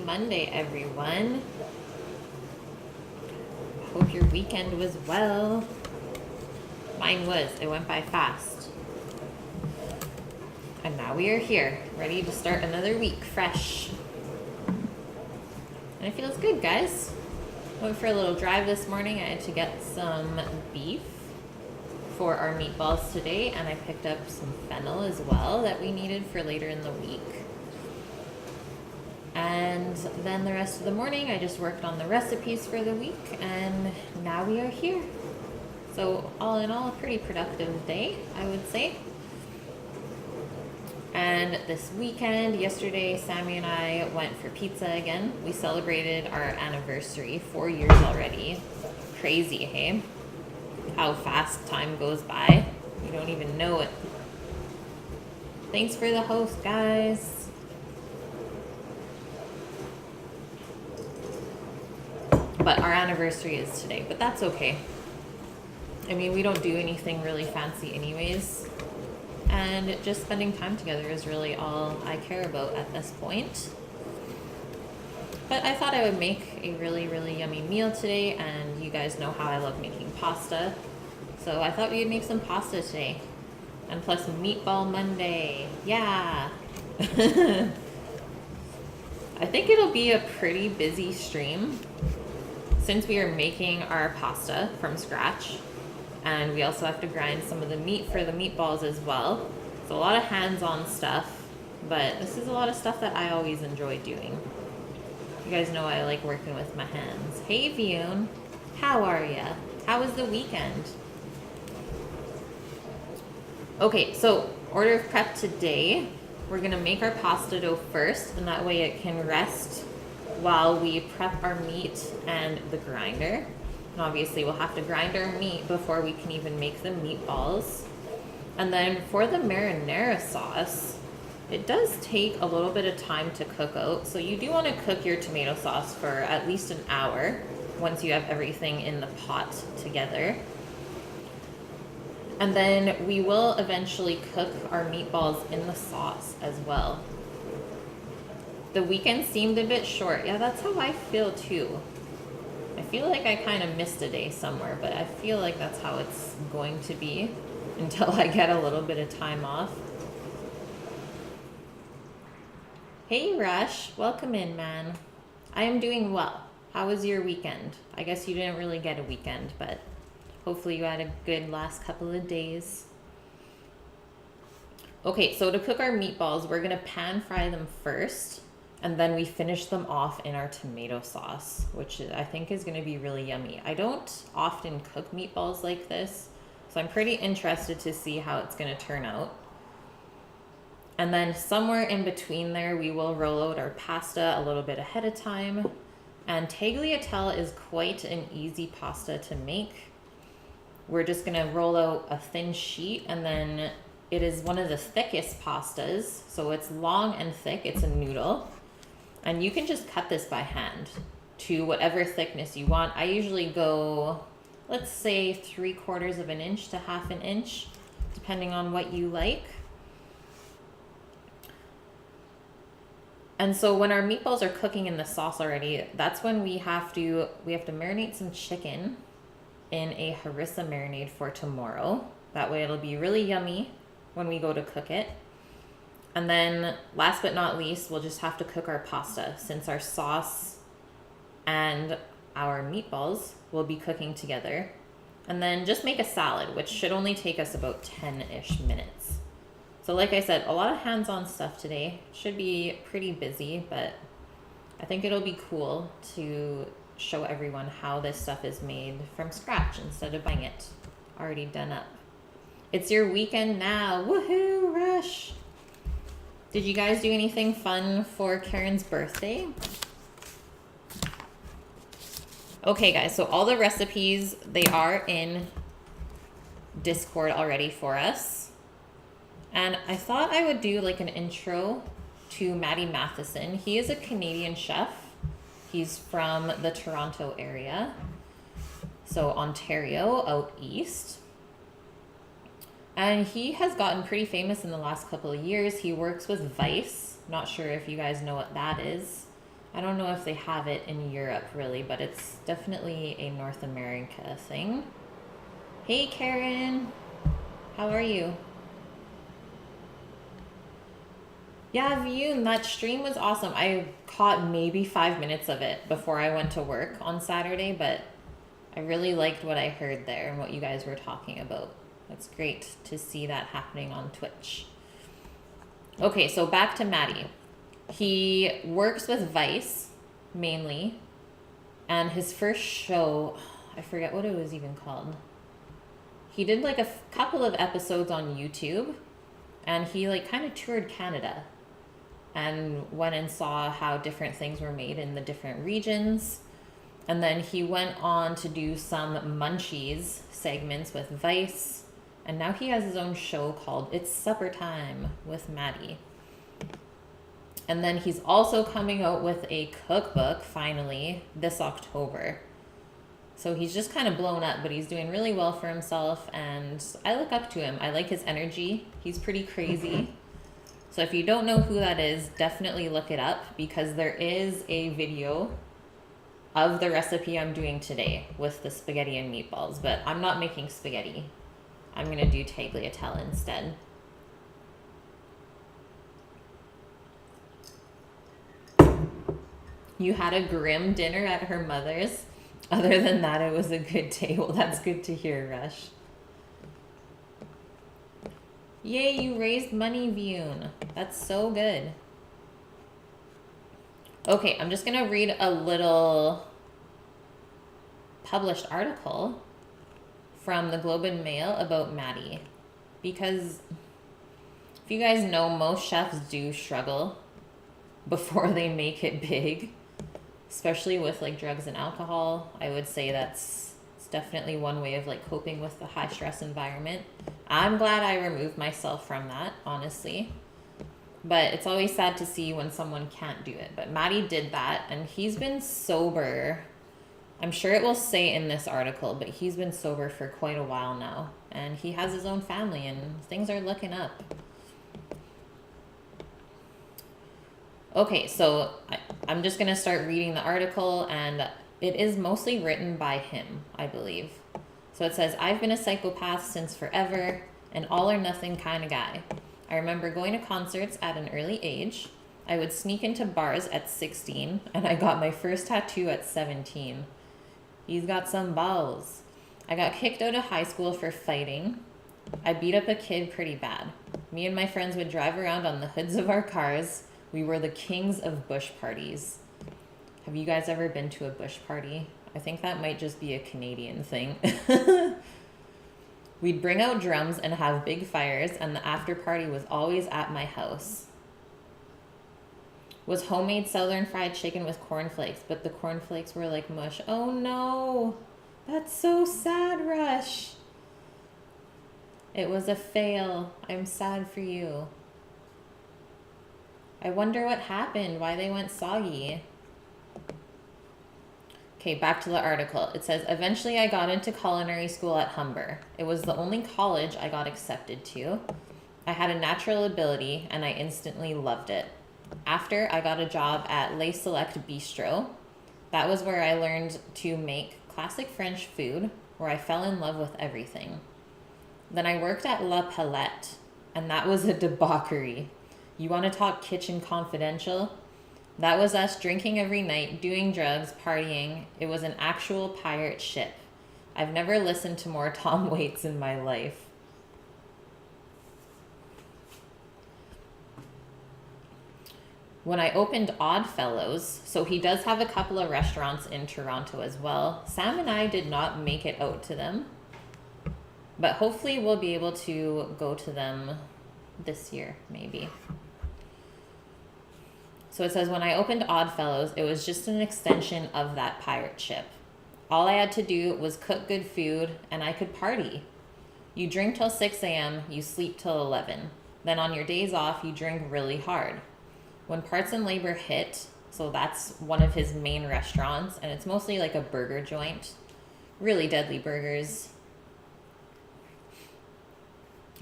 Monday, everyone. Hope your weekend was well. Mine was. It went by fast. And now we are here, ready to start another week fresh. And it feels good, guys. Went for a little drive this morning. I had to get some beef for our meatballs today, and I picked up some fennel as well that we needed for later in the week. And then the rest of the morning I just worked on the recipes for the week, and now we are here. So all in all, a pretty productive day, I would say. And this weekend, yesterday, Sammy and I went for pizza again. We celebrated our anniversary, 4 years already. Crazy, hey? How fast time goes by. You don't even know it. Thanks for the host, guys. But our anniversary is today, but that's okay. I mean, we don't do anything really fancy anyways. And just spending time together is really all I care about at this point. But I thought I would make a really, really yummy meal today, and you guys know how I love making pasta. So I thought we would make some pasta today. And plus Meatball Monday. Yeah! I think it'll be a pretty busy stream since we are making our pasta from scratch. And we also have to grind some of the meat for the meatballs as well. So a lot of hands-on stuff, but this is a lot of stuff that I always enjoy doing. You guys know I like working with my hands. Hey Fionn, how are ya? How was the weekend? Okay, so order of prep today. We're gonna make our pasta dough first, and that way it can rest while we prep our meat and the grinder. And obviously we'll have to grind our meat before we can even make the meatballs. And then for the marinara sauce, it does take a little bit of time to cook out. So you do want to cook your tomato sauce for at least an hour once you have everything in the pot together. And then we will eventually cook our meatballs in the sauce as well. The weekend seemed a bit short. Yeah, that's how I feel too. I feel like I kind of missed a day somewhere, but I feel like that's how it's going to be until I get a little bit of time off. Hey Rush, welcome in, man. I am doing well. How was your weekend? I guess you didn't really get a weekend, but hopefully you had a good last couple of days. Okay, so to cook our meatballs, we're gonna pan fry them first, and then we finish them off in our tomato sauce, which I think is gonna be really yummy. I don't often cook meatballs like this, so I'm pretty interested to see how it's gonna turn out. And then somewhere in between there, we will roll out our pasta a little bit ahead of time. And tagliatelle is quite an easy pasta to make. We're just gonna roll out a thin sheet, and then it is one of the thickest pastas. So it's long and thick, it's a noodle. And you can just cut this by hand to whatever thickness you want. I usually go, let's say 3/4 of an inch to 1/2 an inch, depending on what you like. And so when our meatballs are cooking in the sauce already, that's when we have to marinate some chicken in a harissa marinade for tomorrow. That way it'll be really yummy when we go to cook it. And then last but not least, we'll just have to cook our pasta since our sauce and our meatballs will be cooking together. And then just make a salad, which should only take us about 10-ish minutes. So like I said, a lot of hands-on stuff today. Should be pretty busy, but I think it'll be cool to show everyone how this stuff is made from scratch instead of buying it already done up. It's your weekend now. Woohoo, Rush! Did you guys do anything fun for Karen's birthday? Okay, guys, so all the recipes, they are in Discord already for us. And I thought I would do like an intro to Matty Matheson. He is a Canadian chef. He's from the Toronto area, so Ontario, out east. And he has gotten pretty famous in the last couple of years. He works with Vice. Not sure if you guys know what that is. I don't know if they have it in Europe really, but it's definitely a North America thing. Hey Karen, how are you? Yeah, View, that stream was awesome. I caught maybe 5 minutes of it before I went to work on Saturday, but I really liked what I heard there and what you guys were talking about. That's great to see that happening on Twitch. Okay, so back to Matty. He works with Vice mainly, and his first show, I forget what it was even called. He did like a couple of episodes on YouTube, and he like kind of toured Canada and went and saw how different things were made in the different regions. And then he went on to do some Munchies segments with Vice. And now he has his own show called It's Supper Time with Matty. And then he's also coming out with a cookbook, finally, this October. So he's just kind of blown up, but he's doing really well for himself. And I look up to him. I like his energy. He's pretty crazy. So if you don't know who that is, definitely look it up, because there is a video of the recipe I'm doing today with the spaghetti and meatballs, but I'm not making spaghetti. I'm going to do tagliatelle instead. You had a grim dinner at her mother's. Other than that, it was a good day. Well, that's good to hear, Rush. Yay, you raised money, Vune. That's so good. Okay, I'm just going to read a little published article from the Globe and Mail about Matty. Because if you guys know, most chefs do struggle before they make it big, especially with like drugs and alcohol. I would say it's definitely one way of like coping with the high stress environment. I'm glad I removed myself from that, honestly. But it's always sad to see when someone can't do it. But Matty did that, and he's been sober. I'm sure it will say in this article, but he's been sober for quite a while now. And he has his own family, and things are looking up. Okay, so I'm just going to start reading the article, and it is mostly written by him, I believe. So it says, I've been a psychopath since forever, an all or nothing kind of guy. I remember going to concerts at an early age. I would sneak into bars at 16, and I got my first tattoo at 17. He's got some balls. I got kicked out of high school for fighting. I beat up a kid pretty bad. Me and my friends would drive around on the hoods of our cars. We were the kings of bush parties. Have you guys ever been to a bush party? I think that might just be a Canadian thing. We'd bring out drums and have big fires, and the after party was always at my house. Was homemade southern fried chicken with cornflakes, but the cornflakes were like mush. Oh no, that's so sad, Rush. It was a fail. I'm sad for you. I wonder what happened, why they went soggy. Okay, back to the article. It says, eventually I got into culinary school at Humber. It was the only college I got accepted to. I had a natural ability, and I instantly loved it. After, I got a job at Le Select Bistro. That was where I learned to make classic French food, where I fell in love with everything. Then I worked at La Palette, and that was a debauchery. You want to talk kitchen confidential? That was us drinking every night, doing drugs, partying. It was an actual pirate ship. I've never listened to more Tom Waits in my life. When I opened Oddfellows, so he does have a couple of restaurants in Toronto as well. Sam and I did not make it out to them, but hopefully we'll be able to go to them this year, maybe. So it says, when I opened Oddfellows, it was just an extension of that pirate ship. All I had to do was cook good food, and I could party. You drink till 6 a.m., you sleep till 11. Then on your days off, you drink really hard. When Parts and Labor hit, so that's one of his main restaurants, and it's mostly like a burger joint. Really deadly burgers.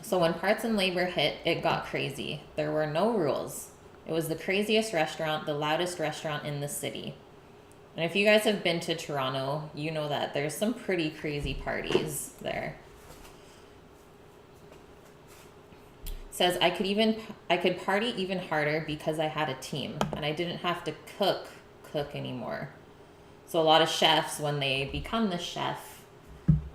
So when Parts and Labor hit, it got crazy. There were no rules. It was the craziest restaurant, the loudest restaurant in the city. And if you guys have been to Toronto, you know that there's some pretty crazy parties there. It says I could party even harder because I had a team and I didn't have to cook anymore. So a lot of chefs, when they become the chef,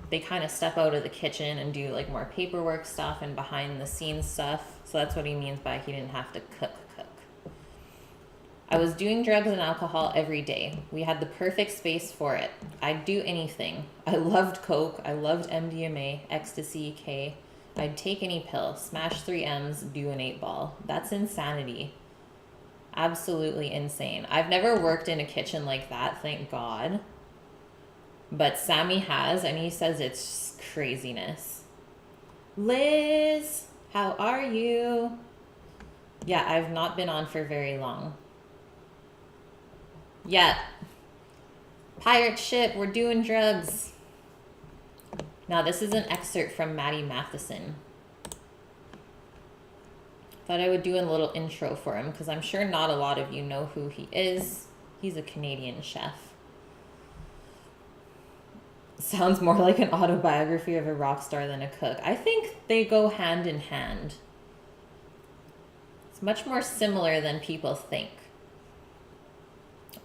they kind of step out of the kitchen and do like more paperwork stuff and behind the scenes stuff. So that's what he means by he didn't have to cook. I was doing drugs and alcohol every day. We had the perfect space for it. I'd do anything. I loved coke. I loved MDMA, ecstasy, K. I'd take any pill, smash 3 M's, do an 8-ball. That's insanity. Absolutely insane. I've never worked in a kitchen like that, thank God. But Sammy has, and he says it's craziness. Liz, how are you? Yeah, I've not been on for very long. Yeah. Pirate ship, we're doing drugs. Now, this is an excerpt from Matty Matheson. Thought I would do a little intro for him because I'm sure not a lot of you know who he is. He's a Canadian chef. Sounds more like an autobiography of a rock star than a cook. I think they go hand in hand. It's much more similar than people think.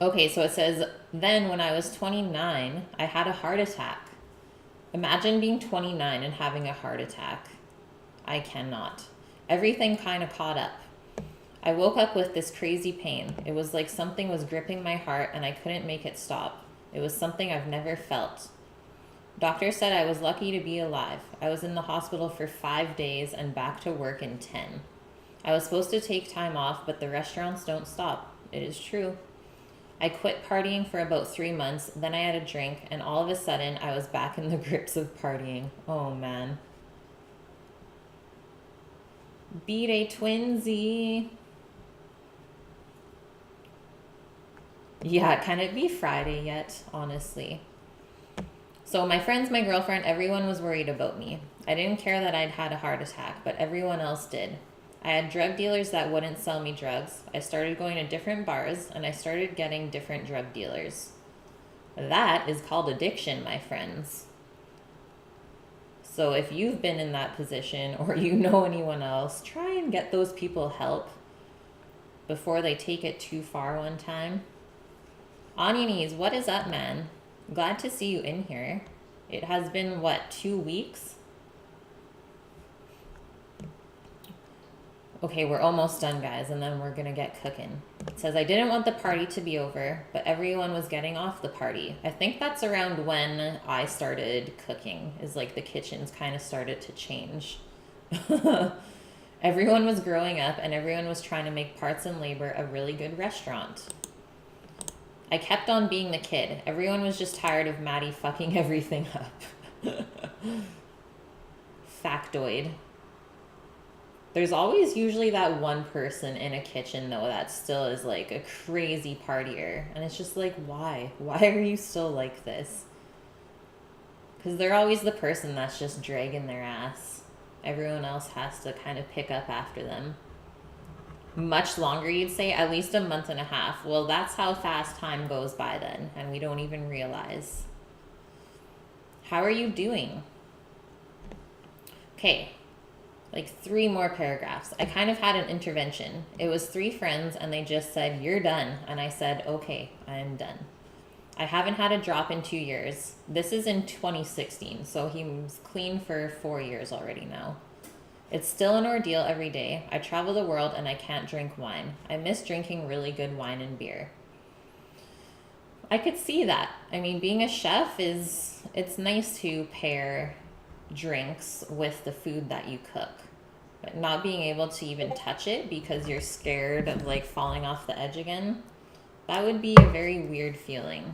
Okay, so it says, then when I was 29, I had a heart attack. Imagine being 29 and having a heart attack. I cannot. Everything kind of caught up. I woke up with this crazy pain. It was like something was gripping my heart and I couldn't make it stop. It was something I've never felt. Doctor said I was lucky to be alive. I was in the hospital for 5 days and back to work in 10. I was supposed to take time off, but the restaurants don't stop. It is true. I quit partying for about 3 months, then I had a drink, and all of a sudden I was back in the grips of partying. Oh man. Beat a twinsy. Yeah, can it be Friday yet, honestly? So my friends, my girlfriend, everyone was worried about me. I didn't care that I'd had a heart attack, but everyone else did. I had drug dealers that wouldn't sell me drugs. I started going to different bars, and I started getting different drug dealers. That is called addiction, my friends. So if you've been in that position or you know anyone else, try and get those people help before they take it too far one time. On your knees, what is up, man? Glad to see you in here. It has been, 2 weeks? Okay, we're almost done, guys, and then we're going to get cooking. It says, I didn't want the party to be over, but everyone was getting off the party. I think that's around when I started cooking, is like the kitchens kind of started to change. Everyone was growing up, and everyone was trying to make Parts and Labor a really good restaurant. I kept on being the kid. Everyone was just tired of Matty fucking everything up. Factoid. There's always usually that one person in a kitchen, though, that still is like a crazy partier. And it's just like, why? Why are you still like this? Because they're always the person that's just dragging their ass. Everyone else has to kind of pick up after them. Much longer, you'd say? At least a month and a half. Well, that's how fast time goes by then, and we don't even realize. How are you doing? Okay. Like 3 more paragraphs. I kind of had an intervention. It was 3 friends and they just said, you're done. And I said, okay, I'm done. I haven't had a drop in 2 years. This is in 2016, so he's clean for 4 years already now. It's still an ordeal every day. I travel the world and I can't drink wine. I miss drinking really good wine and beer. I could see that. I mean, being a chef it's nice to pair drinks with the food that you cook. But not being able to even touch it because you're scared of like falling off the edge again, that would be a very weird feeling.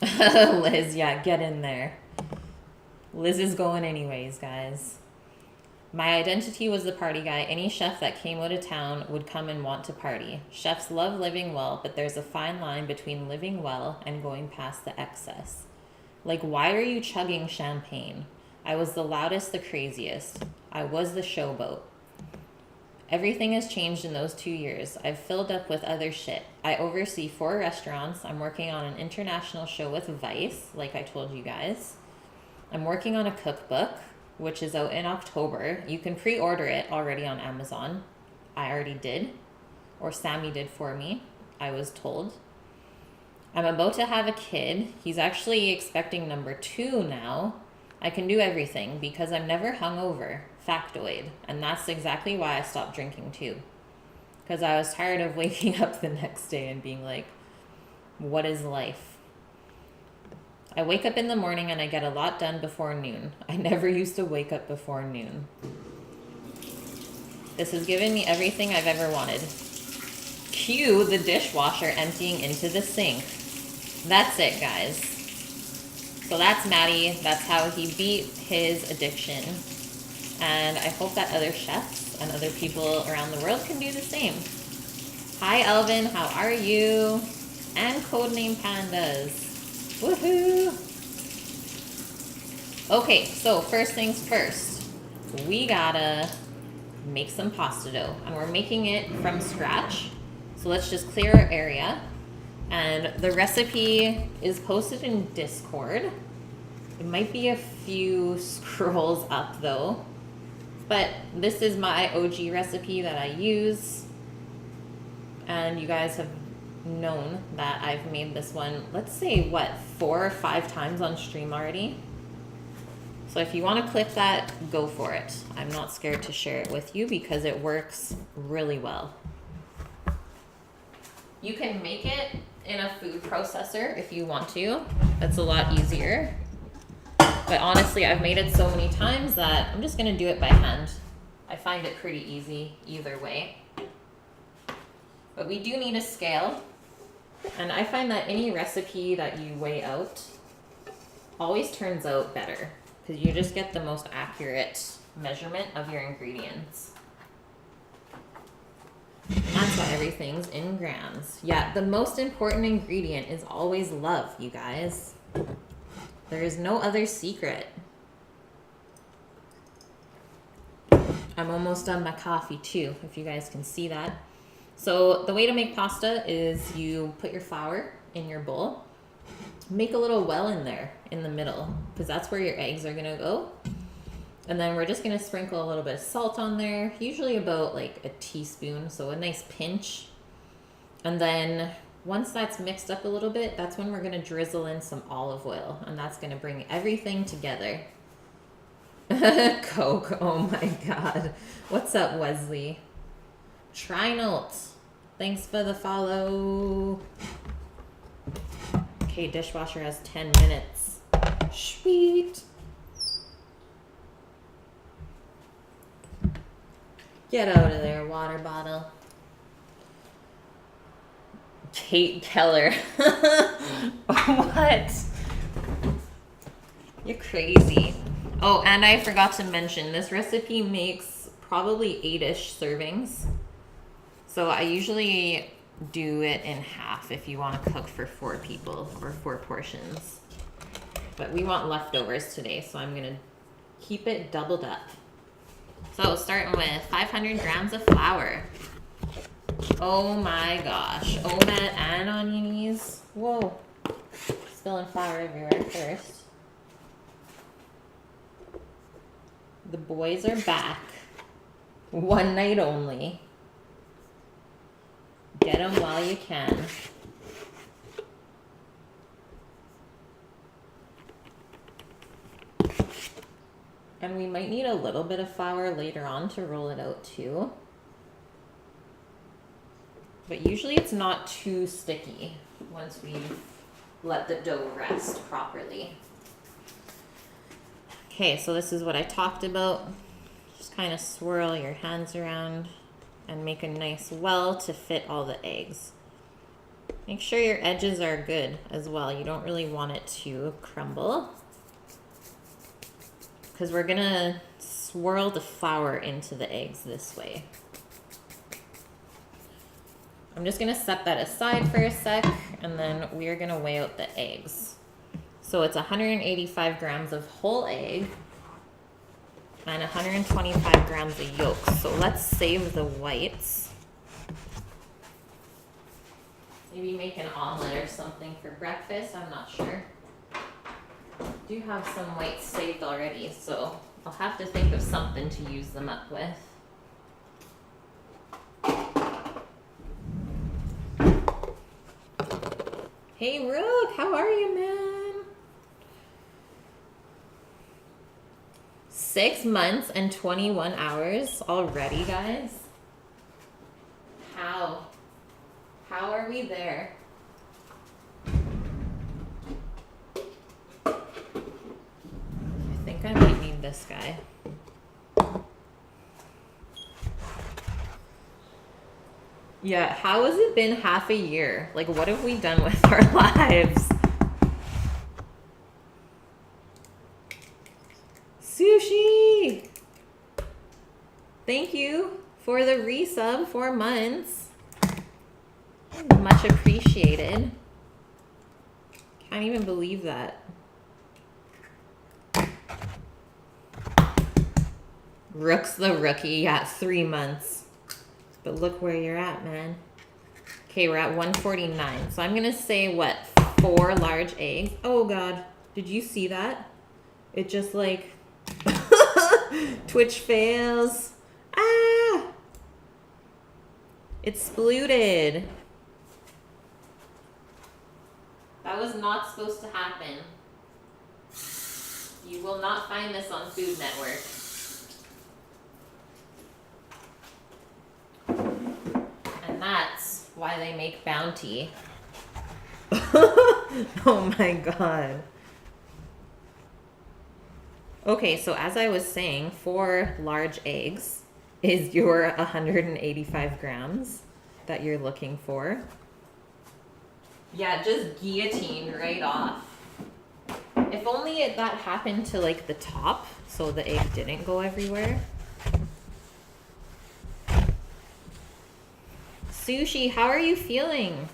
Liz, yeah, get in there. Liz is going anyways, guys. My identity was the party guy. Any chef that came out of town would come and want to party. Chefs love living well, but there's a fine line between living well and going past the excess. Like, why are you chugging champagne? I was the loudest, the craziest. I was the showboat. Everything has changed in those 2 years. I've filled up with other shit. I oversee 4 restaurants. I'm working on an international show with Vice, like I told you guys. I'm working on a cookbook, which is out in October. You can pre-order it already on Amazon. I already did. Or Sammy did for me, I was told. I'm about to have a kid. He's actually expecting number 2 now. I can do everything because I'm never hungover. Factoid. And that's exactly why I stopped drinking too. Because I was tired of waking up the next day and being like, what is life? I wake up in the morning and I get a lot done before noon. I never used to wake up before noon. This has given me everything I've ever wanted. Cue the dishwasher emptying into the sink. That's it, guys. So that's Matty. That's how he beat his addiction. And I hope that other chefs and other people around the world can do the same. Hi, Elvin. How are you? And Codename Pandas. Woohoo! Okay, so first things first. We gotta make some pasta dough. And we're making it from scratch. So let's just clear our area. And the recipe is posted in Discord. It might be a few scrolls up though. But this is my OG recipe that I use. And you guys have known that I've made this one, let's say, 4 or 5 times on stream already. So if you want to clip that, go for it. I'm not scared to share it with you because it works really well. You can make it in a food processor if you want to. That's a lot easier. But honestly, I've made it so many times that I'm just going to do it by hand. I find it pretty easy either way. But we do need a scale. And I find that any recipe that you weigh out always turns out better because you just get the most accurate measurement of your ingredients. And that's why everything's in grams. Yeah, the most important ingredient is always love, you guys. There is no other secret. I'm almost done my coffee too, if you guys can see that. So the way to make pasta is you put your flour in your bowl, make a little well in there in the middle because that's where your eggs are gonna go. And then we're just gonna sprinkle a little bit of salt on there, usually about like a teaspoon, so a nice pinch. And then once that's mixed up a little bit, that's when we're gonna drizzle in some olive oil, and that's gonna bring everything together. Coke, oh my God. What's up, Wesley? Trinolt, thanks for the follow. Okay, dishwasher has 10 minutes. Sweet. Get out of there, water bottle. Kate Keller. What? You're crazy. Oh, and I forgot to mention, this recipe makes probably 8-ish servings. So I usually do it in half if you want to cook for 4 people or 4 portions. But we want leftovers today, so I'm going to keep it doubled up. So starting with 500 grams of flour. Oh my gosh. Omet and onionies. Whoa. Spilling flour everywhere first. The boys are back. One night only. Get them while you can. And we might need a little bit of flour later on to roll it out too. But usually it's not too sticky once we've let the dough rest properly. Okay, so this is what I talked about. Just kind of swirl your hands around and make a nice well to fit all the eggs. Make sure your edges are good as well. You don't really want it to crumble, because we're gonna swirl the flour into the eggs this way. I'm just gonna set that aside for a sec, and then we're gonna weigh out the eggs. So it's 185 grams of whole egg. and 125 grams of yolk. So let's save the whites. Maybe make an omelet or something for breakfast. I'm not sure. I do have some whites saved already, so I'll have to think of something to use them up with. Hey Rook, how are you, man? 6 months and 21 hours already, guys. How? How are we there? I think I might need this guy. Yeah, how has it been half a year? Like, what have we done with our lives? Sushi! Thank you for the resub, 4 months. Much appreciated. Can't even believe that. Rook's the rookie at 3 months. But look where you're at, man. Okay, we're at 149. So I'm going to say, what, 4 large eggs? Oh, God. Did you see that? It just, like, Twitch fails. Ah! It splooted. That was not supposed to happen. You will not find this on Food Network. And that's why they make Bounty. Oh my God. Okay, so as I was saying, 4 large eggs is your 185 grams that you're looking for. Yeah, just guillotined right off. If only that happened to like the top, so the egg didn't go everywhere. Sushi, how are you feeling?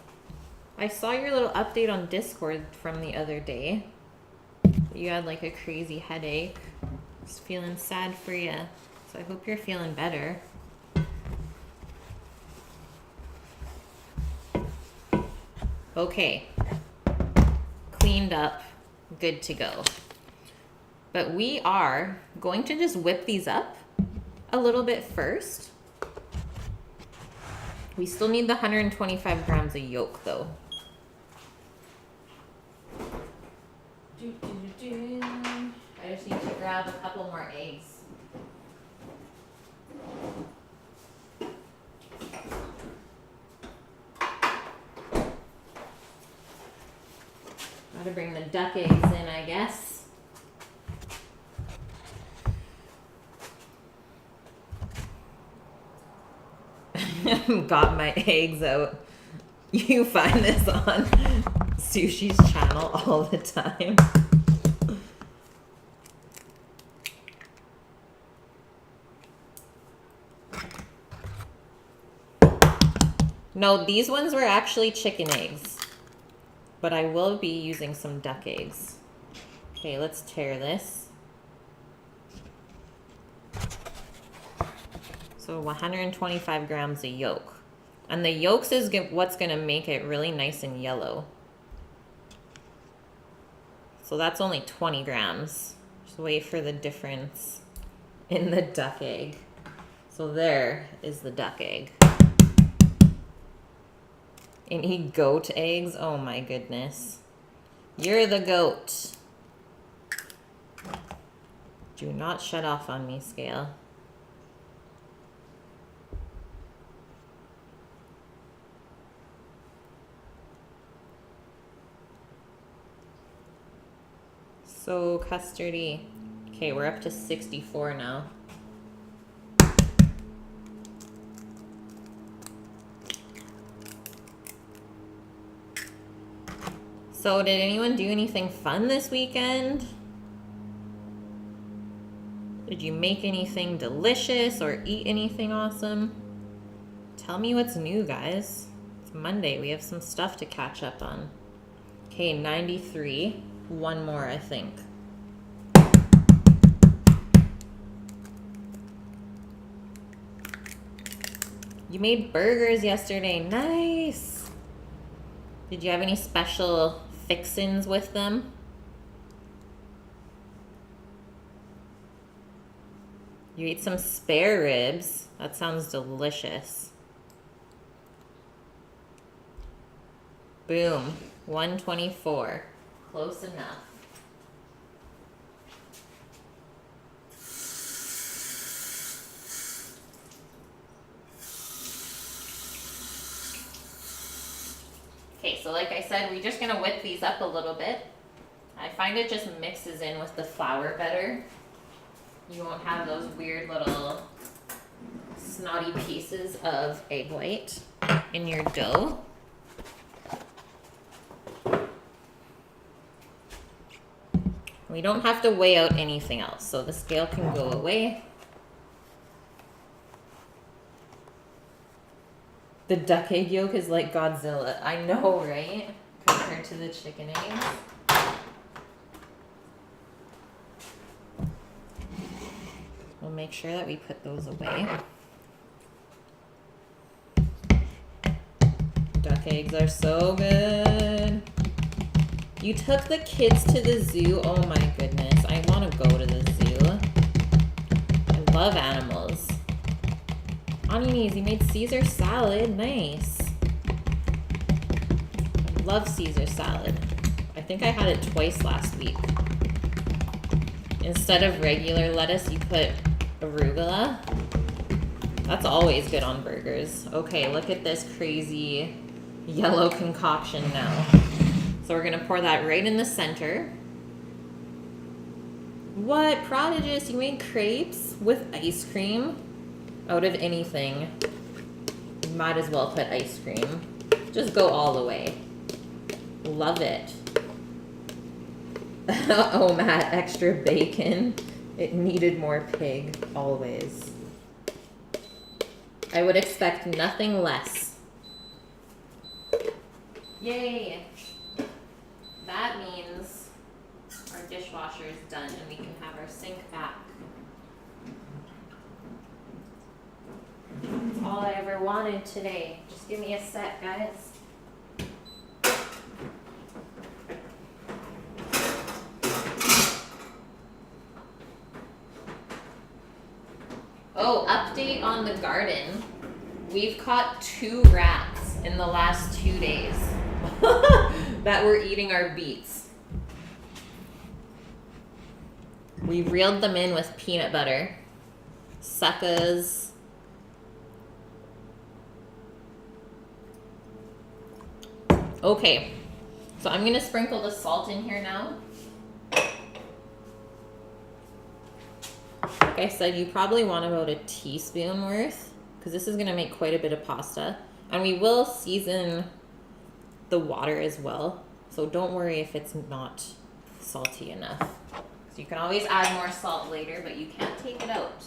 I saw your little update on Discord from the other day. You had like a crazy headache. Just feeling sad for you. So I hope you're feeling better. Okay. Cleaned up. Good to go. But we are going to just whip these up a little bit first. We still need the 125 grams of yolk though. I just need to grab a couple more eggs. Gotta bring the duck eggs in, I guess. Got my eggs out. You find this on Sushi's channel all the time. No, these ones were actually chicken eggs. But I will be using some duck eggs. Okay, let's tear this. So 125 grams of yolk. And the yolks is what's going to make it really nice and yellow. So that's only 20 grams. Just wait for the difference in the duck egg. So there is the duck egg. Any goat eggs? Oh my goodness. You're the goat. Do not shut off on me, Scale. So custardy. Okay, we're up to 64 now. So did anyone do anything fun this weekend? Did you make anything delicious or eat anything awesome? Tell me what's new, guys. It's Monday. We have some stuff to catch up on. Okay, 93. One more, I think. You made burgers yesterday. Nice. Did you have any special fixins with them? You ate some spare ribs. That sounds delicious. Boom. 124. Close enough. Okay, so like I said, we're just gonna whip these up a little bit. I find it just mixes in with the flour better. You won't have those weird little snotty pieces of egg white in your dough. We don't have to weigh out anything else, so the scale can go away. The duck egg yolk is like Godzilla. I know, right? Compared to the chicken eggs. We'll make sure that we put those away. Duck eggs are so good. You took the kids to the zoo. Oh my goodness. I want to go to the zoo. I love animals. Onionies, you made Caesar salad. Nice. I love Caesar salad. I think I had it twice last week. Instead of regular lettuce, you put arugula. That's always good on burgers. Okay, look at this crazy yellow concoction now. So we're gonna pour that right in the center. What? Prodigious, you made crepes with ice cream? Out of anything, you might as well put ice cream. Just go all the way. Love it. Oh, Matt, extra bacon. It needed more pig, always. I would expect nothing less. Yay! That means our dishwasher is done and we can have our sink back. That's all I ever wanted today. Just give me a sec, guys. Oh, update on the garden. We've caught 2 rats in the last 2 days that were eating our beets. We reeled them in with peanut butter, suckers. Okay, so I'm gonna sprinkle the salt in here now. Like I said, you probably want about a teaspoon worth, because this is gonna make quite a bit of pasta. And we will season the water as well, so don't worry if it's not salty enough. So you can always add more salt later, but you can't take it out.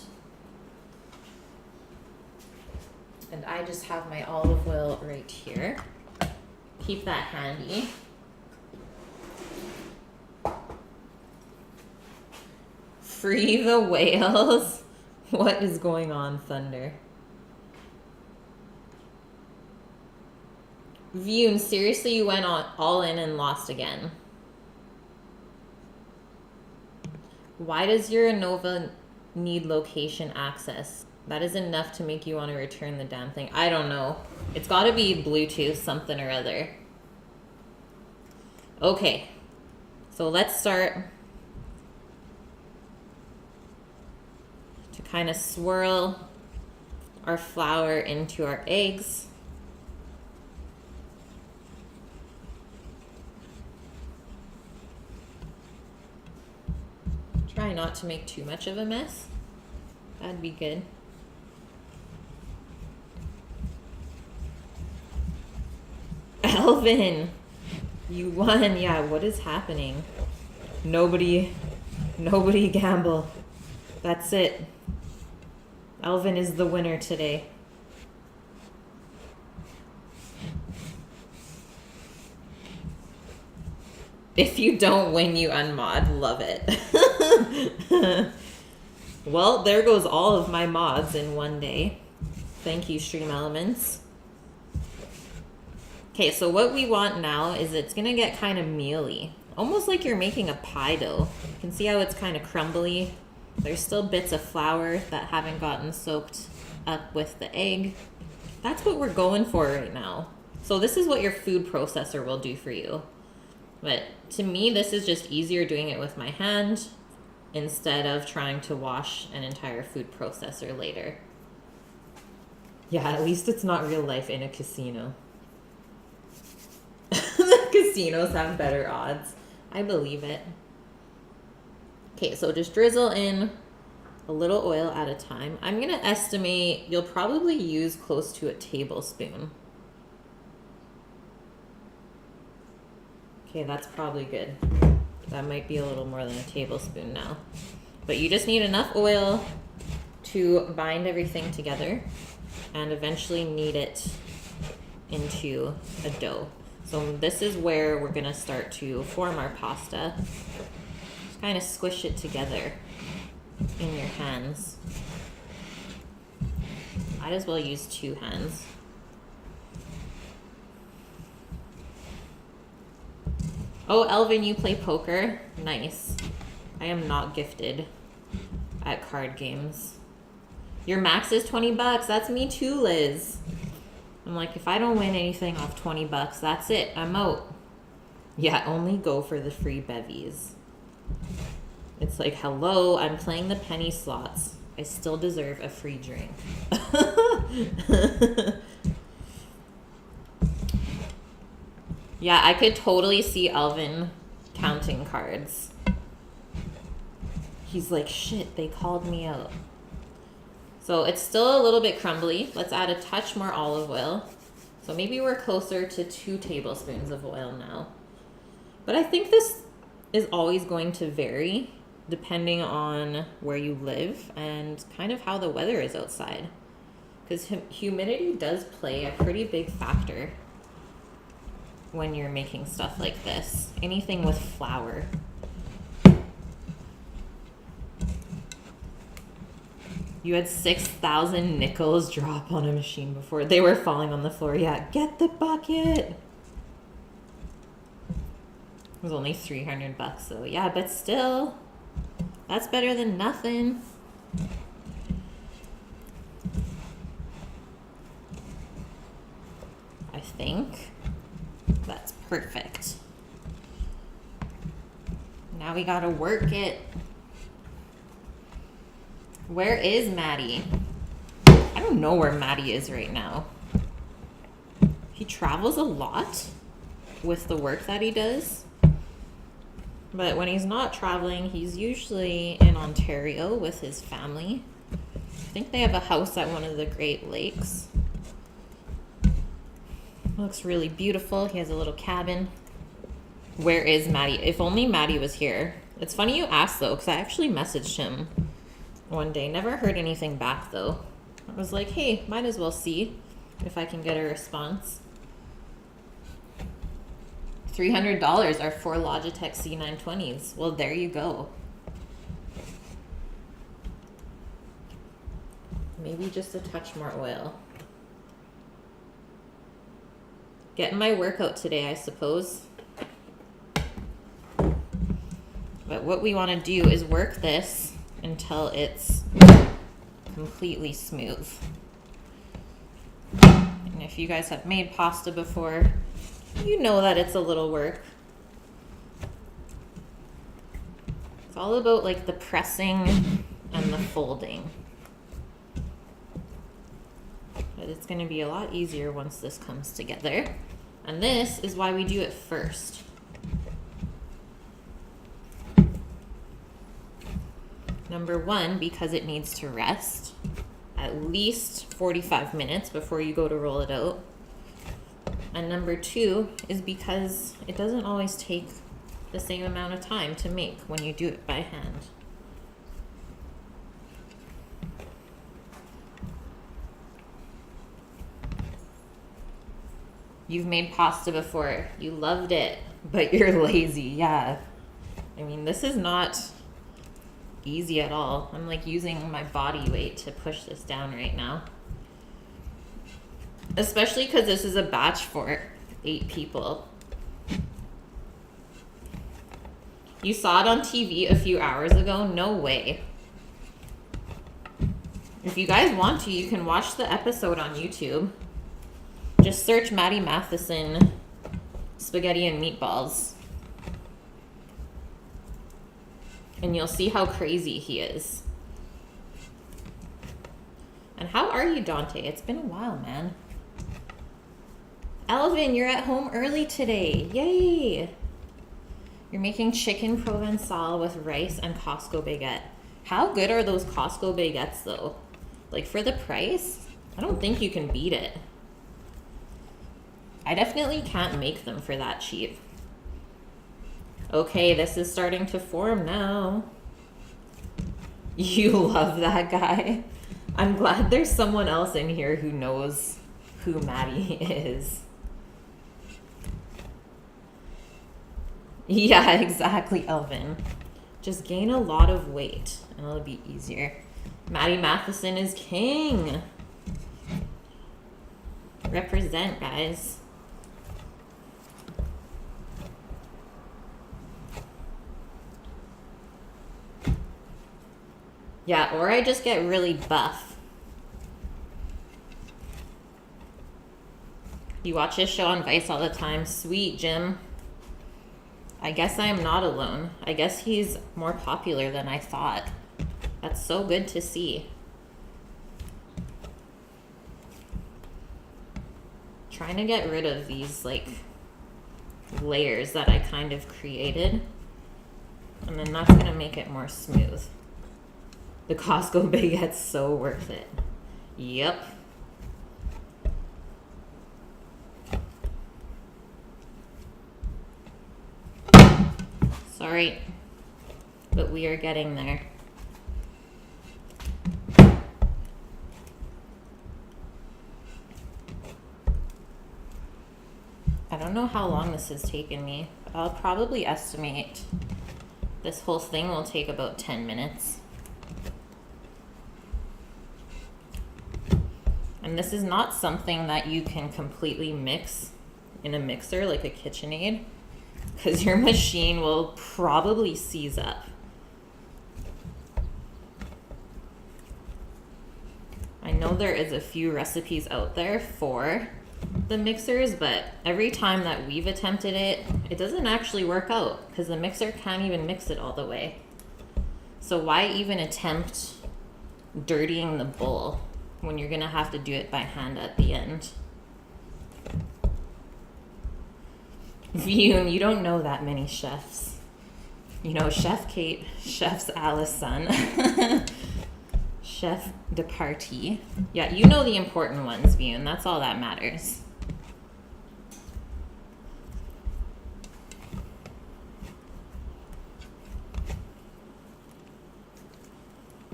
And I just have my olive oil right here. Keep that handy. Free the whales. What is going on, Thunder? Vune, seriously, you went on all in and lost again. Why does your ANOVA need location access? That is enough to make you want to return the damn thing. I don't know. It's got to be Bluetooth something or other. Okay. So let's start to kind of swirl our flour into our eggs. Try not to make too much of a mess. That'd be good. Alvin, you won. Yeah, what is happening? Nobody gamble. That's it. Alvin is the winner today. If you don't win, you unmod. Love it. Well, there goes all of my mods in one day. Thank you, Stream Elements. Okay, so what we want now is it's gonna get kind of mealy. Almost like you're making a pie dough. You can see how it's kind of crumbly. There's still bits of flour that haven't gotten soaked up with the egg. That's what we're going for right now. So this is what your food processor will do for you. But to me, this is just easier doing it with my hand instead of trying to wash an entire food processor later. Yeah, at least it's not real life in a casino. The casinos have better odds. I believe it. Okay, so just drizzle in a little oil at a time. I'm gonna estimate you'll probably use close to a tablespoon. Okay, that's probably good. That might be a little more than a tablespoon now. But you just need enough oil to bind everything together and eventually knead it into a dough. So this is where we're gonna start to form our pasta. Just kind of squish it together in your hands. Might as well use 2 hands. Oh, Elvin, you play poker? Nice. I am not gifted at card games. Your max is 20 bucks. That's me too, Liz. I'm like, if I don't win anything off 20 bucks, that's it. I'm out. Yeah, only go for the free bevies. It's like, hello, I'm playing the penny slots. I still deserve a free drink. Yeah, I could totally see Alvin counting cards. He's like, shit, they called me out. So it's still a little bit crumbly. Let's add a touch more olive oil. So maybe we're closer to 2 tablespoons of oil now. But I think this is always going to vary depending on where you live and kind of how the weather is outside. Because humidity does play a pretty big factor when you're making stuff like this. Anything with flour. You had 6,000 nickels drop on a machine before. They were falling on the floor. Yeah, get the bucket. It was only 300 bucks though. Yeah, but still, that's better than nothing. I think that's perfect. Now we gotta work it. Where is Matty? I don't know where Matty is right now. He travels a lot with the work that he does. But when he's not traveling, he's usually in Ontario with his family. I think they have a house at one of the Great Lakes. Looks really beautiful. He has a little cabin. Where is Matty? If only Matty was here. It's funny you asked though, because I actually messaged him one day. Never heard anything back though. I was like, hey, might as well see if I can get a response. $300 are 4 Logitech C920s. Well, there you go. Maybe just a touch more oil. Getting my workout today, I suppose. But what we want to do is work this until it's completely smooth. And if you guys have made pasta before, you know that it's a little work. It's all about like the pressing and the folding. But it's going to be a lot easier once this comes together. And this is why we do it first. Number 1, because it needs to rest at least 45 minutes before you go to roll it out. And number 2 is because it doesn't always take the same amount of time to make when you do it by hand. You've made pasta before. You loved it, but you're lazy. Yeah. I mean, this is not easy at all. I'm like using my body weight to push this down right now. Especially because this is a batch for 8 people. You saw it on TV a few hours ago? No way. If you guys want to, you can watch the episode on YouTube. Just search Matty Matheson spaghetti and meatballs. And you'll see how crazy he is. And how are you, Dante? It's been a while, man. Alvin, you're at home early today. Yay! You're making chicken provençal with rice and Costco baguette. How good are those Costco baguettes, though? Like, for the price, I don't think you can beat it. I definitely can't make them for that cheap. Okay, this is starting to form now. You love that guy. I'm glad there's someone else in here who knows who Matty is. Yeah, exactly, Elvin. Just gain a lot of weight and it'll be easier. Matty Matheson is king. Represent, guys. Yeah, or I just get really buff. You watch this show on Vice all the time. Sweet, Jim. I guess I am not alone. I guess he's more popular than I thought. That's so good to see. Trying to get rid of these, like, layers that I kind of created. And then that's going to make it more smooth. The Costco baguette's so worth it. Yep. Sorry, but we are getting there. I don't know how long this has taken me. I'll probably estimate this whole thing will take about 10 minutes. And this is not something that you can completely mix in a mixer like a KitchenAid, because your machine will probably seize up. I know there is a few recipes out there for the mixers, but every time that we've attempted it, it doesn't actually work out because the mixer can't even mix it all the way. So why even attempt dirtying the bowl when you're gonna have to do it by hand at the end? Vune, you don't know that many chefs. You know Chef Kate, Chef's Allison, Chef de Partie. Yeah, you know the important ones, Vune. That's all that matters.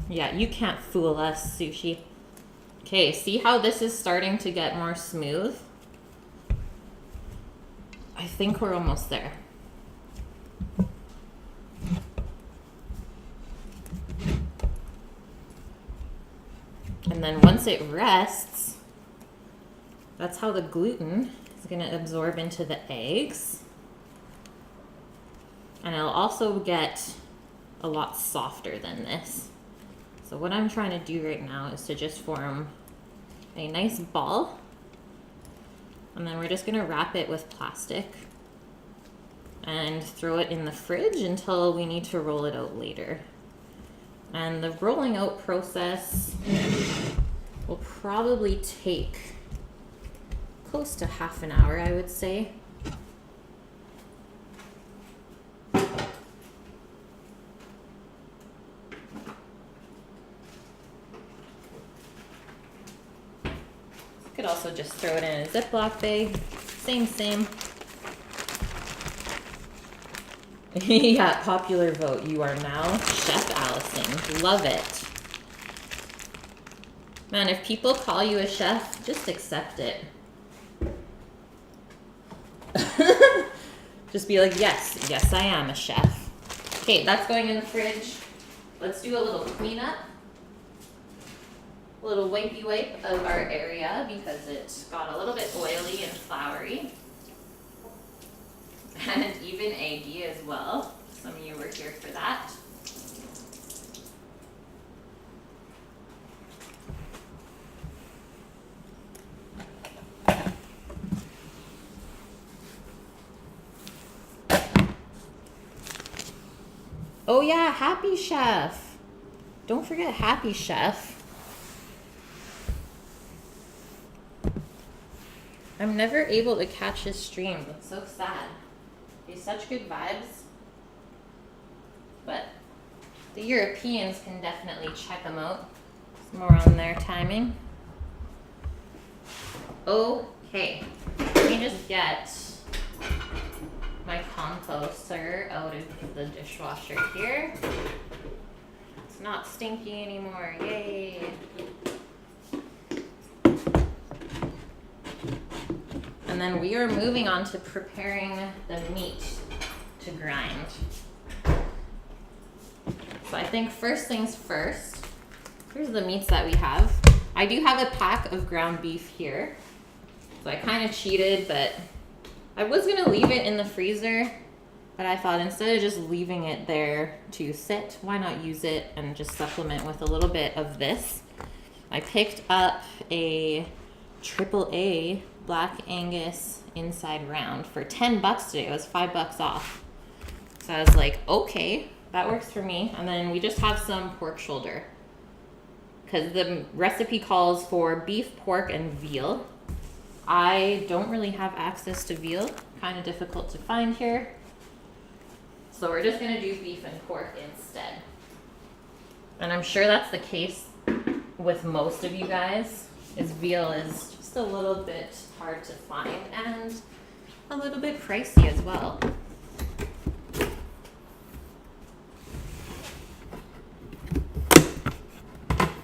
Yeah, you can't fool us, Sushi. Okay, see how this is starting to get more smooth? I think we're almost there. And then once it rests, that's how the gluten is going to absorb into the eggs. And it'll also get a lot softer than this. So what I'm trying to do right now is to just form a nice ball. And then we're just going to wrap it with plastic and throw it in the fridge until we need to roll it out later. And the rolling out process will probably take close to half an hour, I would say. Could also just throw it in a Ziploc bag. Same. Yeah, popular vote. You are now Chef Allison. Love it. Man, if people call you a chef, just accept it. Just be like, yes, I am a chef. Okay, that's going in the fridge. Let's do a little cleanup. little wipey wipe of our area because it got a little bit oily and floury. And even eggy as well. Some of you were here for that. Oh yeah, Happy Chef. Don't forget Happy Chef. I'm never able to catch his stream. It's so sad. He's such good vibes. But the Europeans can definitely check him out. It's more on their timing. Okay. Let me just get my composter out of the dishwasher here. It's not stinky anymore. Yay. And then we are moving on to preparing the meat to grind. So I think first things first, here's the meats that we have. I do have a pack of ground beef here. So I kind of cheated, but I was gonna leave it in the freezer, but I thought instead of just leaving it there to sit, why not use it and just supplement with a little bit of this. I picked up a AAA Black Angus inside round for 10 bucks today. It was 5 bucks off. So I was like, okay, that works for me. And then we just have some pork shoulder because the recipe calls for beef, pork, and veal. I don't really have access to veal, kind of difficult to find here. So we're just gonna do beef and pork instead. And I'm sure that's the case with most of you guys, is veal is just a little bit hard to find and a little bit pricey as well.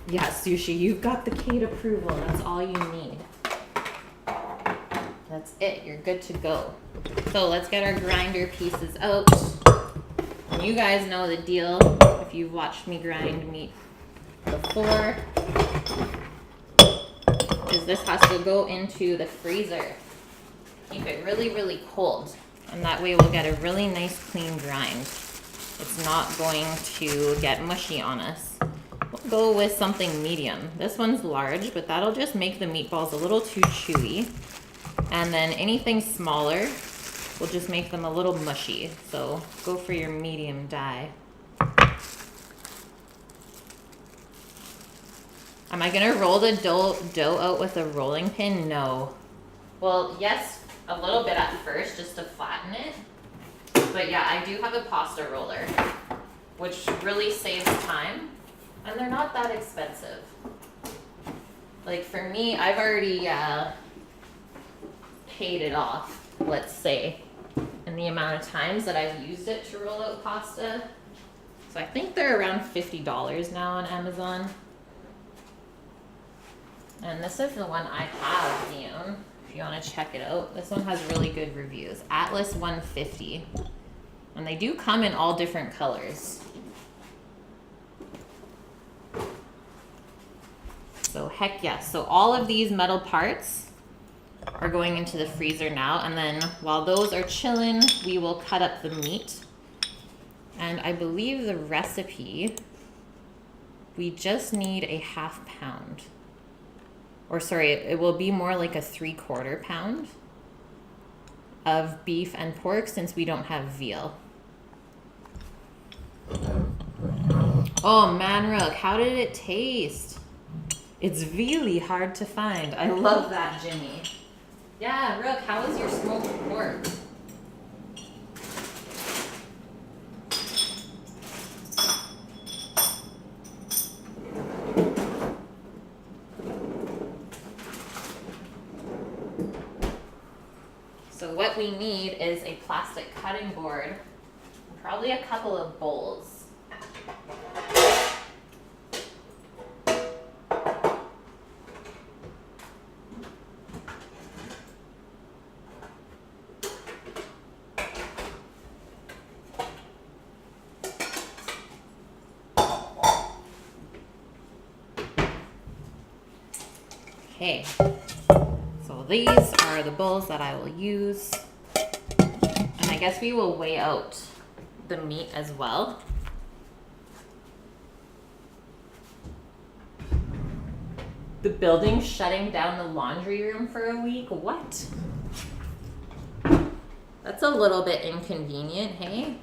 Yeah, Sushi, you've got the Kate approval. That's all you need. That's it. You're good to go. So let's get our grinder pieces out. And you guys know the deal if you've watched me grind meat before. Is this has to go into the freezer. Keep it really, really cold. And that way we'll get a really nice clean grind. It's not going to get mushy on us. We'll go with something medium. This one's large, but that'll just make the meatballs a little too chewy. And then anything smaller will just make them a little mushy. So go for your medium die. Am I gonna roll the dough out with a rolling pin? No. Well, yes, a little bit at first just to flatten it. But yeah, I do have a pasta roller, which really saves time. And they're not that expensive. Like for me, I've already paid it off, let's say, in the amount of times that I've used it to roll out pasta. So I think they're around $50 now on Amazon. And this is the one I have, Dion, if you want to check it out. This one has really good reviews. Atlas 150. And they do come in all different colors. So heck yes. So all of these metal parts are going into the freezer now. And then while those are chilling, we will cut up the meat. And I believe the recipe, we just need a ½ pound. Or sorry, it will be more like a 3/4 pound of beef and pork since we don't have veal. Oh man, Rook, how did it taste? It's really hard to find. I love that, Jimmy. Yeah, Rook, how was your smoked pork? So what we need is a plastic cutting board, and probably a couple of bowls. Okay, so these are the bowls that I will use. And I guess we will weigh out the meat as well. The building's shutting down the laundry room for a week? What? That's a little bit inconvenient, hey?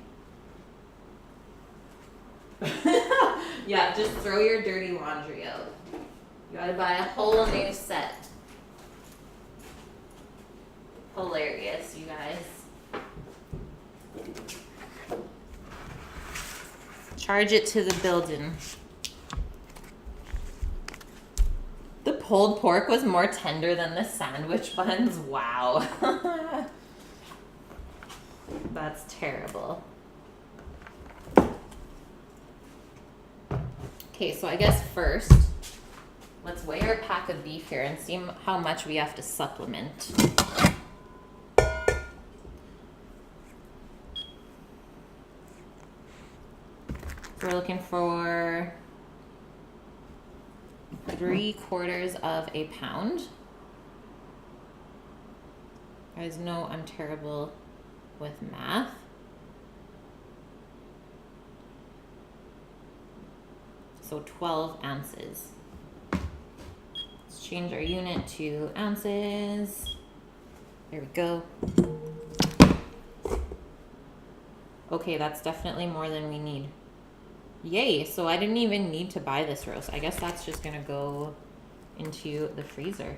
Yeah, just throw your dirty laundry out. You gotta buy a whole new set. Hilarious, you guys. Charge it to the building. The pulled pork was more tender than the sandwich buns. Wow. That's terrible. Okay, so I guess first, let's weigh our pack of beef here and see how much we have to supplement. We're looking for 3/4 of a pound. You guys know I'm terrible with math. So 12 ounces. Let's change our unit to ounces. There we go. Okay, that's definitely more than we need. Yay, so I didn't even need to buy this roast. I guess that's just gonna go into the freezer.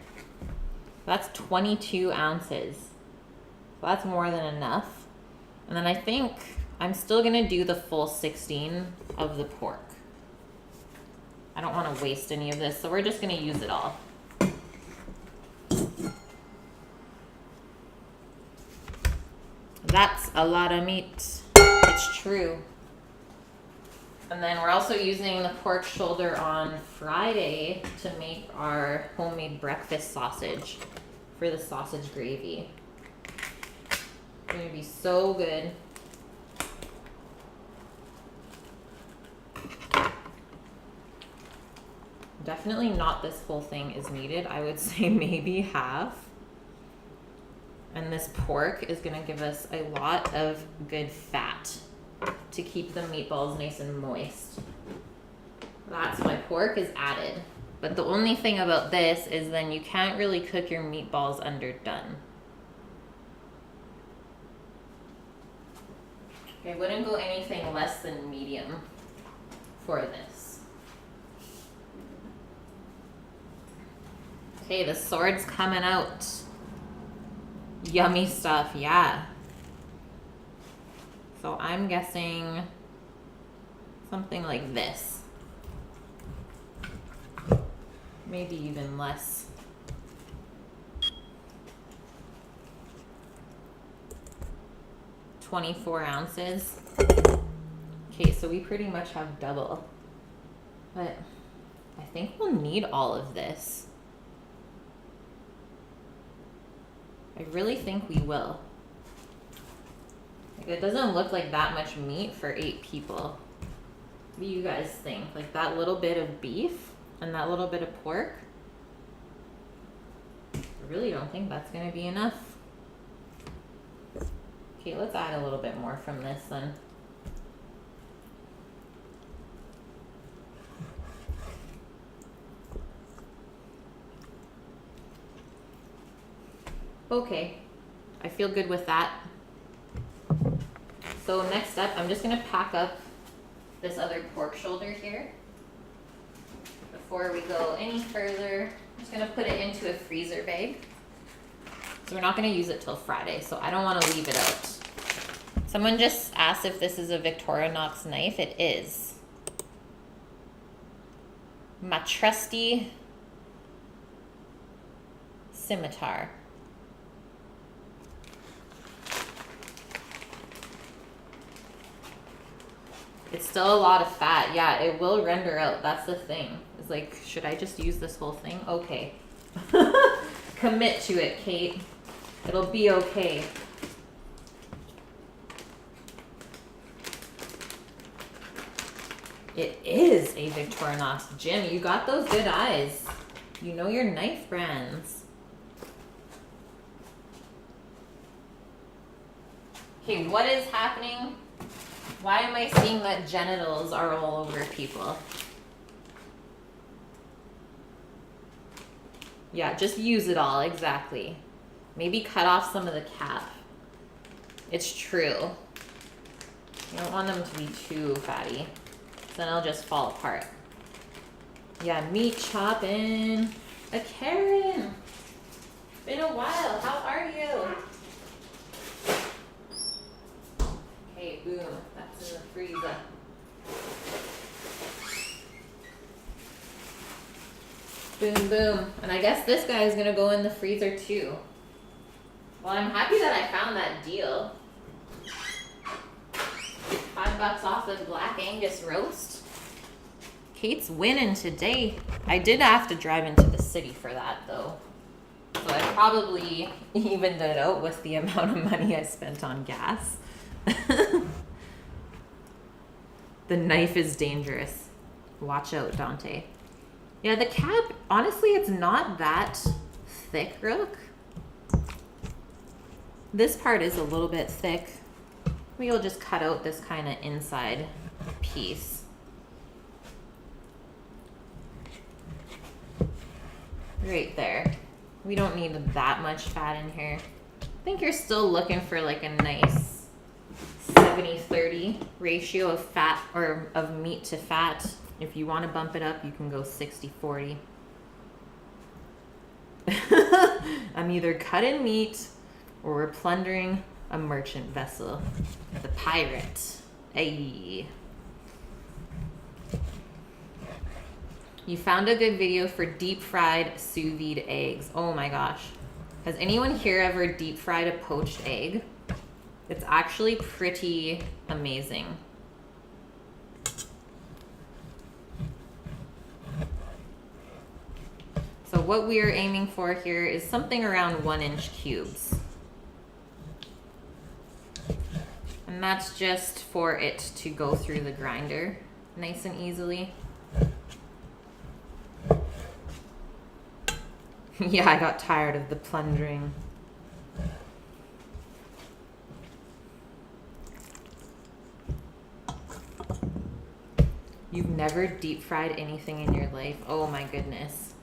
That's 22 ounces. So that's more than enough. And then I think I'm still gonna do the full 16 of the pork. I don't wanna waste any of this, so we're just gonna use it all. That's a lot of meat. It's true. And then we're also using the pork shoulder on Friday to make our homemade breakfast sausage for the sausage gravy. It's gonna be so good. Definitely not this whole thing is needed. I would say maybe half. And this pork is gonna give us a lot of good fat to keep the meatballs nice and moist. That's why pork is added. But the only thing about this is then you can't really cook your meatballs underdone. I wouldn't go anything less than medium for this. Okay, the sword's coming out. Yummy stuff, yeah. So I'm guessing something like this. Maybe even less. $24 ounces. Okay, so we pretty much have double. But I think we'll need all of this. I really think we will. Like, it doesn't look like that much meat for 8 people. What do you guys think? Like that little bit of beef and that little bit of pork? I really don't think that's gonna be enough. Okay, let's add a little bit more from this then. Okay, I feel good with that. So next up, I'm just gonna pack up this other pork shoulder here. Before we go any further, I'm just gonna put it into a freezer bag. So we're not gonna use it till Friday, so I don't wanna leave it out. Someone just asked if this is a Victorinox knife. It is. My trusty scimitar. It's still a lot of fat. Yeah, it will render out. That's the thing. It's like, should I just use this whole thing? Okay. Commit to it, Kate. It'll be okay. It is a Victorinox. Jim, you got those good eyes. You know your knife brands. Okay, what is happening? Why am I seeing that genitals are all over people? Yeah, just use it all, exactly. Maybe cut off some of the cap. It's true. You don't want them to be too fatty. Then it'll just fall apart. Yeah, meat chopping. A Karen. Been a while. How are you? Okay, boom. That's in the freezer. Boom, boom. And I guess this guy is gonna go in the freezer too. Well, I'm happy that I found that deal. $5 off the Black Angus roast. Kate's winning today. I did have to drive into the city for that though. So I probably evened it out with the amount of money I spent on gas. The knife is dangerous. Watch out, Dante. Yeah, the cap, honestly, it's not that thick, Rook. This part is a little bit thick. We'll just cut out this kind of inside piece. Right there. We don't need that much fat in here. I think you're still looking for like a nice 70-30 ratio of fat or of meat to fat. If you want to bump it up, you can go 60-40. I'm either cutting meat or we're plundering a merchant vessel. The pirate. Ayy. You found a good video for deep fried sous vide eggs. Oh my gosh. Has anyone here ever deep fried a poached egg? It's actually pretty amazing. So what we are aiming for here is something around 1-inch cubes. And that's just for it to go through the grinder nice and easily. Yeah, I got tired of the plundering. You've never deep fried anything in your life? Oh my goodness.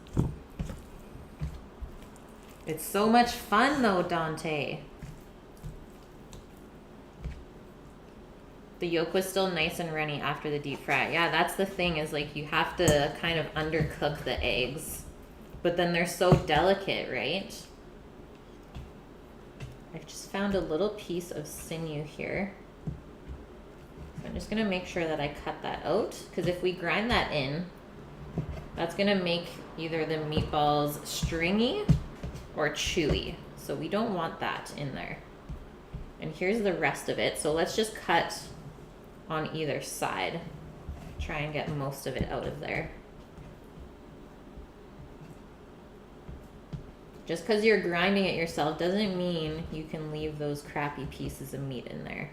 It's so much fun though, Dante. The yolk was still nice and runny after the deep fry. Yeah, that's the thing, is like you have to kind of undercook the eggs. But then they're so delicate, right? I've just found a little piece of sinew here. So I'm just gonna make sure that I cut that out, because if we grind that in, that's gonna make either the meatballs stringy or chewy. So we don't want that in there. And here's the rest of it. So let's just cut on either side. Try and get most of it out of there. Just because you're grinding it yourself doesn't mean you can leave those crappy pieces of meat in there.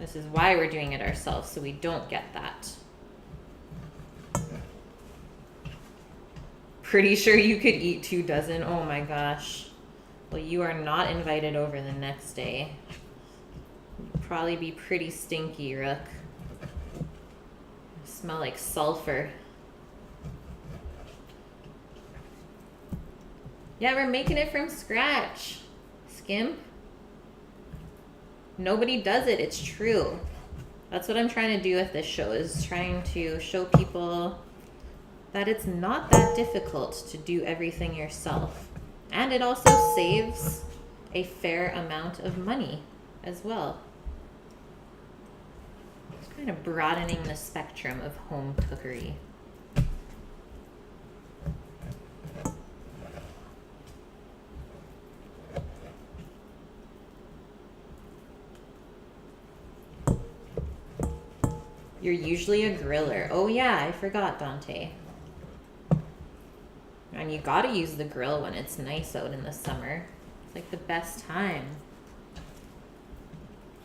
This is why we're doing it ourselves, so we don't get that. Pretty sure you could eat 2 dozen. Oh my gosh. Well, you are not invited over the next day. You'd probably be pretty stinky, Rook. Smell like sulfur. Yeah, we're making it from scratch. Skimp. Nobody does it. It's true. That's what I'm trying to do with this show, is trying to show people that it's not that difficult to do everything yourself. And it also saves a fair amount of money as well. It's kind of broadening the spectrum of home cookery. You're usually a griller. Oh yeah, I forgot, Dante. And you gotta use the grill when it's nice out in the summer. It's like the best time.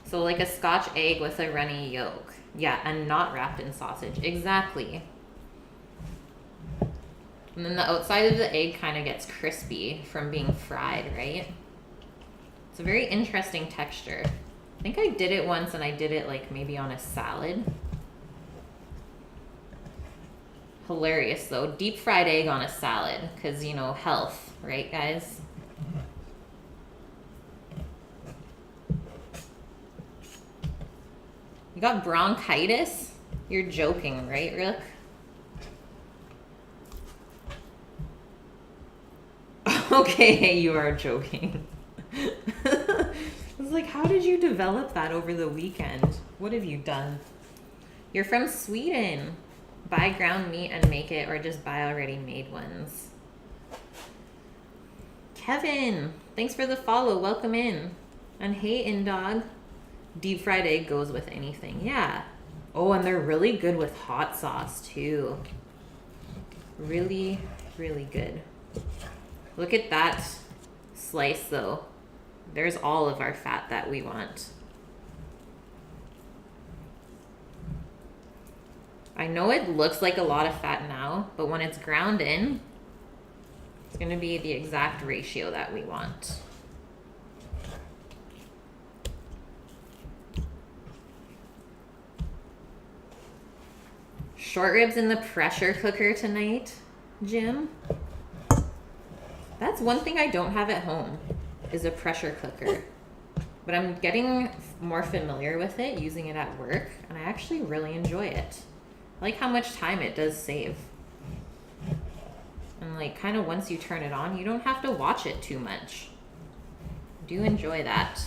So like a Scotch egg with a runny yolk. Yeah, and not wrapped in sausage. Exactly. And then the outside of the egg kind of gets crispy from being fried, right? It's a very interesting texture. I think I did it once and I did it like maybe on a salad. Hilarious though. Deep fried egg on a salad because, you know, health, right, guys? You got bronchitis? You're joking, right, Rook? Okay, you are joking. I was like, how did you develop that over the weekend? What have you done? You're from Sweden. Buy ground meat and make it, or just buy already made ones. Kevin, thanks for the follow. Welcome in. And hey, Indog. Deep fried egg goes with anything. Yeah. Oh, and they're really good with hot sauce too. Really, really good. Look at that slice though. There's all of our fat that we want. I know it looks like a lot of fat now, but when it's ground in, it's going to be the exact ratio that we want. Short ribs in the pressure cooker tonight, Jim. That's one thing I don't have at home, is a pressure cooker. But I'm getting more familiar with it, using it at work, and I actually really enjoy it. I like how much time it does save. And like kind of once you turn it on, you don't have to watch it too much. I do enjoy that.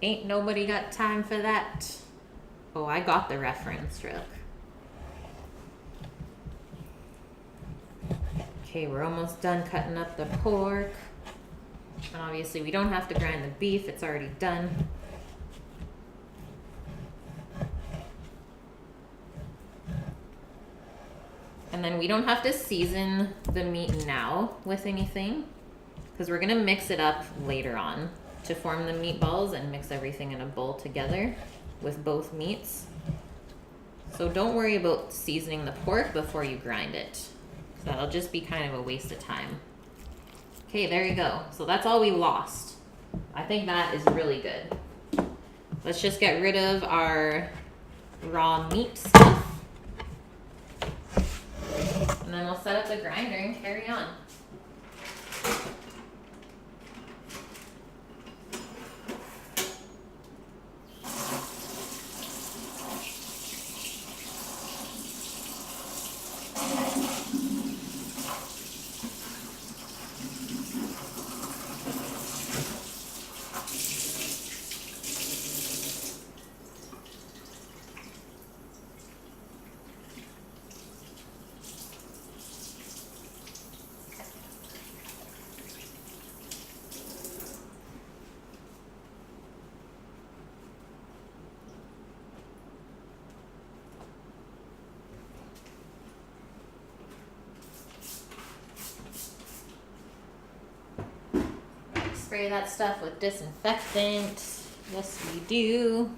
Ain't nobody got time for that. Oh, I got the reference, Rook. Okay, we're almost done cutting up the pork. And obviously we don't have to grind the beef, it's already done. And then we don't have to season the meat now with anything, because we're gonna mix it up later on to form the meatballs and mix everything in a bowl together with both meats. So don't worry about seasoning the pork before you grind it. That'll just be kind of a waste of time. Okay, there you go. So that's all we lost. I think that is really good. Let's just get rid of our raw meat stuff. And then we'll set up the grinder and carry on. Spray that stuff with disinfectant. Yes, we do.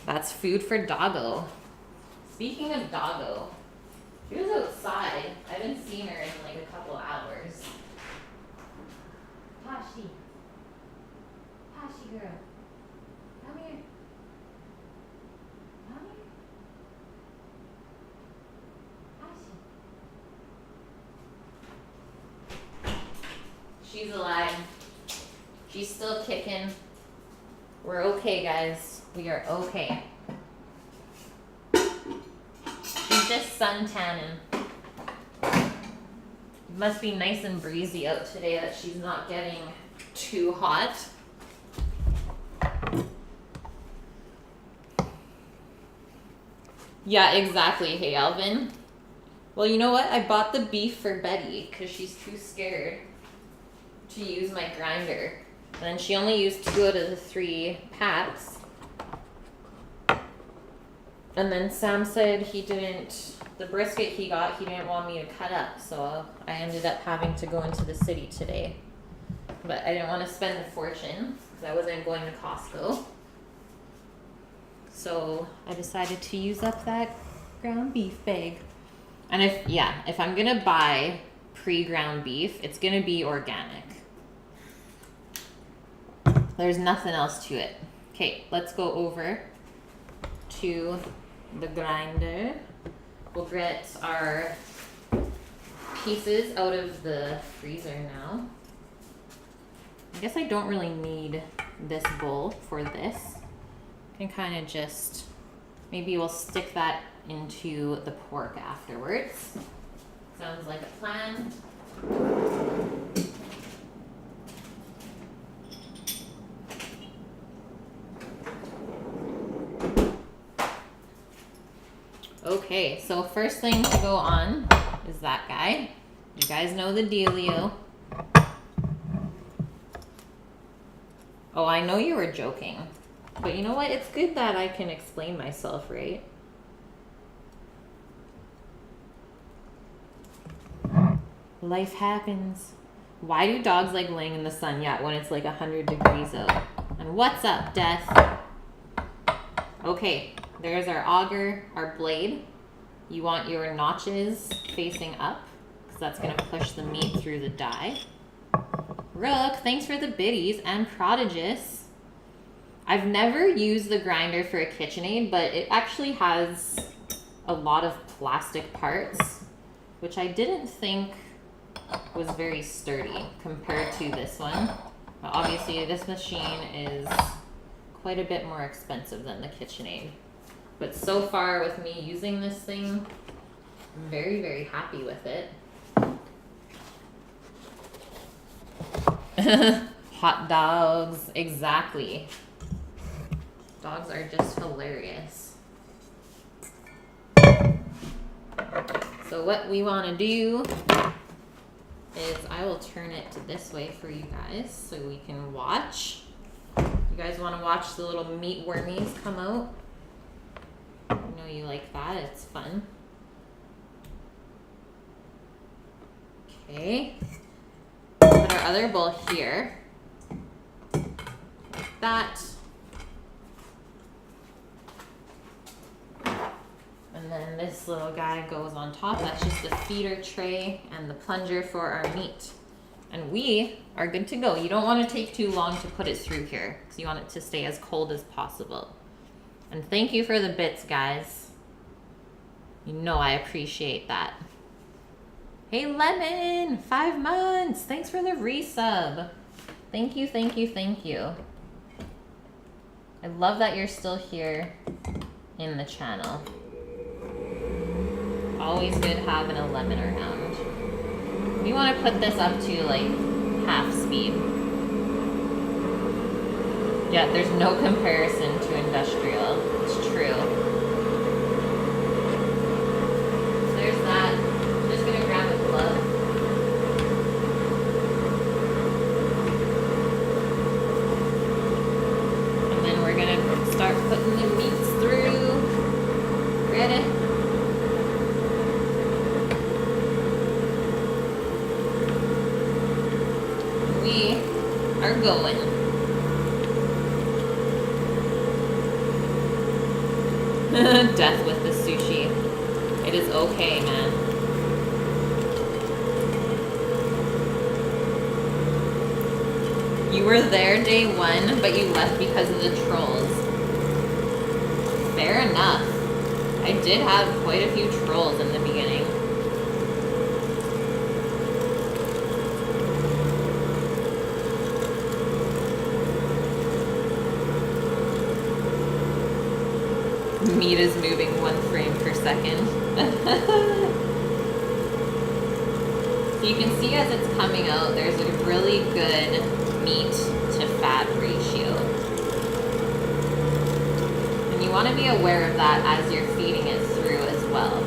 That's food for Doggo. Speaking of Doggo, she was outside. I haven't seen her in like a couple hours. Tashi. Tashi girl. Come here. Come here. She's alive. She's still kicking. We're okay, guys. We are okay. She's just suntanning. It must be nice and breezy out today that she's not getting too hot. Yeah, exactly. Hey, Alvin. Well, you know what? I bought the beef for Betty because she's too scared to use my grinder. And then she only used 2 out of the 3 pats. And then Sam said the brisket he got, he didn't want me to cut up. So I ended up having to go into the city today. But I didn't want to spend a fortune because I wasn't going to Costco. So I decided to use up that ground beef bag. And if I'm going to buy pre-ground beef, it's going to be organic. There's nothing else to it. Okay, let's go over to the grinder. We'll get our pieces out of the freezer now. I guess I don't really need this bowl for this. I can kind of just, maybe we'll stick that into the pork afterwards. Sounds like a plan. Okay, so first thing to go on is that guy. You guys know the dealio. Oh, I know you were joking. But you know what? It's good that I can explain myself, right? Life happens. Why do dogs like laying in the sun? Yeah, when it's like 100 degrees out. And what's up, Death? Okay, there's our auger, our blade. You want your notches facing up because that's going to push the meat through the die. Rook, thanks for the biddies, and Prodigious. I've never used the grinder for a KitchenAid, but it actually has a lot of plastic parts, which I didn't think was very sturdy compared to this one. But obviously this machine is quite a bit more expensive than the KitchenAid. But so far with me using this thing, I'm very, very happy with it. Hot dogs, exactly. Dogs are just hilarious. So what we want to do is I will turn it to this way for you guys so we can watch. You guys want to watch the little meat wormies come out? I know you like that. It's fun. Okay. Put our other bowl here. Like that. And then this little guy goes on top. That's just the feeder tray and the plunger for our meat. And we are good to go. You don't want to take too long to put it through here because you want it to stay as cold as possible. And thank you for the bits, guys. You know I appreciate that. Hey, Lemon, 5 months. Thanks for the resub. Thank you, thank you, thank you. I love that you're still here in the channel. Always good having a Lemon around. We want to put this up to like half speed. Yeah, there's no comparison to industrial. It's true. So there's that. I'm just gonna grab a glove. And then we're gonna start putting the meats through. Ready? We are going. Death with the sushi. It is okay, man. You were there day 1, but you left because of the trolls. Fair enough. I did have quite a few trolls in the beginning. Meat is moving 1 frame per second. So you can see as it's coming out, there's a really good meat to fat ratio. And you want to be aware of that as you're feeding it through as well.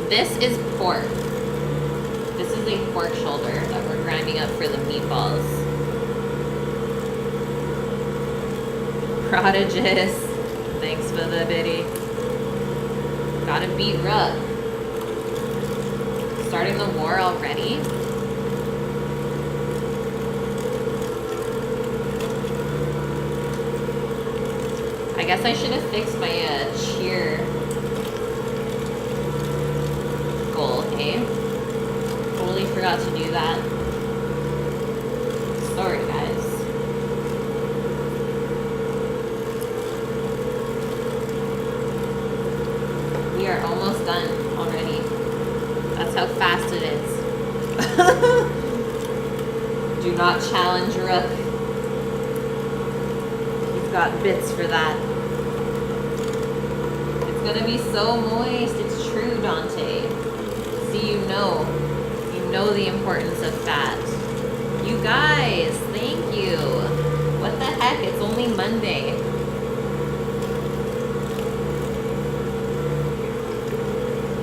This is pork. This is a pork shoulder that we're grinding up for the meatballs. Prodigious. Thanks for the biddy. Gotta beat Rook. Starting the war already? I guess I should have fixed my cheer goal, hey? Totally forgot to do that. Sorry, guys. We are almost done already. That's how fast it is. Do not challenge Rook. He's got bits for that. It's gonna be so moist. It's true, Dante. See, you know the importance of fat. You guys, thank you. What the heck? It's only Monday.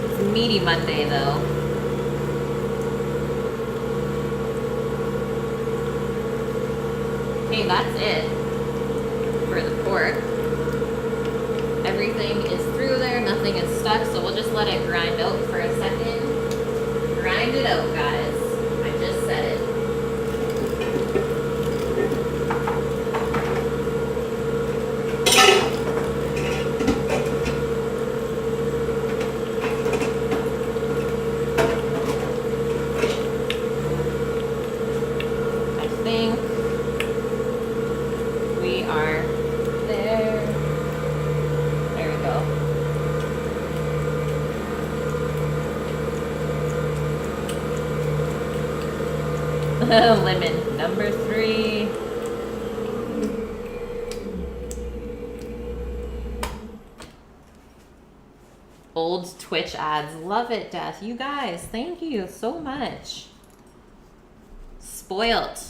It's meaty Monday, though. Okay, that's it for the pork. Everything is through there, nothing is stuck, so we'll just let it grind out for a second. Grind it out, guys. I just said it. I think we are there. There we go. Lemon, number 3. Old Twitch ads. Love it, Death. You guys, thank you so much. Spoilt.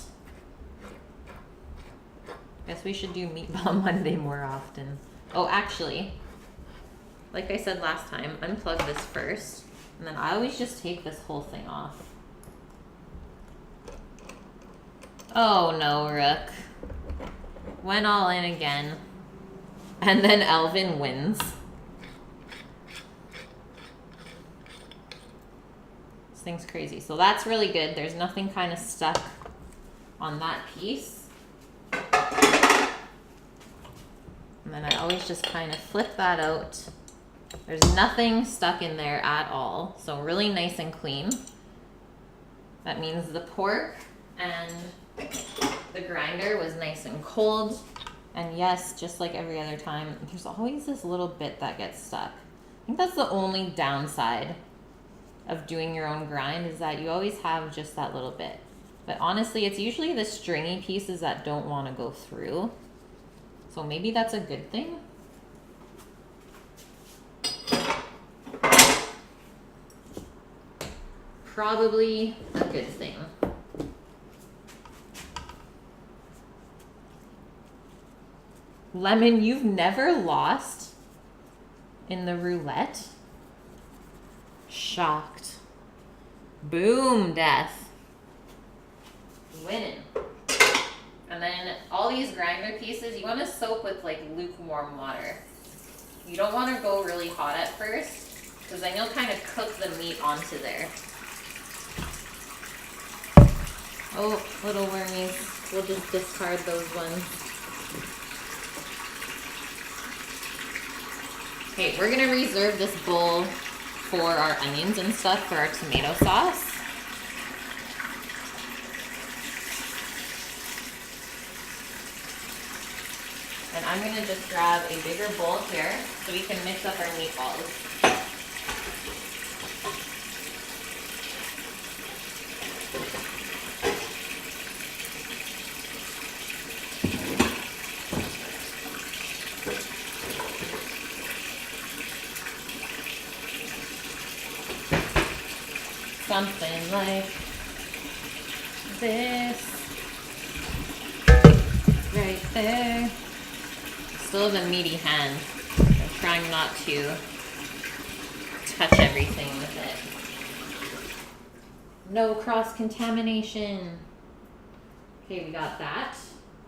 Guess we should do Meatball Monday more often. Oh, actually, like I said last time, unplug this first. And then I always just take this whole thing off. Oh no, Rook. Went all in again. And then Elvin wins. This thing's crazy. So that's really good. There's nothing kind of stuck on that piece. And then I always just kind of flip that out. There's nothing stuck in there at all. So really nice and clean. That means the pork and the grinder was nice and cold. And yes, just like every other time, there's always this little bit that gets stuck. I think that's the only downside of doing your own grind, is that you always have just that little bit. But honestly, it's usually the stringy pieces that don't want to go through. So maybe that's a good thing. Probably a good thing. Lemon, you've never lost in the roulette? Shocked. Boom, Death. Winning. And then all these grinder pieces, you want to soak with like lukewarm water. You don't want to go really hot at first, because then you'll kind of cook the meat onto there. Oh, little wormies. We'll just discard those ones. Okay, we're gonna reserve this bowl for our onions and stuff for our tomato sauce. And I'm gonna just grab a bigger bowl here so we can mix up our meatballs. Something like this, right there. Still have a meaty hand. I'm trying not to touch everything with it. No cross-contamination. Okay, we got that.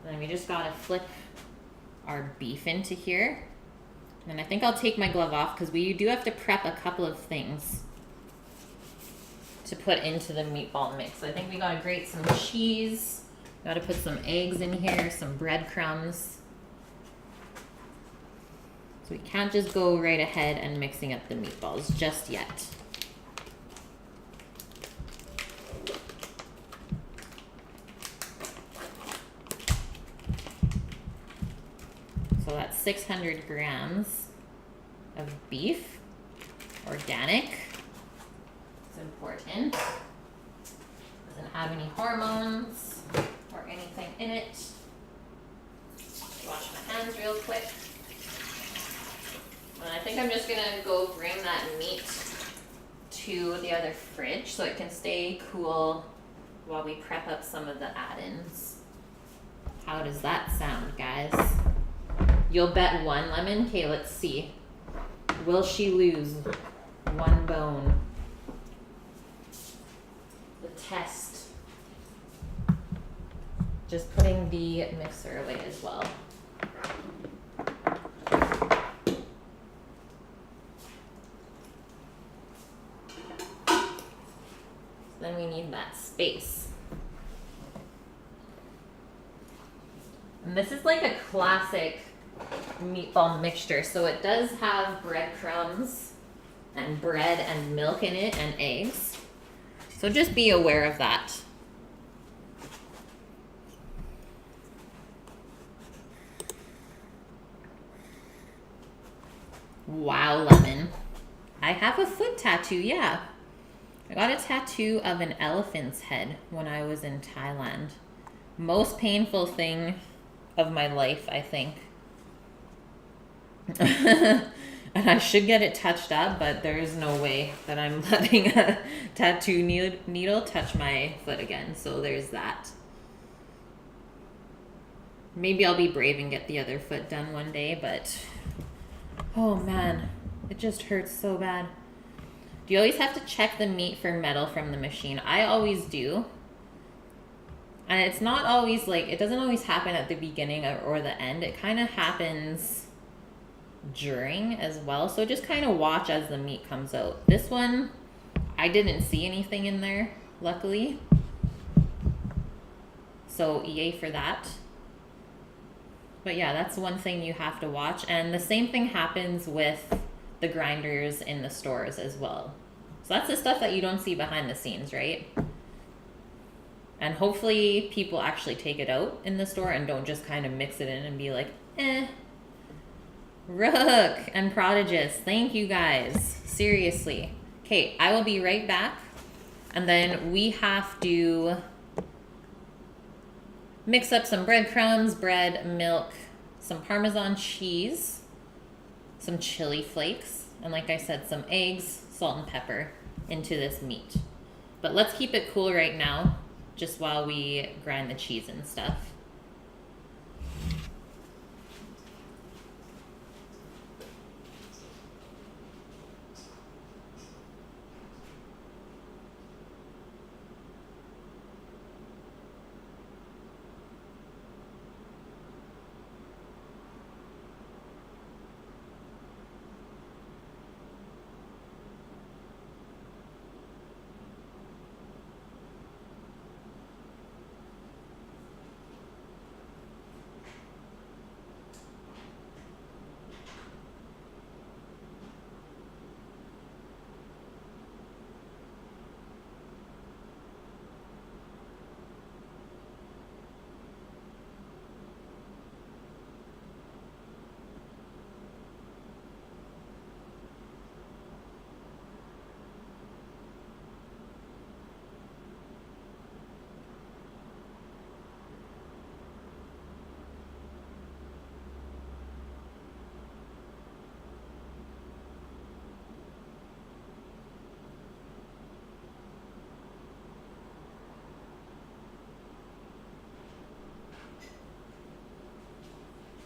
And then we just gotta flip our beef into here. And I think I'll take my glove off because we do have to prep a couple of things to put into the meatball mix. I think we gotta grate some cheese. Gotta put some eggs in here, some breadcrumbs. So we can't just go right ahead and mixing up the meatballs just yet. So that's 600 grams of beef, organic. It's important. Doesn't have any hormones or anything in it. Wash my hands real quick. And I think I'm just gonna go bring that meat to the other fridge so it can stay cool while we prep up some of the add-ins. How does that sound, guys? You'll bet 1 lemon? Okay, let's see. Will she lose 1 bone? The test. Just putting the mixer away as well. Then we need that space. And this is like a classic meatball mixture. So it does have breadcrumbs and bread and milk in it and eggs. So just be aware of that. Wow, lemon. I have a foot tattoo, yeah. I got a tattoo of an elephant's head when I was in Thailand. Most painful thing of my life, I think. And I should get it touched up, but there is no way that I'm letting a tattoo needle touch my foot again. So there's that. Maybe I'll be brave and get the other foot done one day, but oh man, it just hurts so bad. Do you always have to check the meat for metal from the machine? I always do. And it's not always like, it doesn't always happen at the beginning or the end. It kind of happens during as well. So just kind of watch as the meat comes out. This one, I didn't see anything in there, luckily. So yay for that. But yeah, that's one thing you have to watch. And the same thing happens with the grinders in the stores as well. So that's the stuff that you don't see behind the scenes, right? And hopefully people actually take it out in the store and don't just kind of mix it in and be like, eh. Rook and Prodigious, thank you guys. Seriously. Okay, I will be right back. And then we have to mix up some breadcrumbs, bread, milk, some Parmesan cheese, some chili flakes, and like I said, some eggs, salt and pepper into this meat. But let's keep it cool right now, just while we grind the cheese and stuff.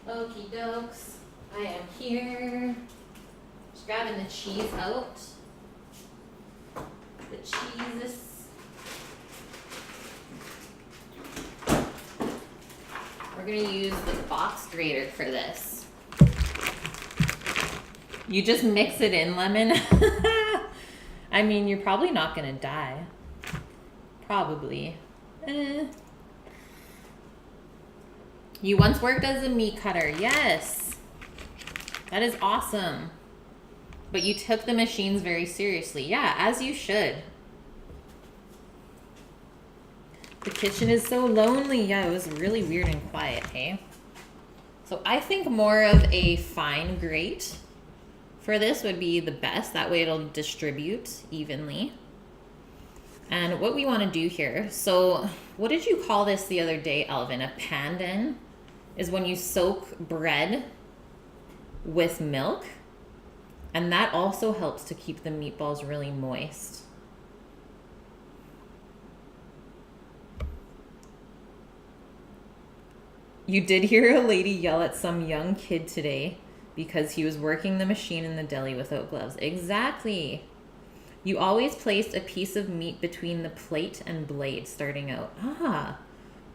Okie dokes, I am here. Just grabbing the cheese out. The cheese. We're gonna use the box grater for this. You just mix it in, Lemon. I mean, you're probably not gonna die. Probably. You once worked as a meat cutter. Yes. That is awesome. But you took the machines very seriously. Yeah, as you should. The kitchen is so lonely. Yeah, it was really weird and quiet, hey? So I think more of a fine grate for this would be the best. That way it'll distribute evenly. And what we want to do here, so what did you call this the other day, Elvin? A pandan is when you soak bread with milk. And that also helps to keep the meatballs really moist. You did hear a lady yell at some young kid today because he was working the machine in the deli without gloves. Exactly. You always placed a piece of meat between the plate and blade starting out. Ah,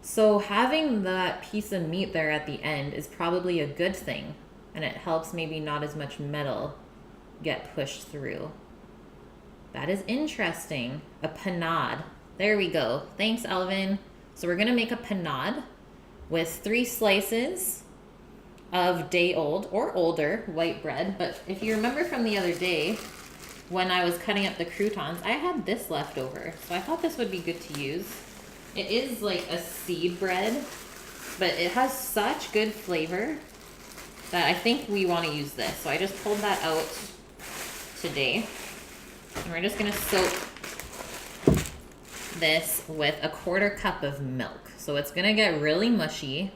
so having that piece of meat there at the end is probably a good thing. And it helps maybe not as much metal get pushed through. That is interesting. A panade. There we go. Thanks, Elvin. So we're going to make a panade with 3 slices of day-old or older white bread. But if you remember from the other day, when I was cutting up the croutons, I had this left over. So I thought this would be good to use. It is like a seed bread, but it has such good flavor that I think we want to use this. So I just pulled that out today. And we're just going to soak this with a 1/4 cup of milk. So it's going to get really mushy,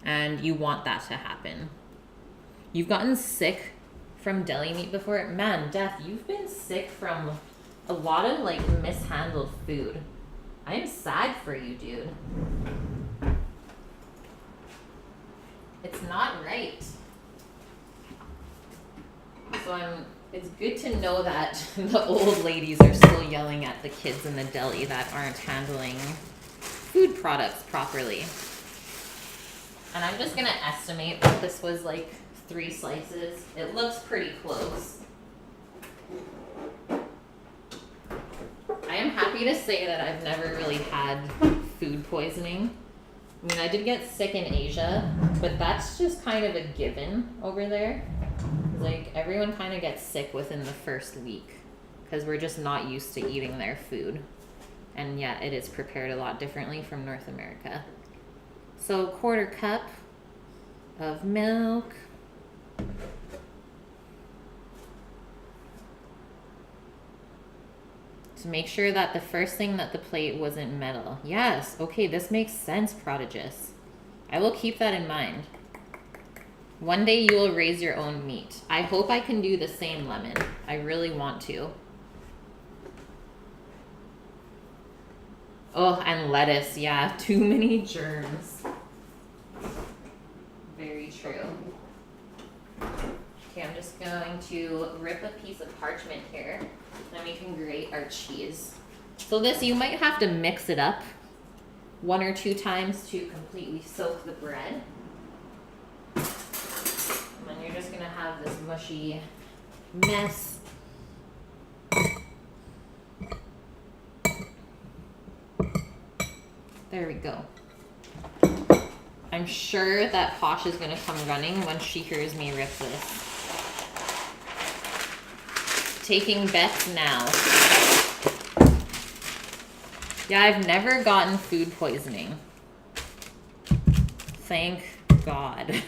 and you want that to happen. You've gotten sick from deli meat before? Man, Death, you've been sick from a lot of like mishandled food. I am sad for you, dude. It's not right. So it's good to know that the old ladies are still yelling at the kids in the deli that aren't handling food products properly. And I'm just gonna estimate that this was like 3 slices. It looks pretty close. I am happy to say that I've never really had food poisoning. I mean, I did get sick in Asia, but that's just kind of a given over there. Like, everyone kind of gets sick within the first week because we're just not used to eating their food. And yet it is prepared a lot differently from North America. So 1/4 cup of milk. To make sure that the first thing that the plate wasn't metal. Yes, okay, this makes sense, Prodigious. I will keep that in mind. One day you will raise your own meat. I hope I can do the same, Lemon. I really want to. Oh, and lettuce, yeah, too many germs. Very true. Okay, I'm just going to rip a piece of parchment here. Then we can grate our cheese. So this, you might have to mix it up 1 or 2 times to completely soak the bread. And then you're just gonna have this mushy mess. There we go. I'm sure that Posh is gonna come running when she hears me rip this. Taking bets now. Yeah, I've never gotten food poisoning. Thank God.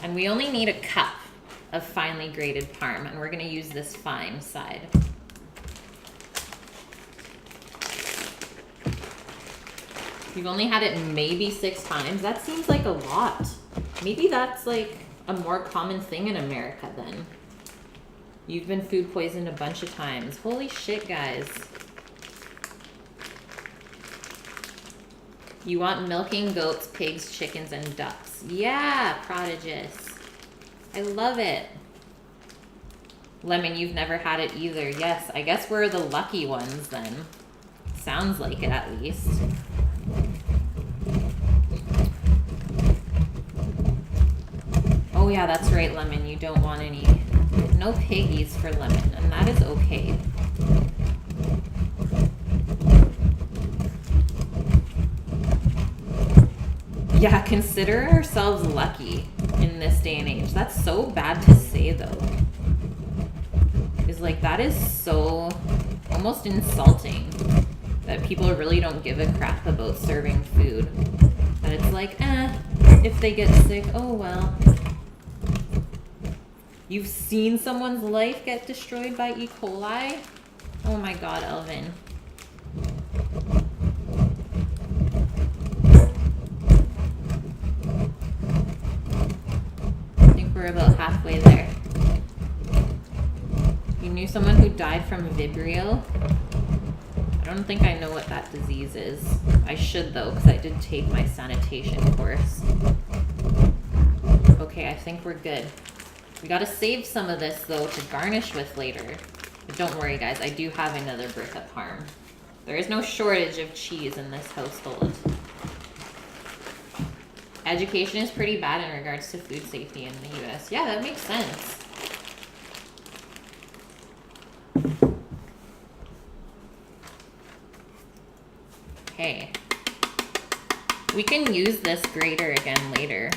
And we only need a cup of finely grated parm, and we're going to use this fine side. You've only had it maybe 6 times. That seems like a lot. Maybe that's like a more common thing in America then. You've been food poisoned a bunch of times. Holy shit, guys. You want milking goats, pigs, chickens, and ducks. Yeah, Prodigious. I love it. Lemon, you've never had it either. Yes, I guess we're the lucky ones then. Sounds like it at least. Oh yeah, that's right, Lemon. You don't want any, no piggies for Lemon, and that is okay. Yeah, consider ourselves lucky in this day and age. That's so bad to say though. Is like, that is so almost insulting that people really don't give a crap about serving food. That it's like, if they get sick, oh well. You've seen someone's life get destroyed by E. coli? Oh my God, Elvin. I think we're about halfway there. You knew someone who died from Vibrio? I don't think I know what that disease is. I should though, because I did take my sanitation course. Okay, I think we're good. We gotta save some of this though to garnish with later. But don't worry guys, I do have another brick of parm. There is no shortage of cheese in this household. Education is pretty bad in regards to food safety in the US. Yeah, that makes sense. Okay. We can use this grater again later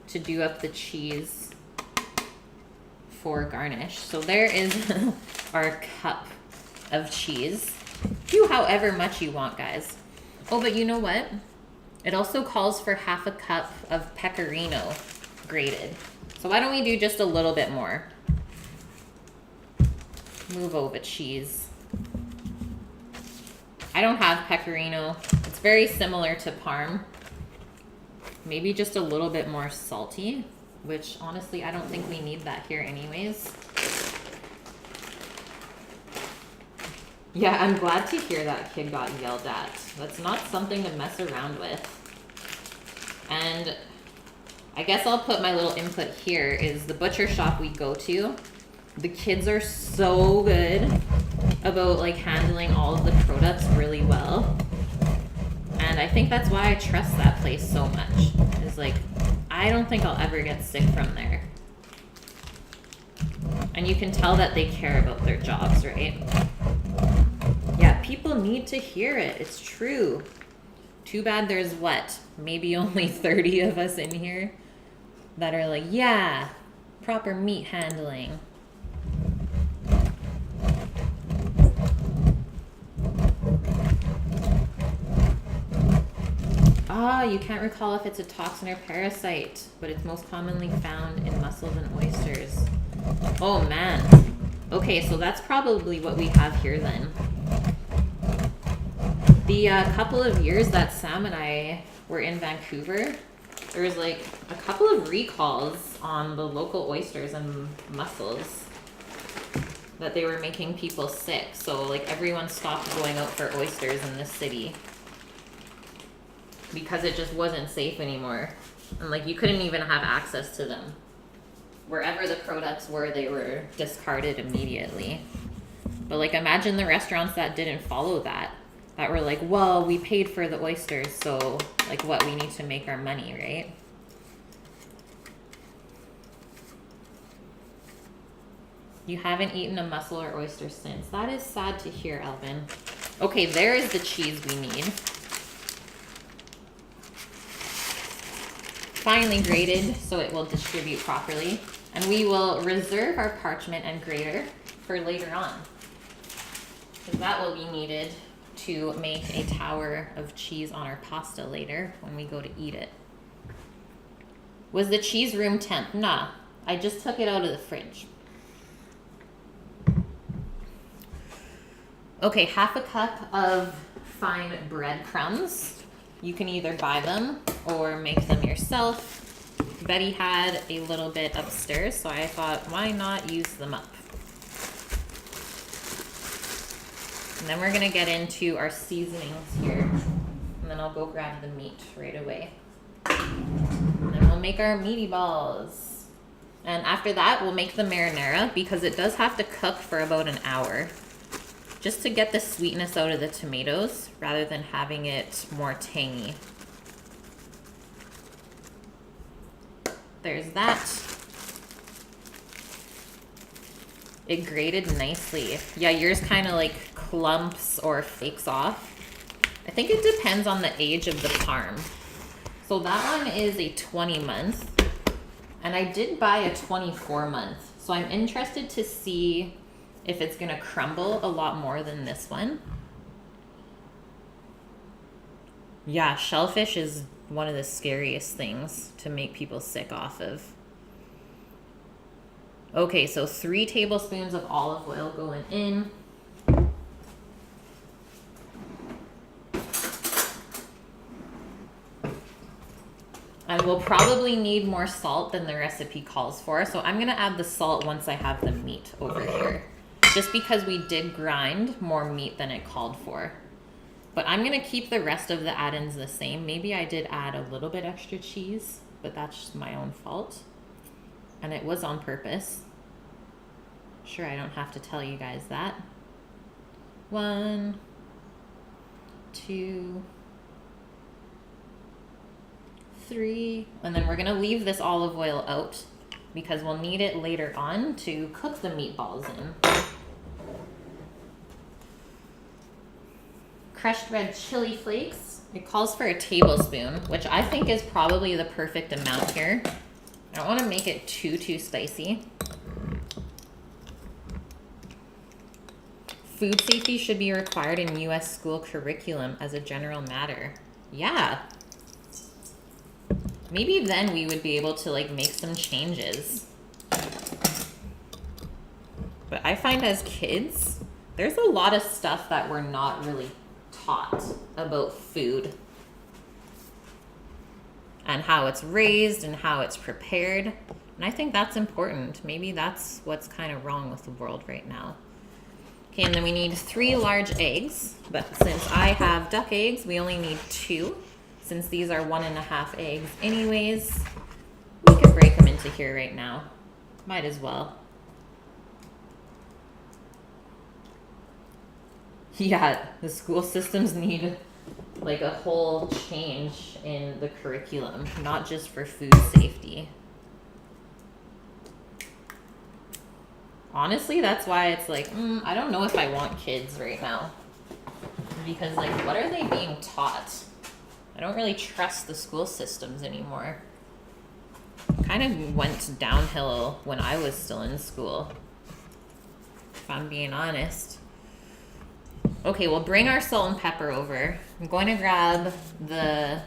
to do up the cheese for garnish. So there is our cup of cheese. Do however much you want, guys. Oh, but you know what? It also calls for half a cup of pecorino grated. So why don't we do just a little bit more? Move over cheese. I don't have pecorino. It's very similar to parm. Maybe just a little bit more salty, which honestly, I don't think we need that here anyways. Yeah, I'm glad to hear that kid got yelled at. That's not something to mess around with. And I guess I'll put my little input here is the butcher shop we go to. The kids are so good about like handling all of the products really well. And I think that's why I trust that place so much. Is like, I don't think I'll ever get sick from there. And you can tell that they care about their jobs, right? Yeah, people need to hear it. It's true. Too bad there's what? Maybe only 30 of us in here that are like, yeah, proper meat handling. Ah, you can't recall if it's a toxin or parasite, but it's most commonly found in mussels and oysters. Oh man. Okay, so that's probably what we have here then. The couple of years that Sam and I were in Vancouver, there was like a couple of recalls on the local oysters and mussels that they were making people sick. So like everyone stopped going out for oysters in this city because it just wasn't safe anymore. And like you couldn't even have access to them. Wherever the products were, they were discarded immediately. But like imagine the restaurants that didn't follow that. That were like, well, we paid for the oysters, so like what, we need to make our money, right? You haven't eaten a mussel or oyster since. That is sad to hear, Elvin. Okay, there is the cheese we need. Finely grated so it will distribute properly. And we will reserve our parchment and grater for later on, because that will be needed to make a tower of cheese on our pasta later when we go to eat it. Was the cheese room temp? Nah, I just took it out of the fridge. Okay, half a cup of fine breadcrumbs. You can either buy them or make them yourself. Betty had a little bit upstairs, so I thought, why not use them up? And then we're gonna get into our seasonings here. And then I'll go grab the meat right away. And then we'll make our meaty balls. And after that, we'll make the marinara because it does have to cook for about an hour just to get the sweetness out of the tomatoes rather than having it more tangy. There's that. It grated nicely. Yeah, yours kind of like clumps or flakes off. I think it depends on the age of the parm. So that one is a 20 month. And I did buy a 24 month. So I'm interested to see if it's gonna crumble a lot more than this one. Yeah, shellfish is one of the scariest things to make people sick off of. Okay, so 3 tablespoons of olive oil going in. And we'll probably need more salt than the recipe calls for. So I'm gonna add the salt once I have the meat over here. Just because we did grind more meat than it called for. But I'm gonna keep the rest of the add-ins the same. Maybe I did add a little bit extra cheese, but that's just my own fault. And it was on purpose. Sure, I don't have to tell you guys that. 1, 2, 3, and then we're gonna leave this olive oil out because we'll need it later on to cook the meatballs in. Crushed red chili flakes. It calls for a tablespoon, which I think is probably the perfect amount here. I don't want to make it too spicy. Food safety should be required in US school curriculum as a general matter. Yeah. Maybe then we would be able to like make some changes. But I find as kids, there's a lot of stuff that we're not really taught about food and how it's raised and how it's prepared. And I think that's important. Maybe that's what's kind of wrong with the world right now. Okay, and then we need 3 large eggs, but since I have duck eggs, we only need 2. Since these are 1.5 eggs anyways, we could break them into here right now. Might as well. Yeah, the school systems need like a whole change in the curriculum, not just for food safety. Honestly, that's why it's like, I don't know if I want kids right now. Because like, what are they being taught? I don't really trust the school systems anymore. Kind of went downhill when I was still in school, if I'm being honest. Okay, we'll bring our salt and pepper over. I'm going to grab the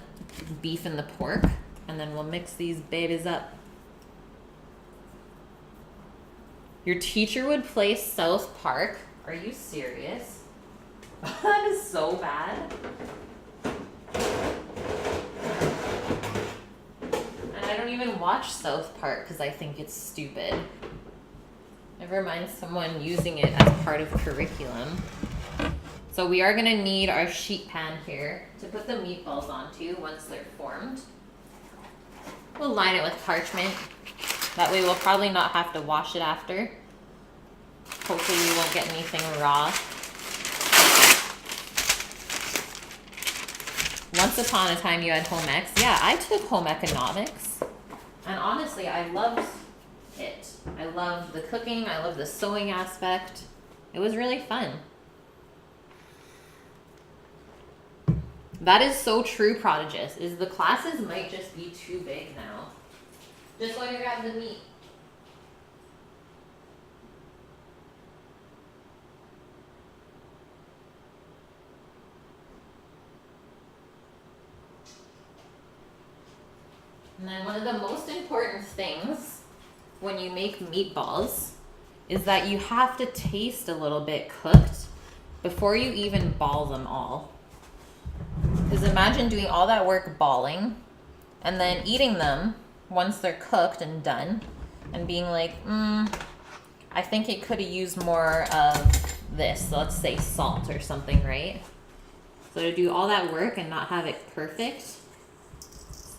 beef and the pork, and then we'll mix these babies up. Your teacher would play South Park. Are you serious? That is so bad. And I don't even watch South Park because I think it's stupid. Never mind someone using it as part of curriculum. So we are gonna need our sheet pan here to put the meatballs onto once they're formed. We'll line it with parchment. That way we'll probably not have to wash it after. Hopefully we won't get anything raw. Once upon a time you had home ec. Yeah, I took home economics. And honestly, I loved it. I loved the cooking. I loved the sewing aspect. It was really fun. That is so true, Prodigious, is the classes might just be too big now. Just going to grab the meat. And then one of the most important things when you make meatballs is that you have to taste a little bit cooked before you even ball them all. Because imagine doing all that work balling and then eating them once they're cooked and done and being like, I think it could have used more of this. So let's say salt or something, right? So to do all that work and not have it perfect,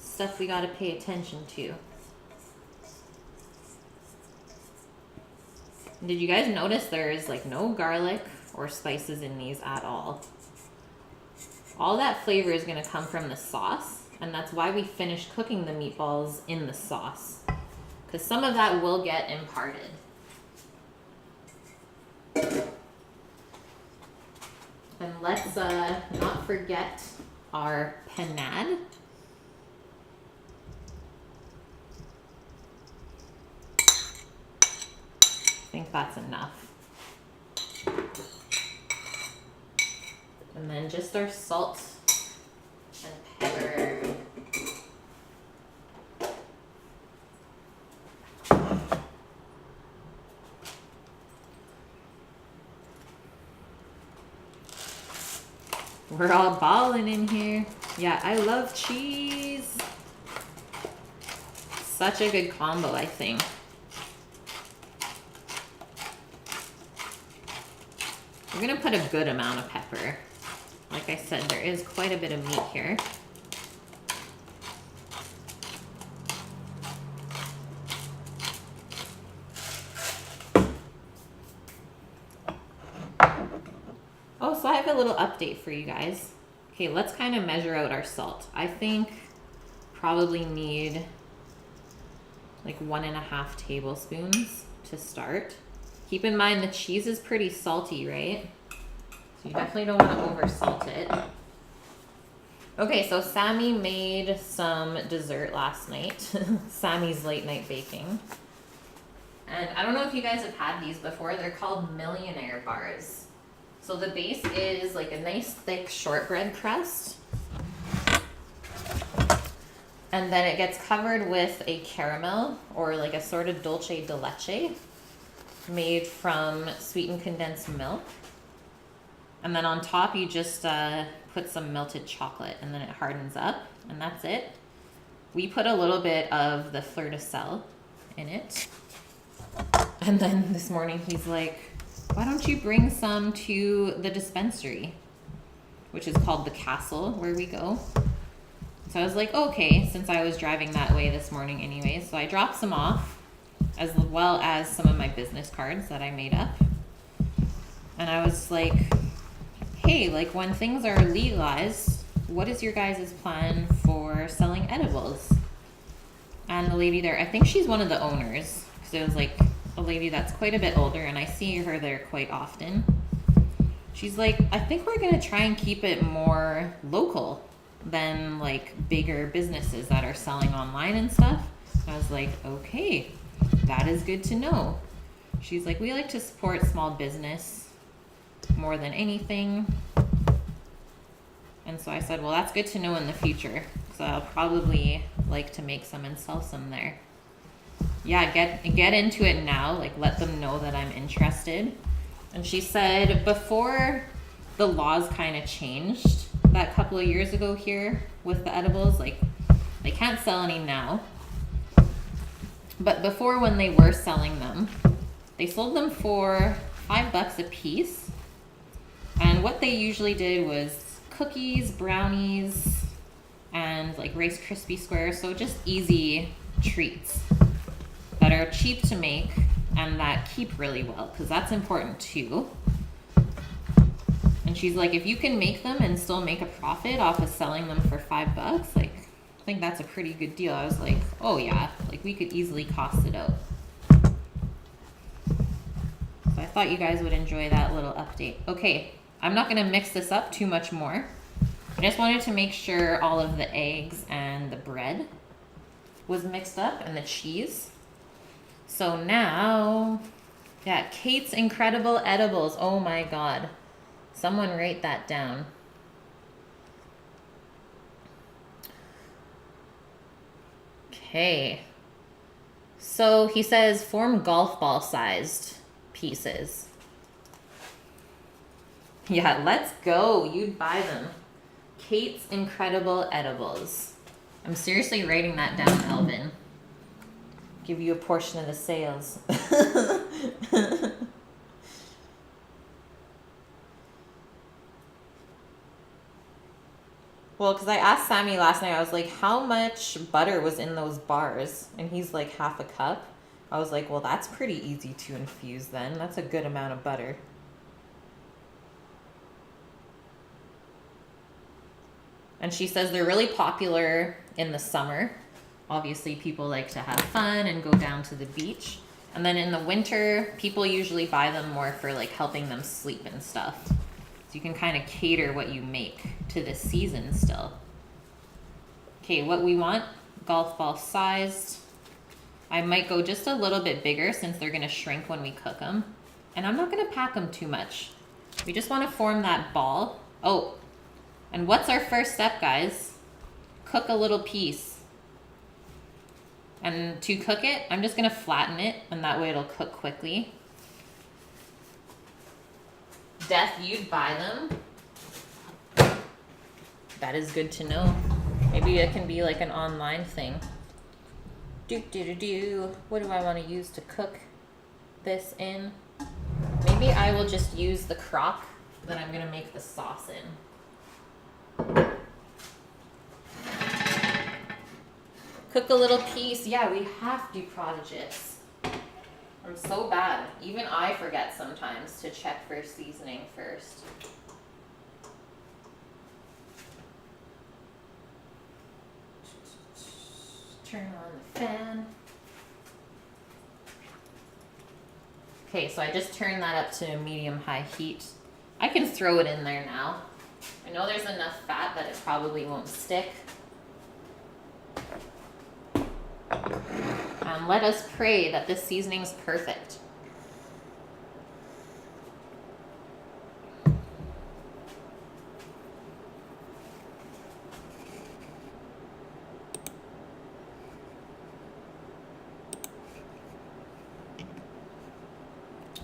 stuff we got to pay attention to. Did you guys notice there's like no garlic or spices in these at all? All that flavor is going to come from the sauce, and that's why we finished cooking the meatballs in the sauce, because some of that will get imparted. And let's not forget our panade. I think that's enough. And then just our salt and pepper. We're all balling in here. Yeah, I love cheese. Such a good combo, I think. We're gonna put a good amount of pepper. Like I said, there is quite a bit of meat here. Oh, so I have a little update for you guys. Okay, let's kind of measure out our salt. I think probably need like 1.5 tablespoons to start. Keep in mind the cheese is pretty salty, right? So you definitely don't want to over salt it. Okay, so Sammy made some dessert last night. Sammy's late night baking. And I don't know if you guys have had these before. They're called Millionaire bars. So the base is like a nice thick shortbread crust. And then it gets covered with a caramel or like a sort of dulce de leche made from sweetened condensed milk. And then on top you just put some melted chocolate and then it hardens up and that's it. We put a little bit of the fleur de sel in it. And then this morning he's like, why don't you bring some to the dispensary, which is called the Castle where we go. So I was like, okay, since I was driving that way this morning anyways. So I dropped some off, as well as some of my business cards that I made up. And I was like, hey, like when things are legalized, what is your guys' plan for selling edibles? And the lady there, I think she's one of the owners, because it was like a lady that's quite a bit older and I see her there quite often. She's like, I think we're going to try and keep it more local than like bigger businesses that are selling online and stuff. I was like, okay, that is good to know. She's like, we like to support small business more than anything. And so I said, well, that's good to know in the future. So I'll probably like to make some and sell some there. Yeah, get into it now. Like let them know that I'm interested. And she said before the laws kind of changed that couple of years ago here with the edibles, like they can't sell any now. But before, when they were selling them, they sold them for $5 a piece. And what they usually did was cookies, brownies, and like Rice Krispie squares. So just easy treats that are cheap to make and that keep really well, because that's important too. And she's like, if you can make them and still make a profit off of selling them for $5, like, I think that's a pretty good deal. I was like, oh yeah, like we could easily cost it out. So I thought you guys would enjoy that little update. Okay, I'm not gonna mix this up too much more. I just wanted to make sure all of the eggs and the bread was mixed up and the cheese. So now, yeah, Kate's Incredible Edibles. Oh my God. Someone write that down. Okay. So he says form golf ball sized pieces. Yeah, let's go. You'd buy them. Kate's Incredible Edibles. I'm seriously writing that down, Elvin. Give you a portion of the sales. Well, because I asked Sammy last night, I was like, how much butter was in those bars? And he's like, half a cup. I was like, well, that's pretty easy to infuse then. That's a good amount of butter. And she says they're really popular in the summer. Obviously, people like to have fun and go down to the beach. And then in the winter, people usually buy them more for like helping them sleep and stuff. So you can kind of cater what you make to the season still. Okay, what we want, golf ball sized. I might go just a little bit bigger since they're gonna shrink when we cook them. And I'm not gonna pack them too much. We just wanna form that ball. Oh, and what's our first step, guys? Cook a little piece. And to cook it, I'm just gonna flatten it and that way it'll cook quickly. Death, you'd buy them. That is good to know. Maybe it can be like an online thing. What do I want to use to cook this in? Maybe I will just use the crock that I'm going to make the sauce in. Cook a little piece. Yeah, we have to prodigious. I'm so bad. Even I forget sometimes to check for seasoning first. Turn on the fan. Okay, so I just turned that up to medium-high heat. I can throw it in there now. I know there's enough fat that it probably won't stick. And let us pray that this seasoning's perfect.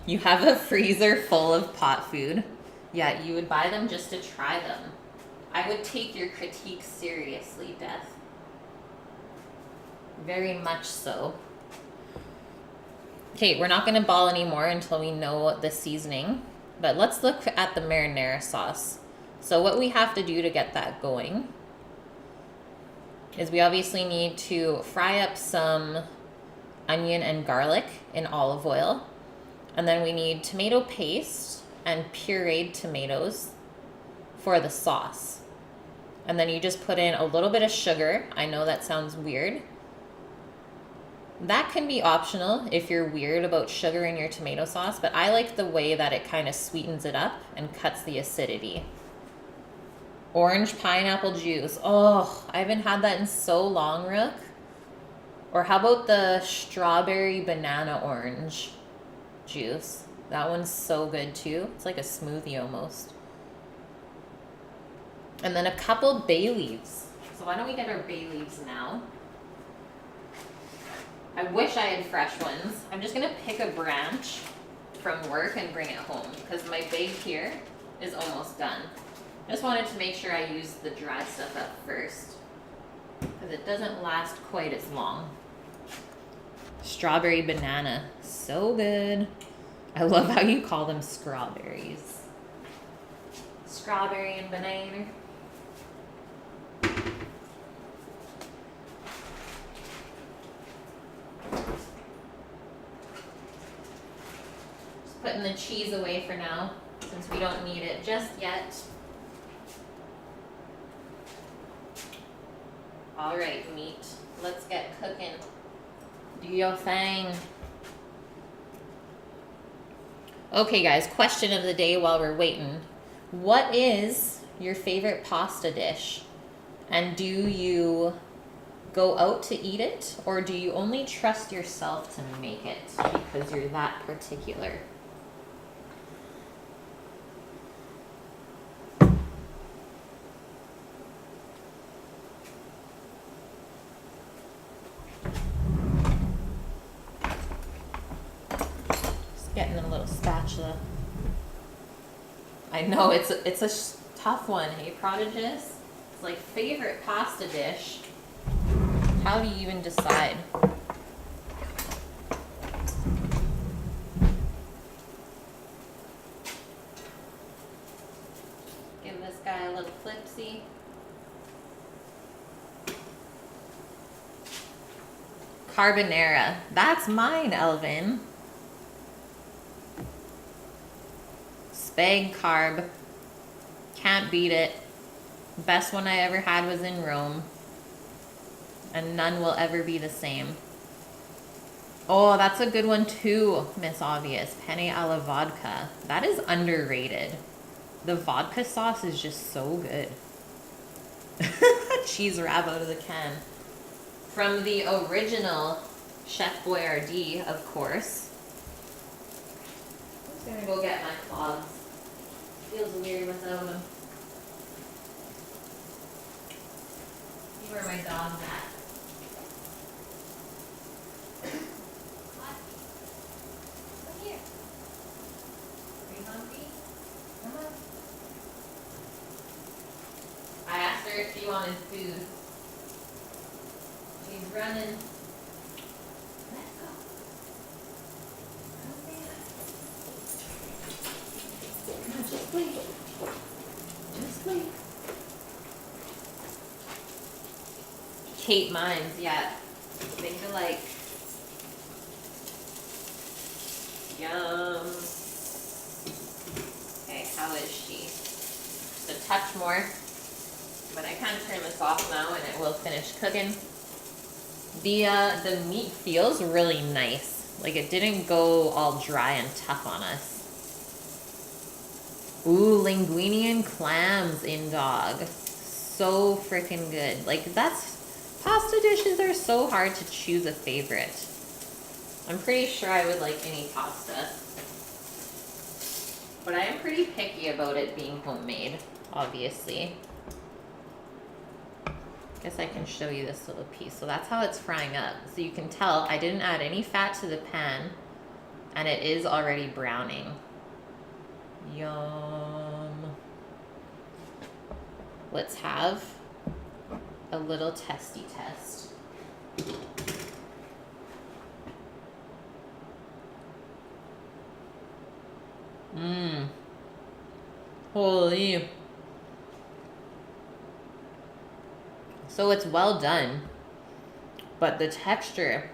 You have a freezer full of pot food. Yeah, you would buy them just to try them. I would take your critique seriously, Death. Very much so. Okay, we're not going to ball anymore until we know the seasoning. But let's look at the marinara sauce. So what we have to do to get that going is we obviously need to fry up some onion and garlic in olive oil. And then we need tomato paste and pureed tomatoes for the sauce. And then you just put in a little bit of sugar. I know that sounds weird. That can be optional if you're weird about sugar in your tomato sauce, but I like the way that it kind of sweetens it up and cuts the acidity. Orange pineapple juice. Oh, I haven't had that in so long, Rook. Or how about the strawberry banana orange juice? That one's so good too. It's like a smoothie almost. And then a couple bay leaves. So why don't we get our bay leaves now? I wish I had fresh ones. I'm just gonna pick a branch from work and bring it home because my bag here is almost done. I just wanted to make sure I use the dry stuff up first because it doesn't last quite as long. Strawberry banana, so good. I love how you call them strawberries. Strawberry and banana. Just putting the cheese away for now since we don't need it just yet. All right, meat. Let's get cooking. Do your thing. Okay, guys, question of the day while we're waiting. What is your favorite pasta dish? And do you go out to eat it, or do you only trust yourself to make it because you're that particular? Getting a little spatula. I know it's a tough one, hey Prodigious? It's like favorite pasta dish. How do you even decide? Give this guy a little flipsy. Carbonara. That's mine, Elvin. Spag carb. Can't beat it. Best one I ever had was in Rome. And none will ever be the same. Oh, that's a good one too, Miss Obvious. Penne alla vodka. That is underrated. The vodka sauce is just so good. Cheese wrap out of the can. From the original Chef Boyardee, of course. I'm just gonna go get my clogs. Feels weird without them. See where my dog's at. Come here. Are you hungry? Come on. I asked her if she wanted food. She's running. Let's go. Come on, just wait. Just wait. Kate Mines, yeah. Think alike. Yum. Okay, how is she? Just a touch more. But I can turn this off now and it will finish cooking. The meat feels really nice. Like it didn't go all dry and tough on us. Ooh, linguine and clams in dog. So freaking good. Like pasta dishes are so hard to choose a favorite. I'm pretty sure I would like any pasta. But I am pretty picky about it being homemade, obviously. Guess I can show you this little piece. So that's how it's frying up. So you can tell I didn't add any fat to the pan and it is already browning. Yum. Let's have a little testy test. Mmm. Holy. So it's well done, but the texture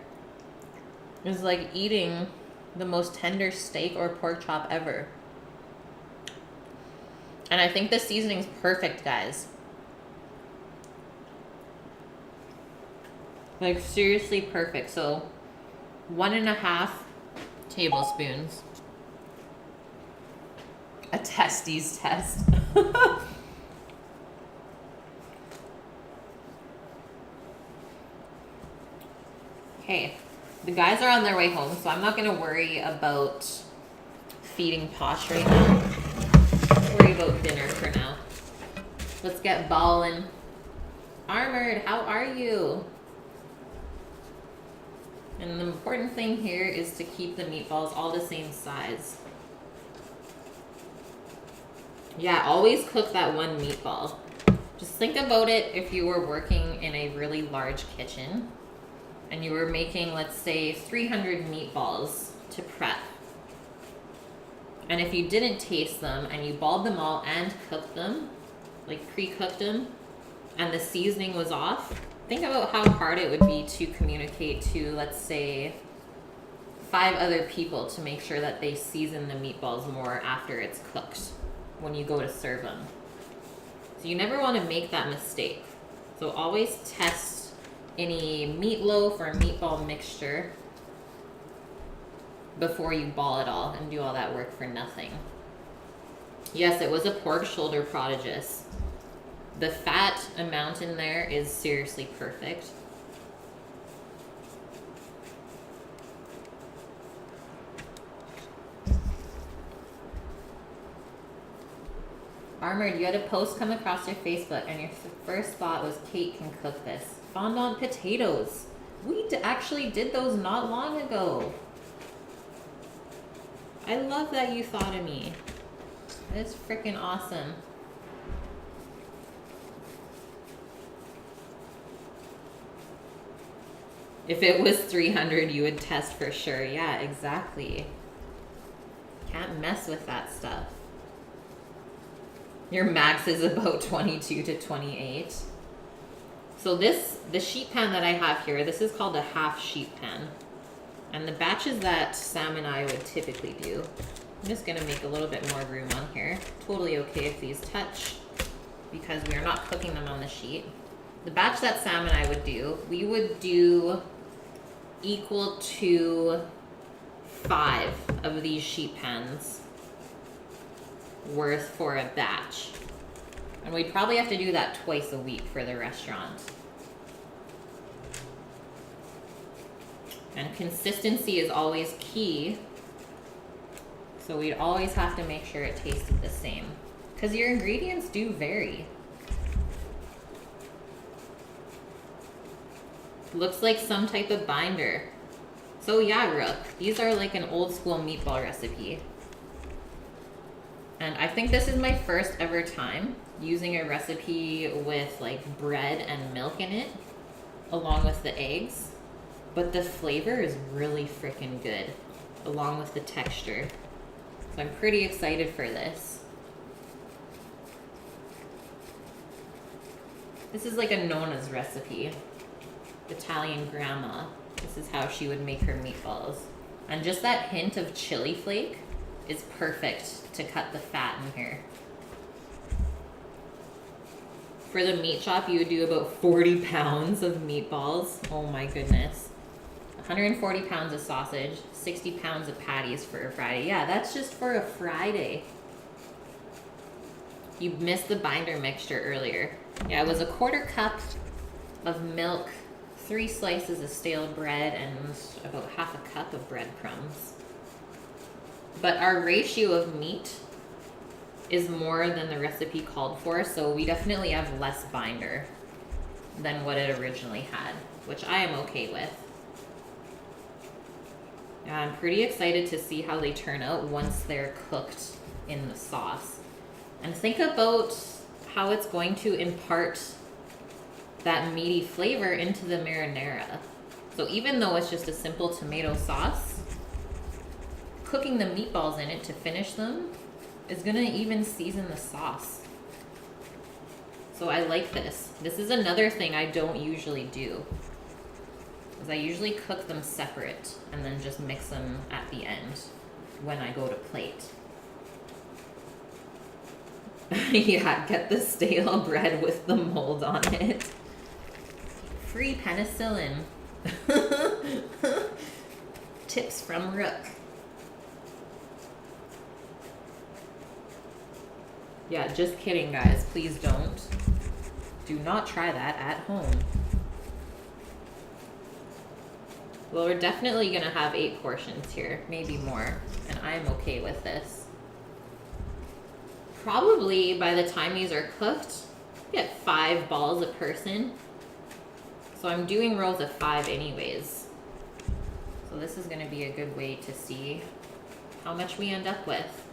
is like eating the most tender steak or pork chop ever. And I think the seasoning's perfect, guys. Like seriously perfect. So 1.5 tablespoons. A testes test. Okay, the guys are on their way home, so I'm not gonna worry about feeding Posh right now. Let's worry about dinner for now. Let's get ballin'. Armored, how are you? And the important thing here is to keep the meatballs all the same size. Yeah, always cook that one meatball. Just think about it if you were working in a really large kitchen and you were making, let's say, 300 meatballs to prep. And if you didn't taste them and you balled them all and cooked them, like pre-cooked them, and the seasoning was off, think about how hard it would be to communicate to, let's say, 5 other people to make sure that they season the meatballs more after it's cooked when you go to serve them. So you never want to make that mistake. So always test any meatloaf or meatball mixture before you ball it all and do all that work for nothing. Yes, it was a pork shoulder prodigious. The fat amount in there is seriously perfect. Armored, you had a post come across your Facebook and your first thought was Kate can cook this. Fondant potatoes. We actually did those not long ago. I love that you thought of me. That's freaking awesome. If it was 300, you would test for sure. Yeah, exactly. Can't mess with that stuff. Your max is about 22 to 28. So the sheet pan that I have here, this is called a half sheet pan. And the batches that Sam and I would typically do, I'm just gonna make a little bit more room on here. Totally okay if these touch, because we are not cooking them on the sheet. The batch that Sam and I would do, we would do equal to 5 of these sheet pans worth for a batch. And we'd probably have to do that twice a week for the restaurant. And consistency is always key. So we'd always have to make sure it tasted the same, because your ingredients do vary. Looks like some type of binder. So yeah, Rook, these are like an old school meatball recipe. And I think this is my first ever time using a recipe with like bread and milk in it, along with the eggs. But the flavor is really freaking good, along with the texture. So I'm pretty excited for this. This is like a Nona's recipe. Italian grandma. This is how she would make her meatballs. And just that hint of chili flake is perfect to cut the fat in here. For the meat shop, you would do about 40 pounds of meatballs. Oh my goodness. 140 pounds of sausage, 60 pounds of patties for a Friday. Yeah, that's just for a Friday. You missed the binder mixture earlier. Yeah, it was a 1/4 cup of milk, 3 slices of stale bread, and about 1/2 cup of breadcrumbs. But our ratio of meat is more than the recipe called for, so we definitely have less binder than what it originally had, which I am okay with. I'm pretty excited to see how they turn out once they're cooked in the sauce. And think about how it's going to impart that meaty flavor into the marinara. So even though it's just a simple tomato sauce, cooking the meatballs in it to finish them is gonna even season the sauce. So I like this. This is another thing I don't usually do, is I usually cook them separate and then just mix them at the end when I go to plate. Yeah, get the stale bread with the mold on it. Free penicillin. Tips from Rook. Yeah, just kidding, guys. Please don't. Do not try that at home. Well, we're definitely gonna have 8 portions here, maybe more, and I am okay with this. Probably by the time these are cooked, get 5 balls a person. So I'm doing rolls of 5 anyways. So this is gonna be a good way to see how much we end up with.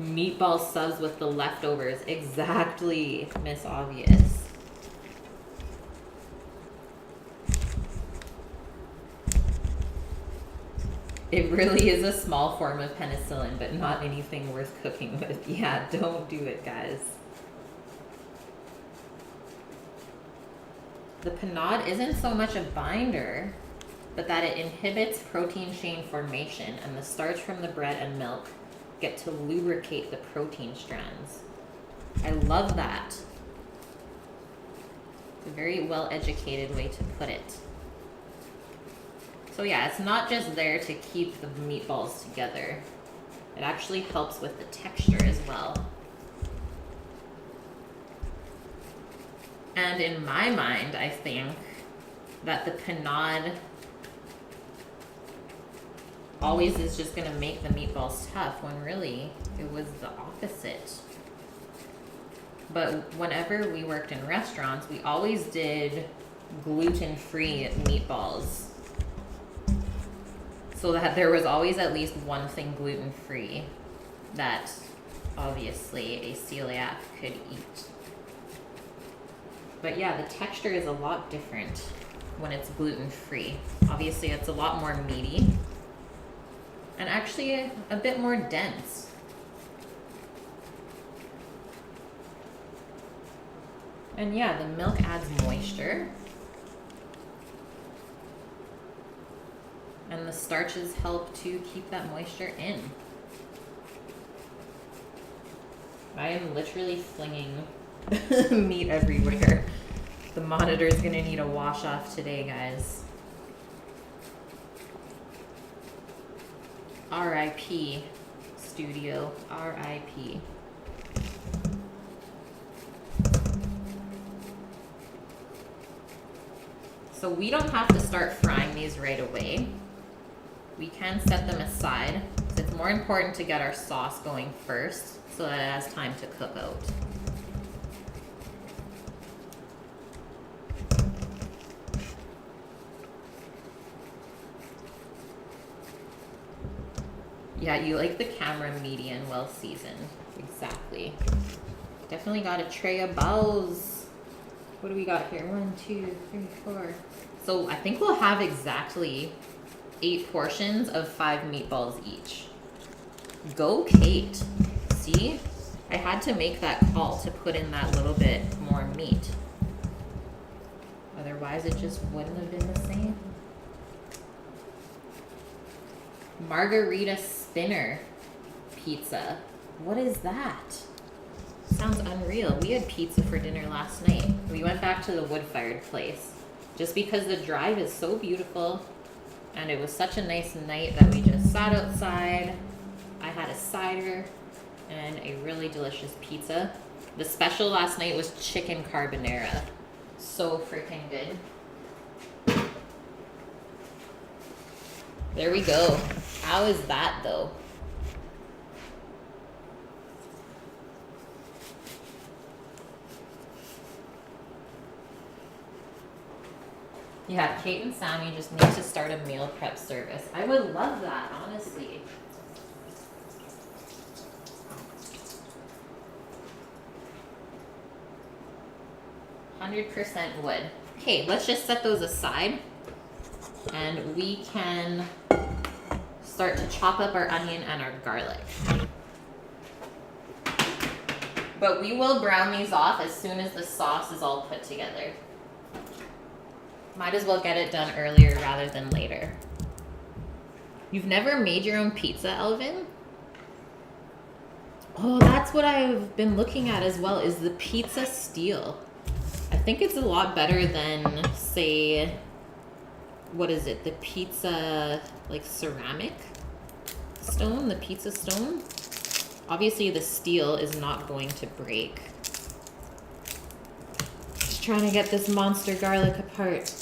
Meatball subs with the leftovers. Exactly, Miss Obvious. It really is a small form of penicillin, but not anything worth cooking with. Yeah, don't do it, guys. The panade isn't so much a binder, but that it inhibits protein chain formation, and the starch from the bread and milk get to lubricate the protein strands. I love that. It's a very well-educated way to put it. So yeah, it's not just there to keep the meatballs together. It actually helps with the texture as well. And in my mind, I think that the panade always is just gonna make the meatballs tough, when really it was the opposite. But whenever we worked in restaurants, we always did gluten-free meatballs, so that there was always at least one thing gluten-free that obviously a celiac could eat. But yeah, the texture is a lot different when it's gluten-free. Obviously, it's a lot more meaty and actually a bit more dense. And yeah, the milk adds moisture. And the starches help to keep that moisture in. I am literally flinging meat everywhere. The monitor is gonna need a wash off today, guys. R.I.P. Studio, R.I.P. So we don't have to start frying these right away. We can set them aside. It's more important to get our sauce going first so that it has time to cook out. Yeah, you like the camera medium, well seasoned. Exactly. Definitely got a tray of balls. What do we got here? 1, 2, 3, 4. So I think we'll have exactly 8 portions of 5 meatballs each. Go Kate. See? I had to make that call to put in that little bit more meat. Otherwise it just wouldn't have been the same. Margarita spinner pizza. What is that? Sounds unreal. We had pizza for dinner last night. We went back to the wood-fired place just because the drive is so beautiful and it was such a nice night that we just sat outside. I had a cider and a really delicious pizza. The special last night was chicken carbonara. So freaking good. There we go. How is that though? Yeah, Kate and Sammy just need to start a meal prep service. I would love that, honestly. %100% wood. Okay, let's just set those aside and we can start to chop up our onion and our garlic. But we will brown these off as soon as the sauce is all put together. Might as well get it done earlier rather than later. You've never made your own pizza, Elvin? Oh, that's what I've been looking at as well, is the pizza steel. I think it's a lot better than, say, what is it? The pizza, like, ceramic stone? The pizza stone? Obviously, the steel is not going to break. Just trying to get this monster garlic apart.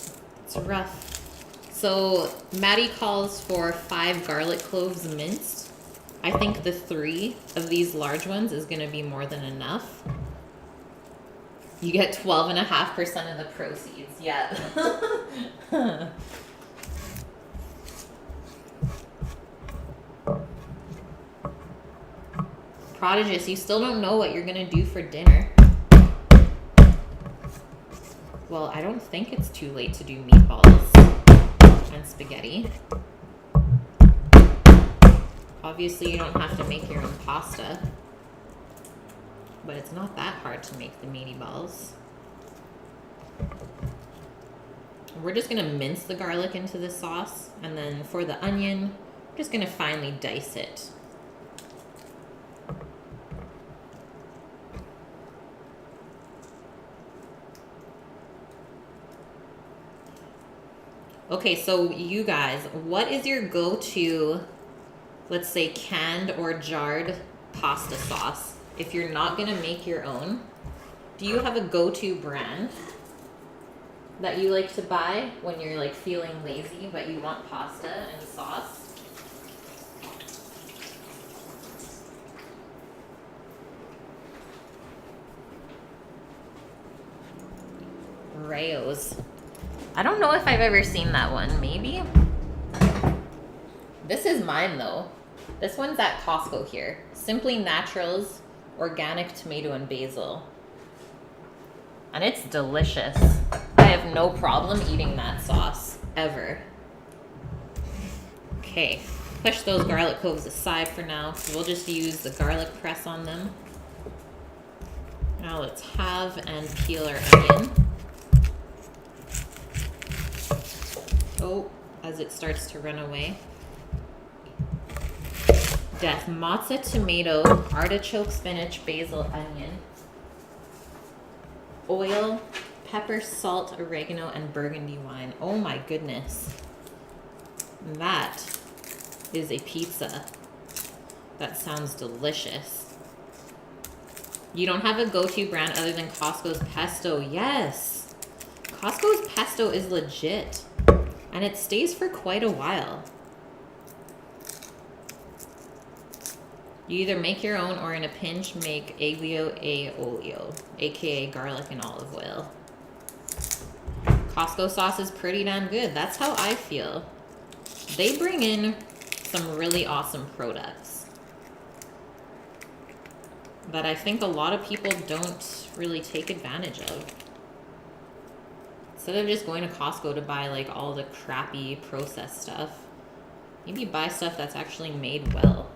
It's rough. So Matty calls for 5 garlic cloves minced. I think the 3 of these large ones is going to be more than enough. You get 12.5% of the proceeds. Yeah. Prodigious, you still don't know what you're going to do for dinner. Well, I don't think it's too late to do meatballs and spaghetti. Obviously, you don't have to make your own pasta, but it's not that hard to make the meaty balls. We're just gonna mince the garlic into the sauce, and then for the onion, we're just gonna finely dice it. Okay, so you guys, what is your go-to, let's say, canned or jarred pasta sauce? If you're not gonna make your own, do you have a go-to brand that you like to buy when you're like feeling lazy but you want pasta and sauce? Rayo's. I don't know if I've ever seen that one. Maybe. This is mine though. This one's at Costco here. Simply Naturals, organic tomato and basil. And it's delicious. I have have no problem eating that sauce, ever. Okay, push those garlic cloves aside for now, because we'll just use the garlic press on them. Now let's halve and peel our onion. Oh, as it starts to run away. Death matzo, tomato, artichoke, spinach, basil, onion. Oil, pepper, salt, oregano, and burgundy wine. Oh my goodness. That is a pizza. That sounds delicious. You don't have a go-to brand other than Costco's pesto. Yes. Costco's pesto is legit. And it stays for quite a while. You either make your own or in a pinch make aglio e olio, aka garlic and olive oil. Costco sauce is pretty damn good. That's how I feel. They bring in some really awesome products that I think a lot of people don't really take advantage of. Instead of just going to Costco to buy like all the crappy processed stuff, maybe buy stuff that's actually made well.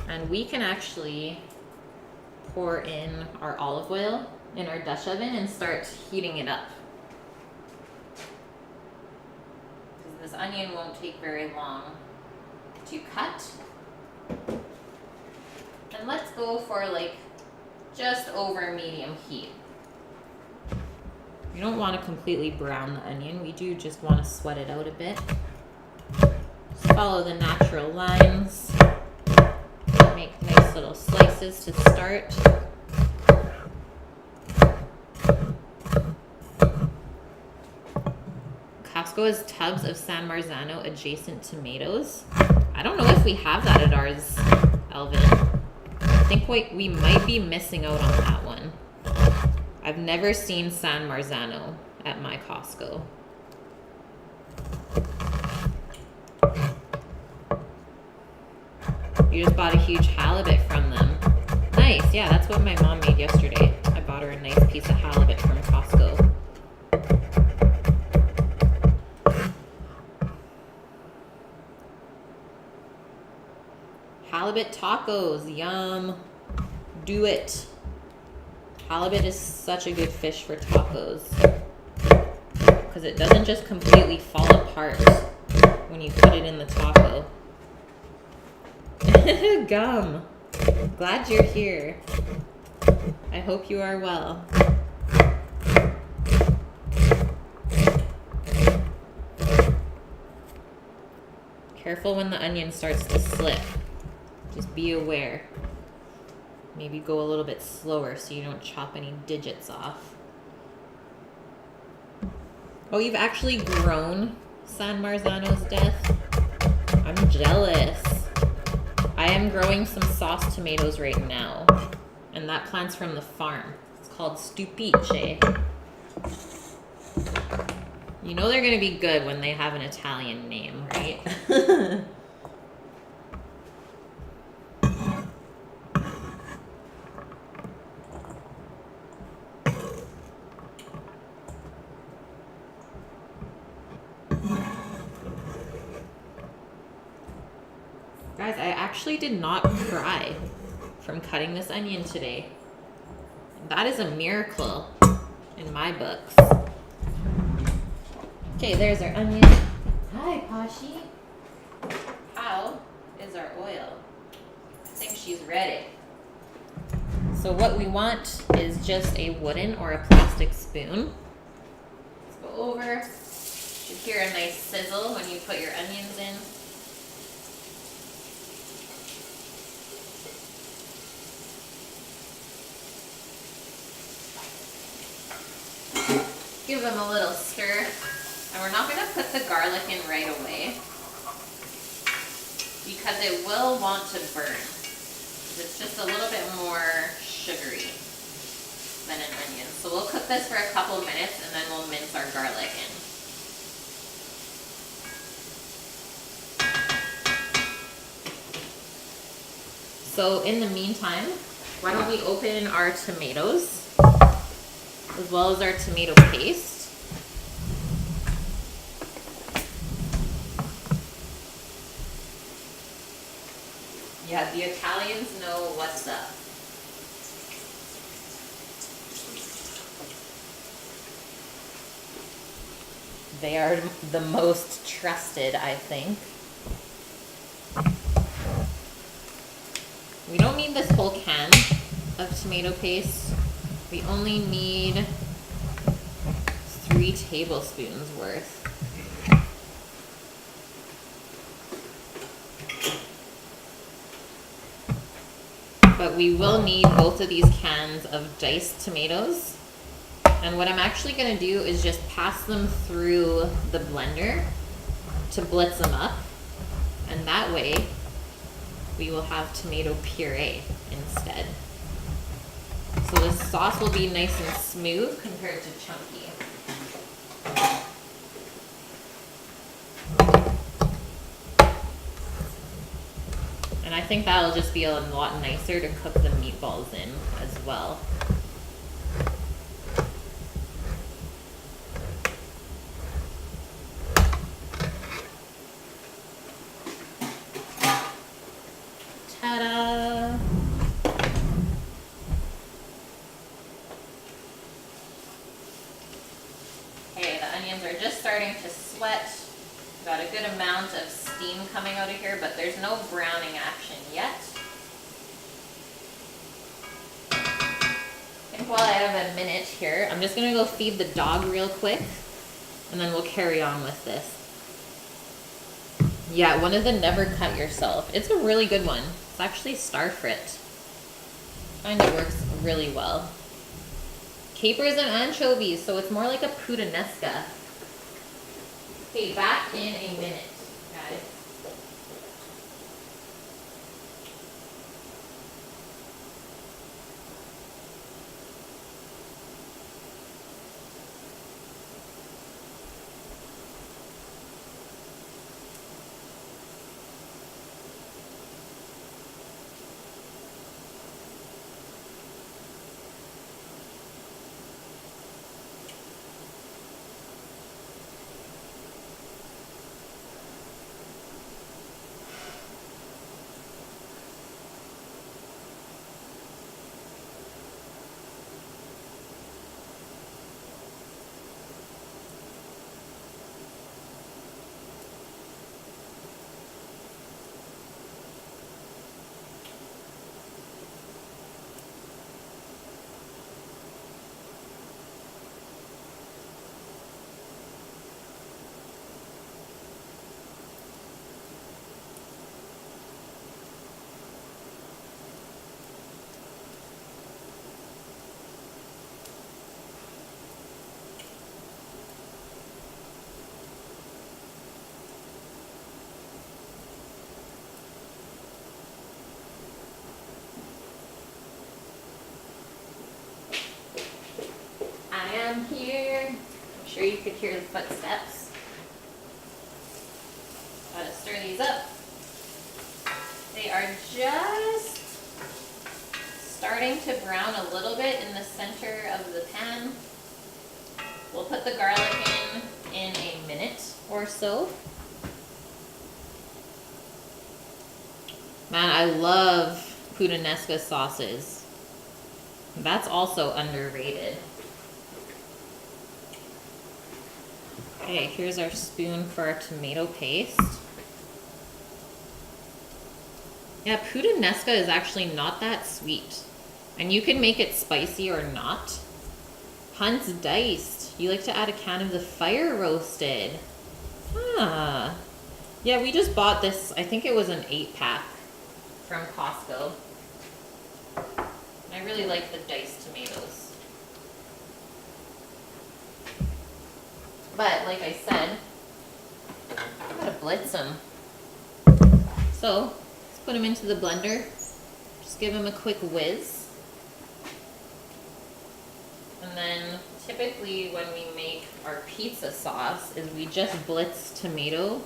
And we can actually pour in our olive oil in our Dutch oven and start heating it up. Because this onion won't take very long to cut. And let's go for like just over medium heat. We don't want to completely brown the onion. We do just want to sweat it out a bit. Just follow the natural lines. Make nice little slices to start. Costco has tubs of San Marzano adjacent tomatoes. I don't know if we have that at ours, Elvin. I think we might be missing out on that one. I've never seen San Marzano at my Costco. You just bought a huge halibut from them. Nice, yeah, that's what my mom made yesterday. I bought her a nice piece of halibut from Costco. Halibut tacos, yum. Do it. Halibut is such a good fish for tacos because it doesn't just completely fall apart when you put it in the taco. Gum. Glad you're here. I hope you are well. Careful when the onion starts to slip. Just be aware. Maybe go a little bit slower so you don't chop any digits off. Oh, you've actually grown San Marzano's death? I'm jealous. I am growing some sauce tomatoes right now. And that plant's from the farm. It's called Stupice. You know they're gonna be good when they have an Italian name, right? Guys, I actually did not cry from cutting this onion today. That is a miracle in my books. Okay, there's our onion. Hi, Pashi. How is our oil? I think she's ready. So what we want is just a wooden or a plastic spoon. Let's go over. You hear a nice sizzle when you put your onions in. Give them a little stir. And we're not going to put the garlic in right away because it will want to burn. It's just a little bit more sugary than an onion. So we'll cook this for a couple minutes and then we'll mince our garlic in. So in the meantime, why don't we open our tomatoes as well as our tomato paste. Yeah, the Italians know what's up. They are the most trusted, I think. We don't need this whole can of tomato paste. We only need 3 tablespoons worth. But we will need both of these cans of diced tomatoes. And what I'm actually going to do is just pass them through the blender to blitz them up. And that way, we will have tomato puree instead. So the sauce will be nice and smooth compared to chunky. And I think that'll just be a lot nicer to cook the meatballs in as well. Ta-da! Okay, the onions are just starting to sweat. Got a good amount of steam coming out of here, but there's no browning action yet. I think while I have a minute here, I'm just gonna go feed the dog real quick, and then we'll carry on with this. Yeah, one of the Never Cut Yourself. It's a really good one. It's actually star frit. I find it works really well. Capers and anchovies, so it's more like a puttanesca. Okay, back in a minute, guys. I'm here. I'm sure you could hear the footsteps. Gotta stir these up. They are just starting to brown a little bit in the center of the pan. We'll put the garlic in a minute or so. Man, I love puttanesca sauces. That's also underrated. Okay, here's our spoon for our tomato paste. Yeah, puttanesca is actually not that sweet. And you can make it spicy or not. Hunt's Diced. You like to add a can of the fire roasted. Ah. Yeah, we just bought this, I think it was an 8-pack from Costco. I really like the diced tomatoes. But like I said, I'm gonna blitz them. So let's put them into the blender. Just give them a quick whiz. And then typically when we make our pizza sauce is we just blitz tomato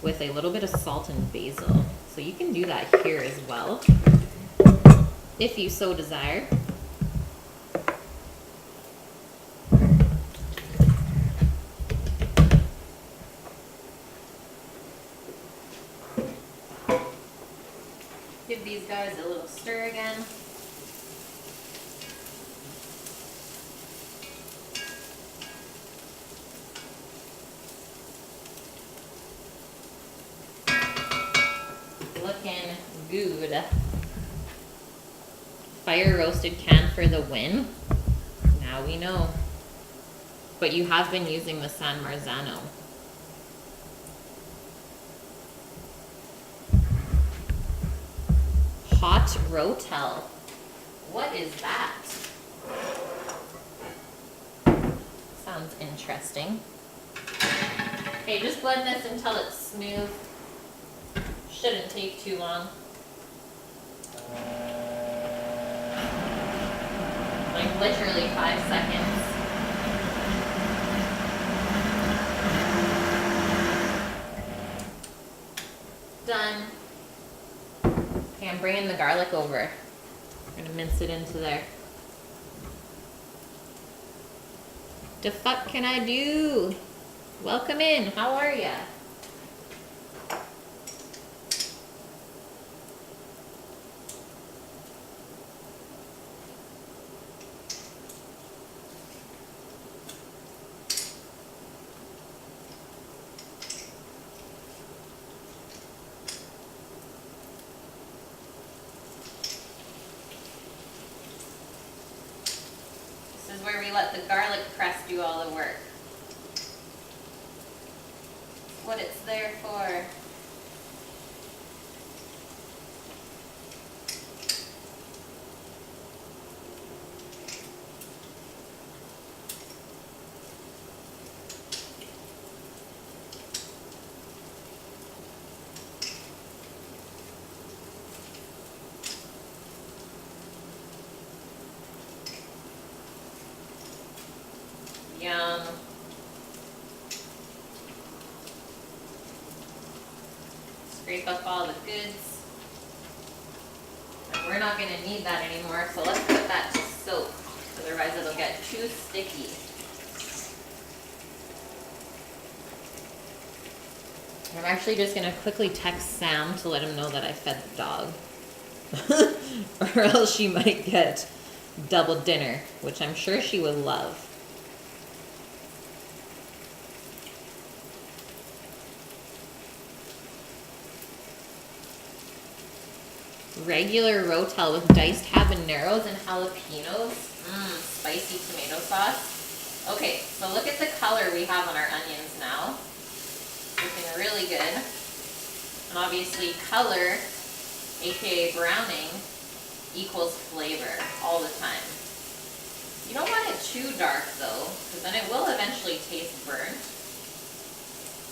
with a little bit of salt and basil. So you can do that here as well. if you so desire. Give these guys a little stir again. Looking good. Fire roasted can for the win. Now we know. But you have been using the San Marzano. Hot Rotel. What is that? Sounds interesting. Okay, just blend this until it's smooth. Shouldn't take too long. Like literally 5 seconds. Done. Okay, I'm bringing the garlic over. I'm gonna mince it into there. The fuck can I do? Welcome in. How are ya? This is where we let the garlic press do all the work. It's what it's there for. Yum. Scrape up all the goods. And we're not going to need that anymore, so let's put that to soak. Otherwise it'll get too sticky. I'm actually just going to quickly text Sam to let him know that I fed the dog. Or else she might get double dinner, which I'm sure she would love. Regular Rotel with diced habaneros and jalapenos. Spicy tomato sauce. Okay, so look at the color we have on our onions now. Looking really good. And obviously color, aka browning, equals flavor all the time. You don't want it too dark though, because then it will eventually taste burnt.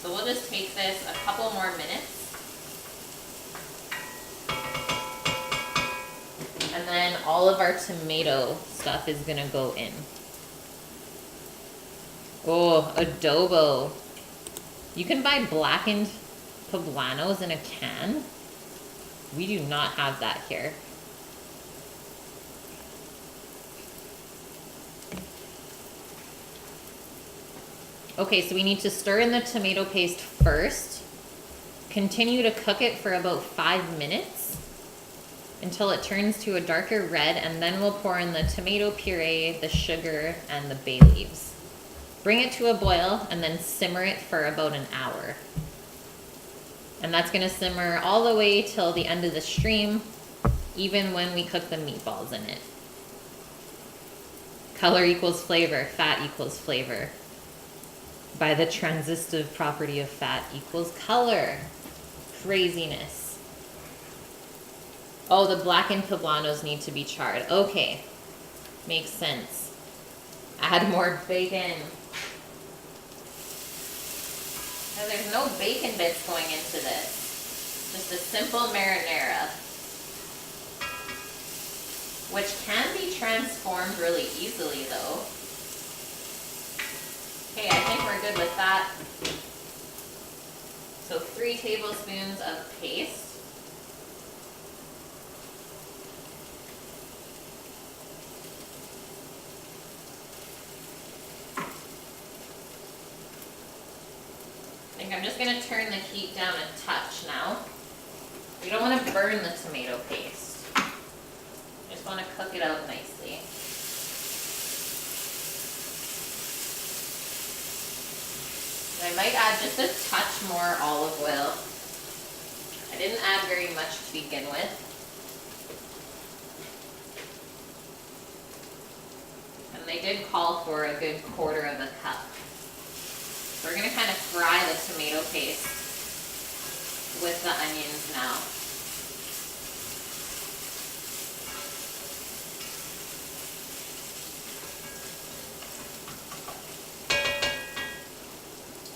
So we'll just take this a couple more minutes. And then all of our tomato stuff is gonna go in. Oh, adobo. You can buy blackened poblanos in a can. We do not have that here. Okay, so we need to stir in the tomato paste first. Continue to cook it for about 5 minutes. Until it turns to a darker red, and then we'll pour in the tomato puree, the sugar, and the bay leaves. Bring it to a boil and then simmer it for about an hour. And that's gonna simmer all the way till the end of the stream, even when we cook the meatballs in it. Color equals flavor, fat equals flavor. By the transitive property of fat equals color. Craziness. Oh, the blackened poblanos need to be charred. Okay, makes sense. Add more bacon. Now, there's no bacon bits going into this. Just a simple marinara, which can be transformed really easily though. Okay, I think we're good with that. So 3 tablespoons of paste. think I'm just gonna turn the heat down a touch now. You don't want to burn the tomato paste. You just want to cook it out nicely. And I might add just a touch more olive oil. I didn't add very much to begin with. And they did call for a good 1/4 cup. So we're going to kind of fry the tomato paste with the onions now.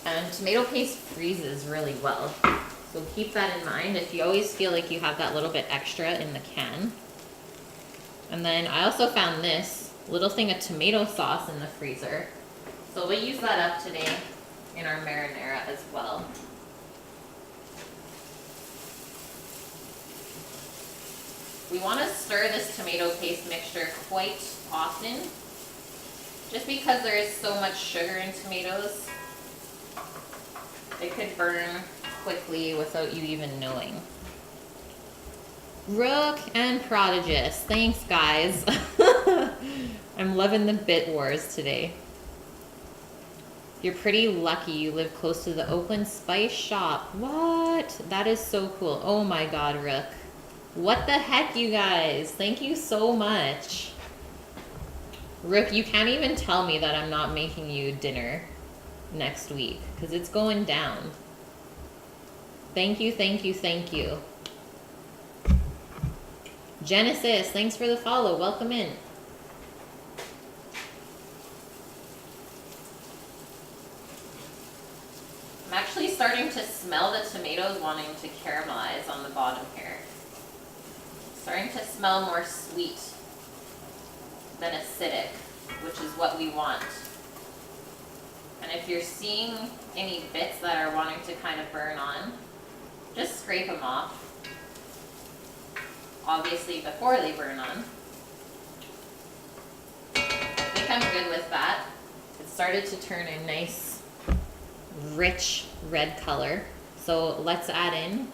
And tomato paste freezes really well. So keep that in mind if you always feel like you have that little bit extra in the can. And then I also found this little thing of tomato sauce in the freezer. So we'll use that up today in our marinara as well. We want to stir this tomato paste mixture quite often, just because there is so much sugar in tomatoes. It could burn quickly without you even knowing. Rook and Prodigious, thanks guys. I'm loving the bit wars today. You're pretty lucky you live close to the Oakland Spice Shop. What? That is so cool. Oh my god, Rook. What the heck, you guys? Thank you so much. Rook, you can't even tell me that I'm not making you dinner next week, because it's going down. Thank you, thank you, thank you. Genesis, thanks for the follow. Welcome in. I'm actually starting to smell the tomatoes wanting to caramelize on the bottom here. Starting to smell more sweet than acidic, which is what we want. And if you're seeing any bits that are wanting to kind of burn on, just scrape them off. Obviously before they burn on. I think I'm good with that. It started to turn a nice rich red color. So let's add in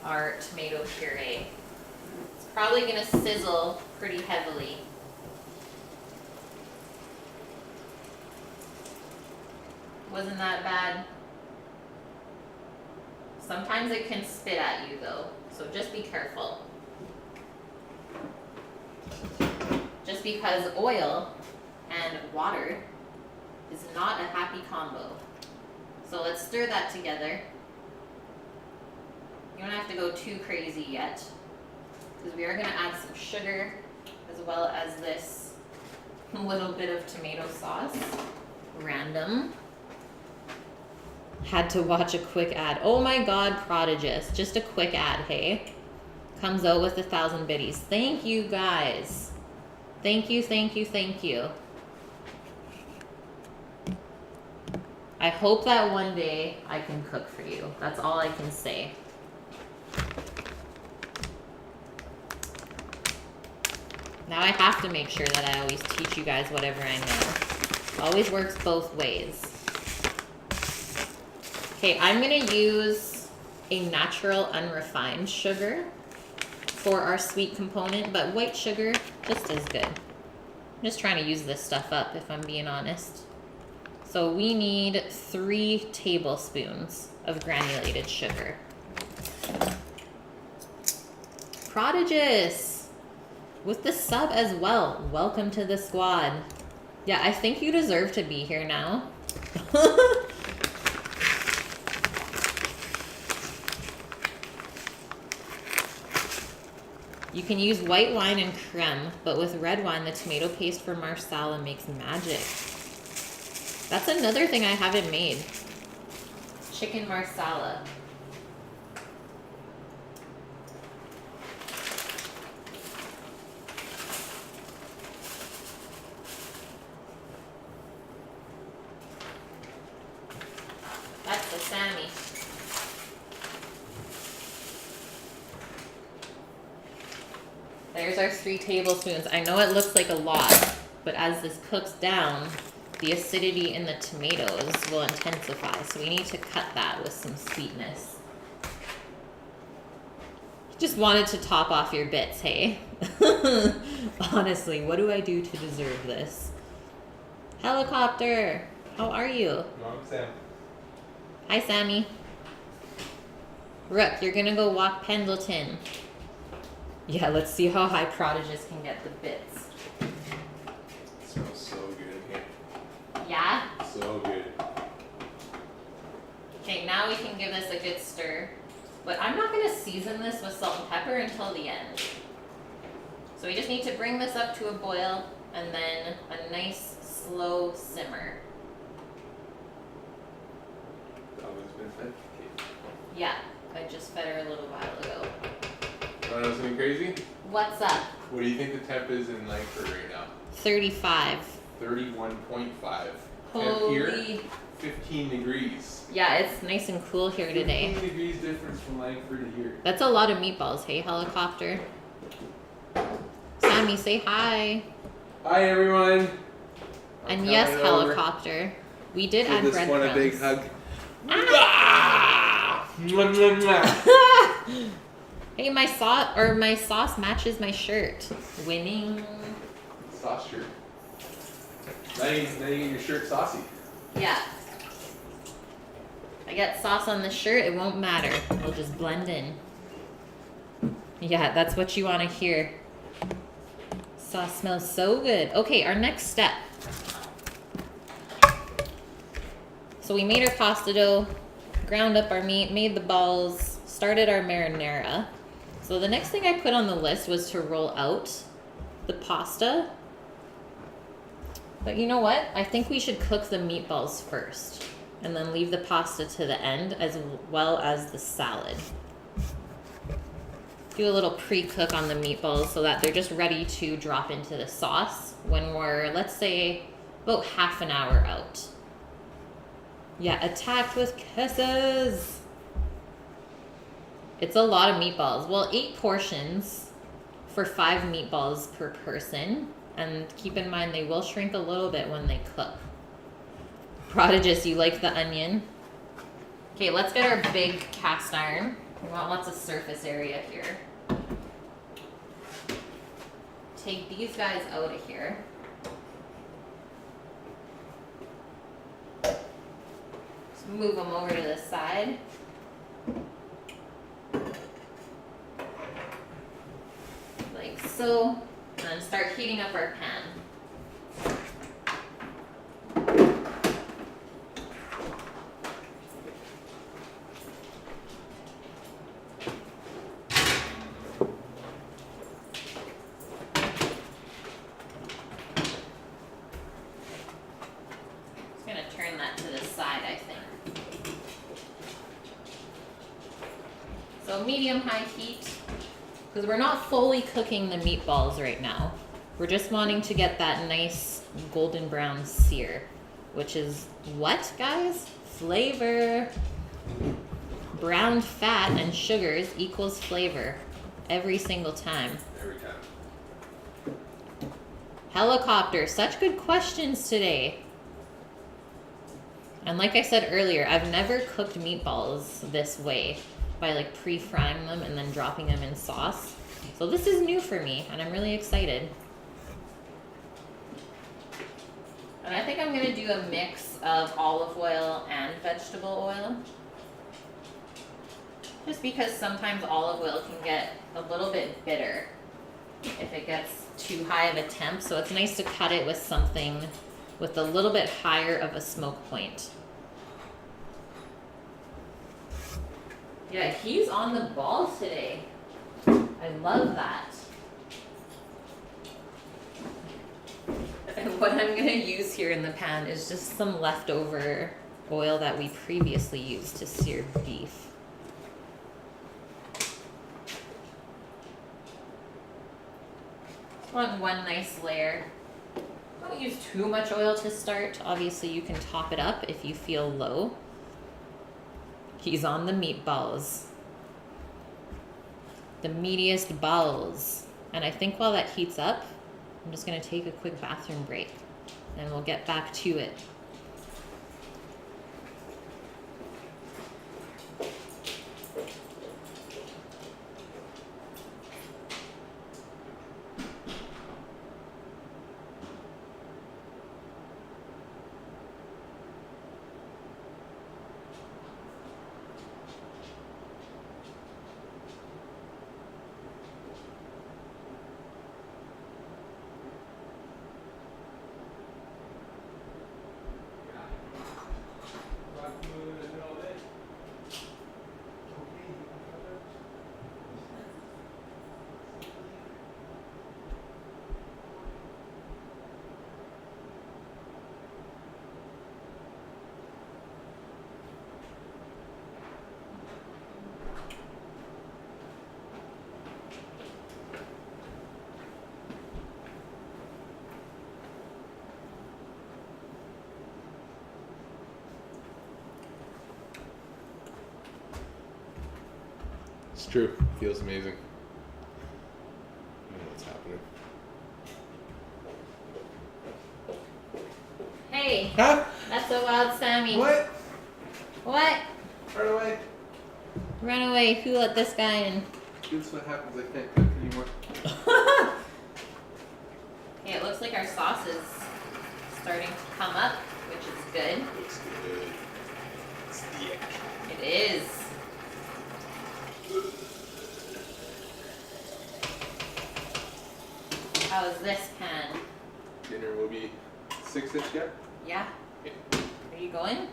our tomato puree. It's probably gonna sizzle pretty heavily. Wasn't that bad? Sometimes it can spit at you though, so just be careful. Just because oil and water is not a happy combo. So let's stir that together. You don't have to go too crazy yet, because we are going to add some sugar as well as this little bit of tomato sauce. Random. Had to watch a quick ad. Oh my god, Prodigious. Just a quick ad, hey? Comes out with 1,000 biddies. Thank you, guys. Thank you, thank you, thank you. I hope that one day I can cook for you. That's all I can say. Now I have to make sure that I always teach you guys whatever I know. Always works both ways. Okay, I'm gonna use a natural unrefined sugar for our sweet component, but white sugar, just as good. I'm just trying to use this stuff up, if I'm being honest. So we need 3 tablespoons of granulated sugar. Prodigious, with the sub as well. Welcome to the squad. Yeah, I think you deserve to be here now. You can use white wine and creme, but with red wine, the tomato paste for marsala makes magic. That's another thing I haven't made. Chicken marsala. That's the Sammy. There's our 3 tablespoons. I know it looks like a lot, but as this cooks down, the acidity in the tomatoes will intensify. So we need to cut that with some sweetness. Just wanted to top off your bits, hey? Honestly, what do I do to deserve this? Helicopter, how are you? No, I'm Sam. Hi, Sammy. Rook, you're gonna go walk Pendleton. Yeah, let's see how high Prodigious can get the bits. It smells so good in here. Yeah? So good. Okay, now we can give this a good stir. But I'm not gonna season this with salt and pepper until the end. So we just need to bring this up to a boil and then a nice slow simmer. The oven's been fed. Yeah, I just fed her a little while ago. You wanna know something crazy? What's up? What do you think the temp is in Langford right now? 35. 31.5. Holy. And here, 15 degrees. Yeah, it's nice and cool here today. 15 degrees difference from Langford to here. That's a lot of meatballs, hey, Helicopter. Sammy, say hi. Hi, everyone. And yes, Helicopter. We did add Give this breadcrumbs. one a big hug. Ah! Mwah, mwah, mwah. Hey, my sauce matches my shirt. Winning. Sauce shirt. Now you get your shirt saucy. Yeah. I get sauce on the shirt, it won't matter. It'll just blend in. Yeah, that's what you want to hear. Sauce smells so good. Okay, our next step. So we made our pasta dough, ground up our meat, made the balls, started our marinara. So the next thing I put on the list was to roll out the pasta. But you know what? I think we should cook the meatballs first and then leave the pasta to the end as well as the salad. Do a little pre-cook on the meatballs so that they're just ready to drop into the sauce when we're, let's say, about half an hour out. Yeah, attacked with kisses. It's a lot of meatballs. Well, 8 portions for 5 meatballs per person. And keep in mind, they will shrink a little bit when they cook. Prodigious, you like the onion? Okay, let's get our big cast iron. We want lots of surface area here. Take these guys out of here. Just move them over to the side. Like so. And start heating up our pan. Just gonna turn that to the side, I think. So medium-high heat. Because we're not fully cooking the meatballs right now. We're just wanting to get that nice golden brown sear. Which is what, guys? Flavor. Browned fat and sugars equals flavor. Every single time. Every time. Helicopter, such good questions today. And like I said earlier, I've never cooked meatballs this way. By like pre-frying them and then dropping them in sauce. So this is new for me and I'm really excited. And I think I'm gonna do a mix of olive oil and vegetable oil. Just because sometimes olive oil can get a little bit bitter if it gets too high of a temp. So it's nice to cut it with something with a little bit higher of a smoke point. Yeah, he's on the ball today. I love that. And what I'm gonna use here in the pan is just some leftover oil that we previously used to sear beef. Just want one nice layer. Don't use too much oil to start. Obviously you can top it up if you feel low. He's on the meatballs. The meatiest balls. And I think while that heats up, I'm just gonna take a quick bathroom break. and we'll get back to it. It's true. Feels amazing. I don't know what's happening. Hey, Huh? that's a wild Sammy. What? What? Run away. Run away. Who let this guy in? That's what happens. I can't cook anymore. Okay, it looks like our sauce is starting to come up, which is good. Looks good. It's thick. It is. How is this pan? Dinner will be 6-ish yet? Yeah? Okay. Are you going?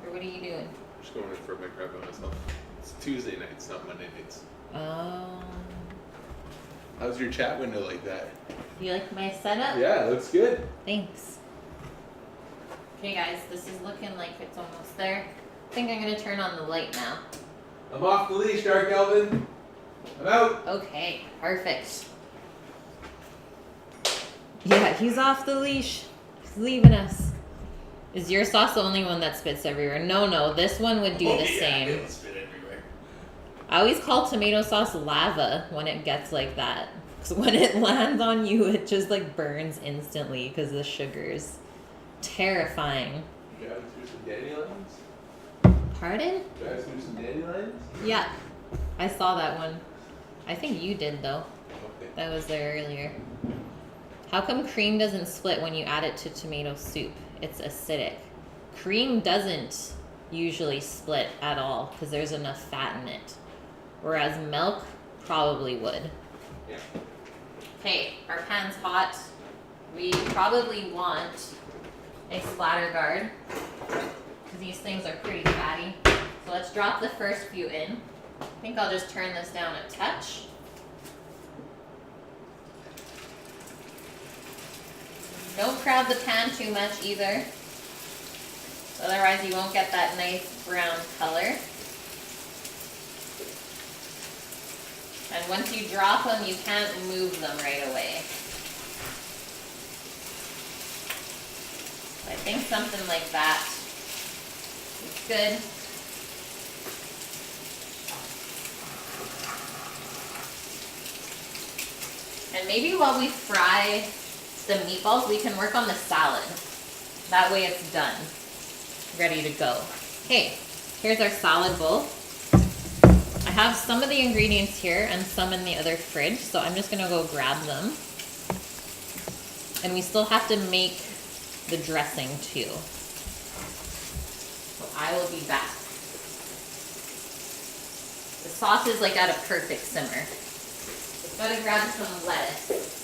Or what are you doing? I'm just going in for a McRib by myself. It's Tuesday nights, not Monday nights. Oh. How's your chat window like that? You like my setup? Yeah, it looks good. Thanks. Okay guys, this is looking like it's almost there. I think I'm gonna turn on the light now. I'm off the leash, Dark Elvin. I'm out. Okay, perfect. Yeah, he's off the leash. He's leaving us. Is your sauce the only one that spits everywhere? No, this one would do the same. It'll spit everywhere. I always call tomato sauce lava when it gets like that. Because when it lands on you, it just like burns instantly because the sugar's terrifying. You guys do some dandelions? Pardon? You guys do some dandelions? Yeah, I saw that one. I think you did though. Okay. That was there earlier. How come cream doesn't split when you add it to tomato soup? It's acidic. Cream doesn't usually split at all because there's enough fat in it. Whereas milk probably would. Yeah. Okay, our pan's hot. We probably want a splatter guard because these things are pretty fatty. So let's drop the first few in. I think I'll just turn this down a touch. Don't crowd the pan too much either. Otherwise you won't get that nice brown color. And once you drop them, you can't move them right away. I think something like that is good. And maybe while we fry the meatballs, we can work on the salad. That way it's done. Ready to go. Okay, here's our salad bowl. I have some of the ingredients here and some in the other fridge, so I'm just gonna go grab them. And we still have to make the dressing too. So I will be back. The sauce is like at a perfect simmer. Just gotta grab some lettuce.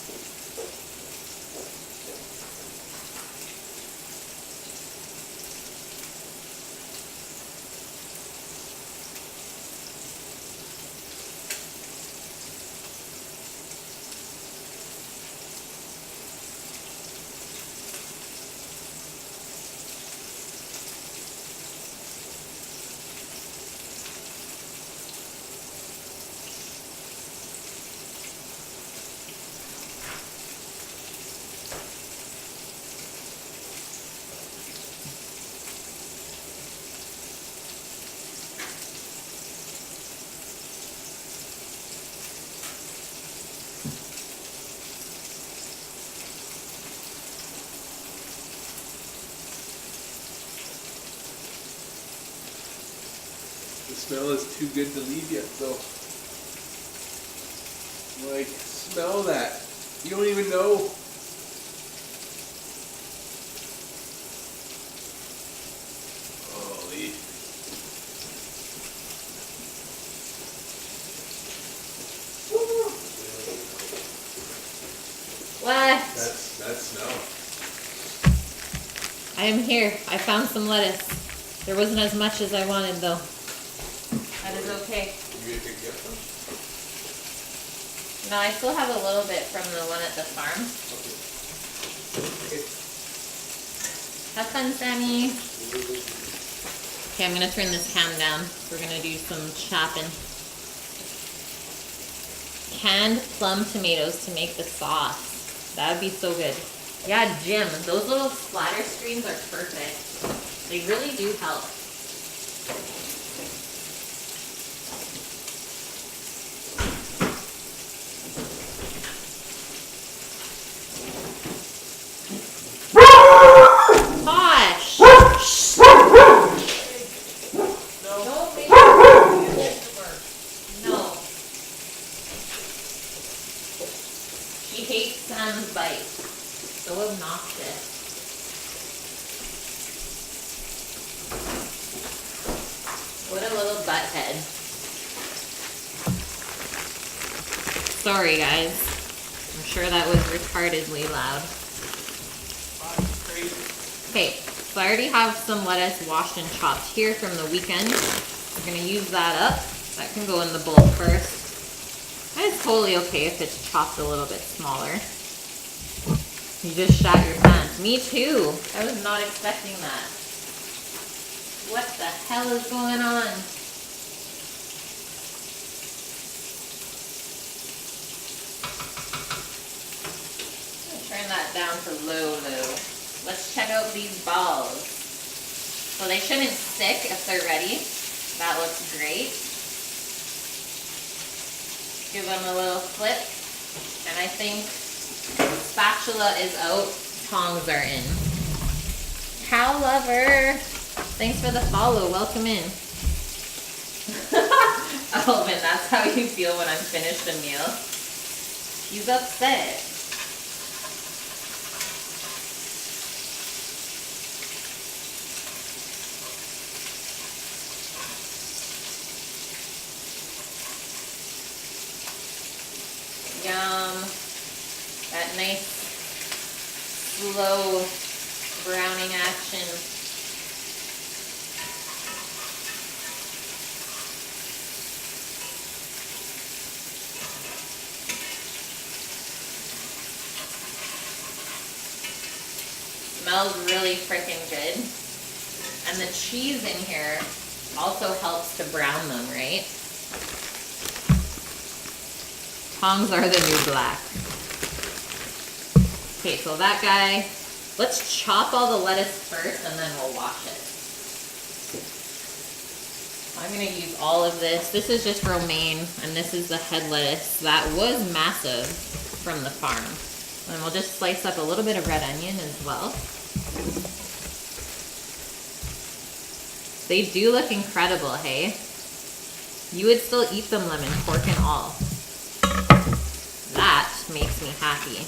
The smell is too good to leave yet, though. Like, smell that. You don't even know. Holy. What? That smell. I am here. I found some lettuce. There wasn't as much as I wanted though. That is okay. You get to get some? No, I still have a little bit from the one at the farm. Okay. Have fun, Sammy. Okay, I'm gonna turn this cam down. We're gonna do some chopping. Canned plum tomatoes to make the sauce. That would be so good. Yeah, Jim, those little splatter screens are perfect. They really do help. Gosh! Don't make No. She hates Sam's bite. So obnoxious. What a little butthead. Sorry guys. I'm sure that was retardedly loud. Okay, so I already have some lettuce washed and chopped here from the weekend. We're gonna use that up. That can go in the bowl first. And it's totally okay if it's chopped a little bit smaller. You just shat your pants. Me too. I was not expecting that. What the hell is going on? I'm gonna turn that down to low. Let's check out these balls. So they shouldn't stick if they're ready. That looks great. Give them a little flip. And I think spatula is out, tongs are in. Cow lover, thanks for the follow, welcome in. Alvin, that's how you feel when I'm finished a meal? He's upset. Yum. That nice, slow browning action. Smells really freaking good. And the cheese in here also helps to brown them, right? Tongs are the new black. Okay, so that guy, let's chop all the lettuce first and then we'll wash it. I'm gonna use all of this. This is just romaine and this is the head lettuce that was massive from the farm. And we'll just slice up a little bit of red onion as well. They do look incredible, hey? You would still eat them lemon, pork and all. That makes me happy.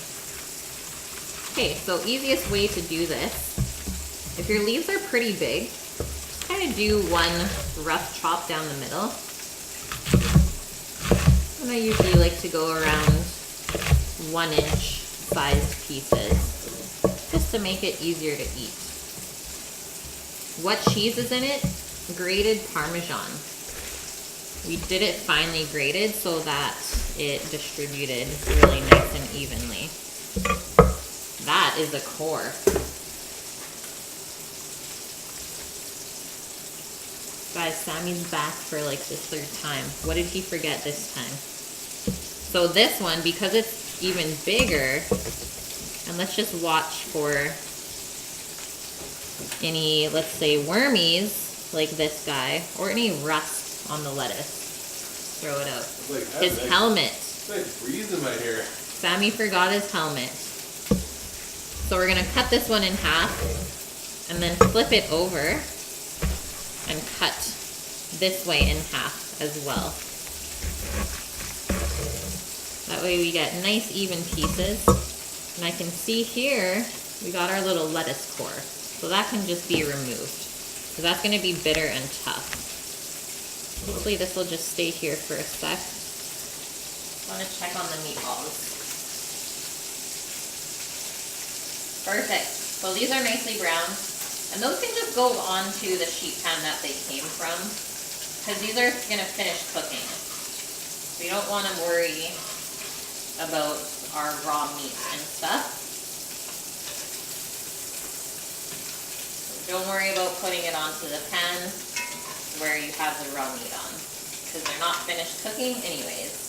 Okay, so easiest way to do this, if your leaves are pretty big, kind of do one rough chop down the middle. And I usually like to go around 1-inch sized pieces, just to make it easier to eat. What cheese is in it? Grated Parmesan. We did it finely grated so that it distributed really nice and evenly. That is a core. Guys, Sammy's back for like the 3rd time. What did he forget this time? So this one, because it's even bigger, and let's just watch for any, let's say, wormies like this guy, or any rust on the lettuce. Throw it out. Like, His helmet. It's like breeze in my hair. Sammy forgot his helmet. So we're gonna cut this one in half and then flip it over and cut this way in half as well. That way we get nice even pieces. And I can see here, we got our little lettuce core. So that can just be removed. So that's gonna be bitter and tough. Hopefully this will just stay here for a sec. I wanna check on the meatballs. Perfect. So these are nicely browned. And those can just go onto the sheet pan that they came from, because these are gonna finish cooking. We don't wanna worry about our raw meat and stuff. So don't worry about putting it onto the pan where you have the raw meat on, because they're not finished cooking anyways.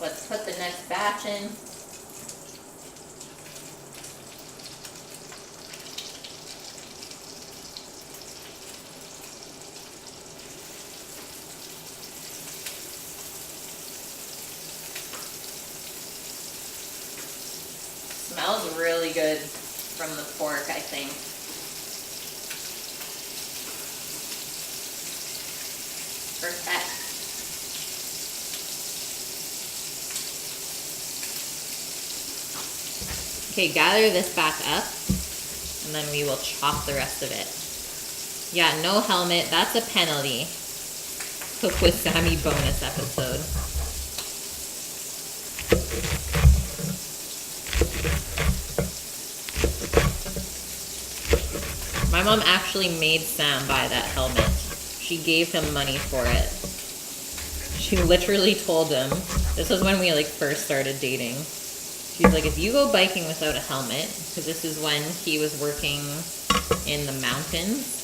Let's put the next batch in. Smells really good from the pork, I think. Perfect. Okay, gather this back up, and then we will chop the rest of it. Yeah, no helmet, that's a penalty. Cook with Sammy bonus episode. My mom actually made Sam buy that helmet. She gave him money for it. She literally told him, this was when we first started dating. She's like, if you go biking without a helmet, because this is when he was working in the mountains,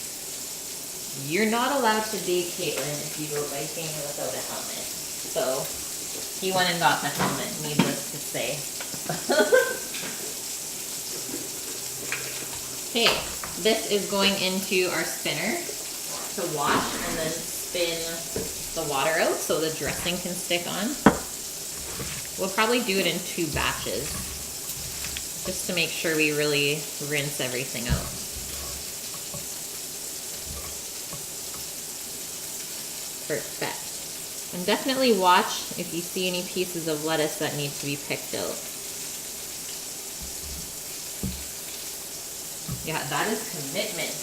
you're not allowed to date Caitlin if you go biking without a helmet. So he went and got the helmet, needless to say. Okay, this is going into our spinner to wash and then spin the water out so the dressing can stick on. We'll probably do it in 2 batches, just to make sure we really rinse everything out. Perfect. And definitely watch if you see any pieces of lettuce that need to be picked out. Yeah, that is commitment.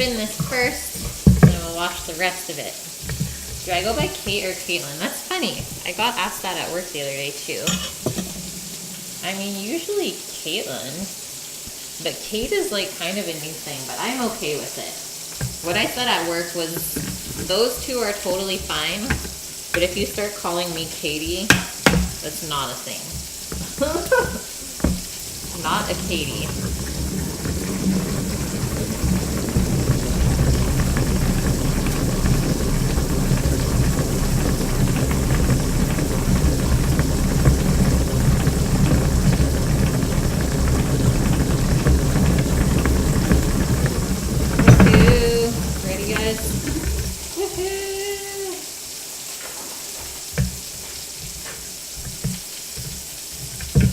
Spin this first, and then we'll wash the rest of it. Do I go by Kate or Caitlin? That's funny. I got asked that at work the other day too. I mean, usually Caitlin, but Kate is kind of a new thing, but I'm okay with it. What I said at work was, those two are totally fine, but if you start calling me Katie, that's not a thing. Not a Katie.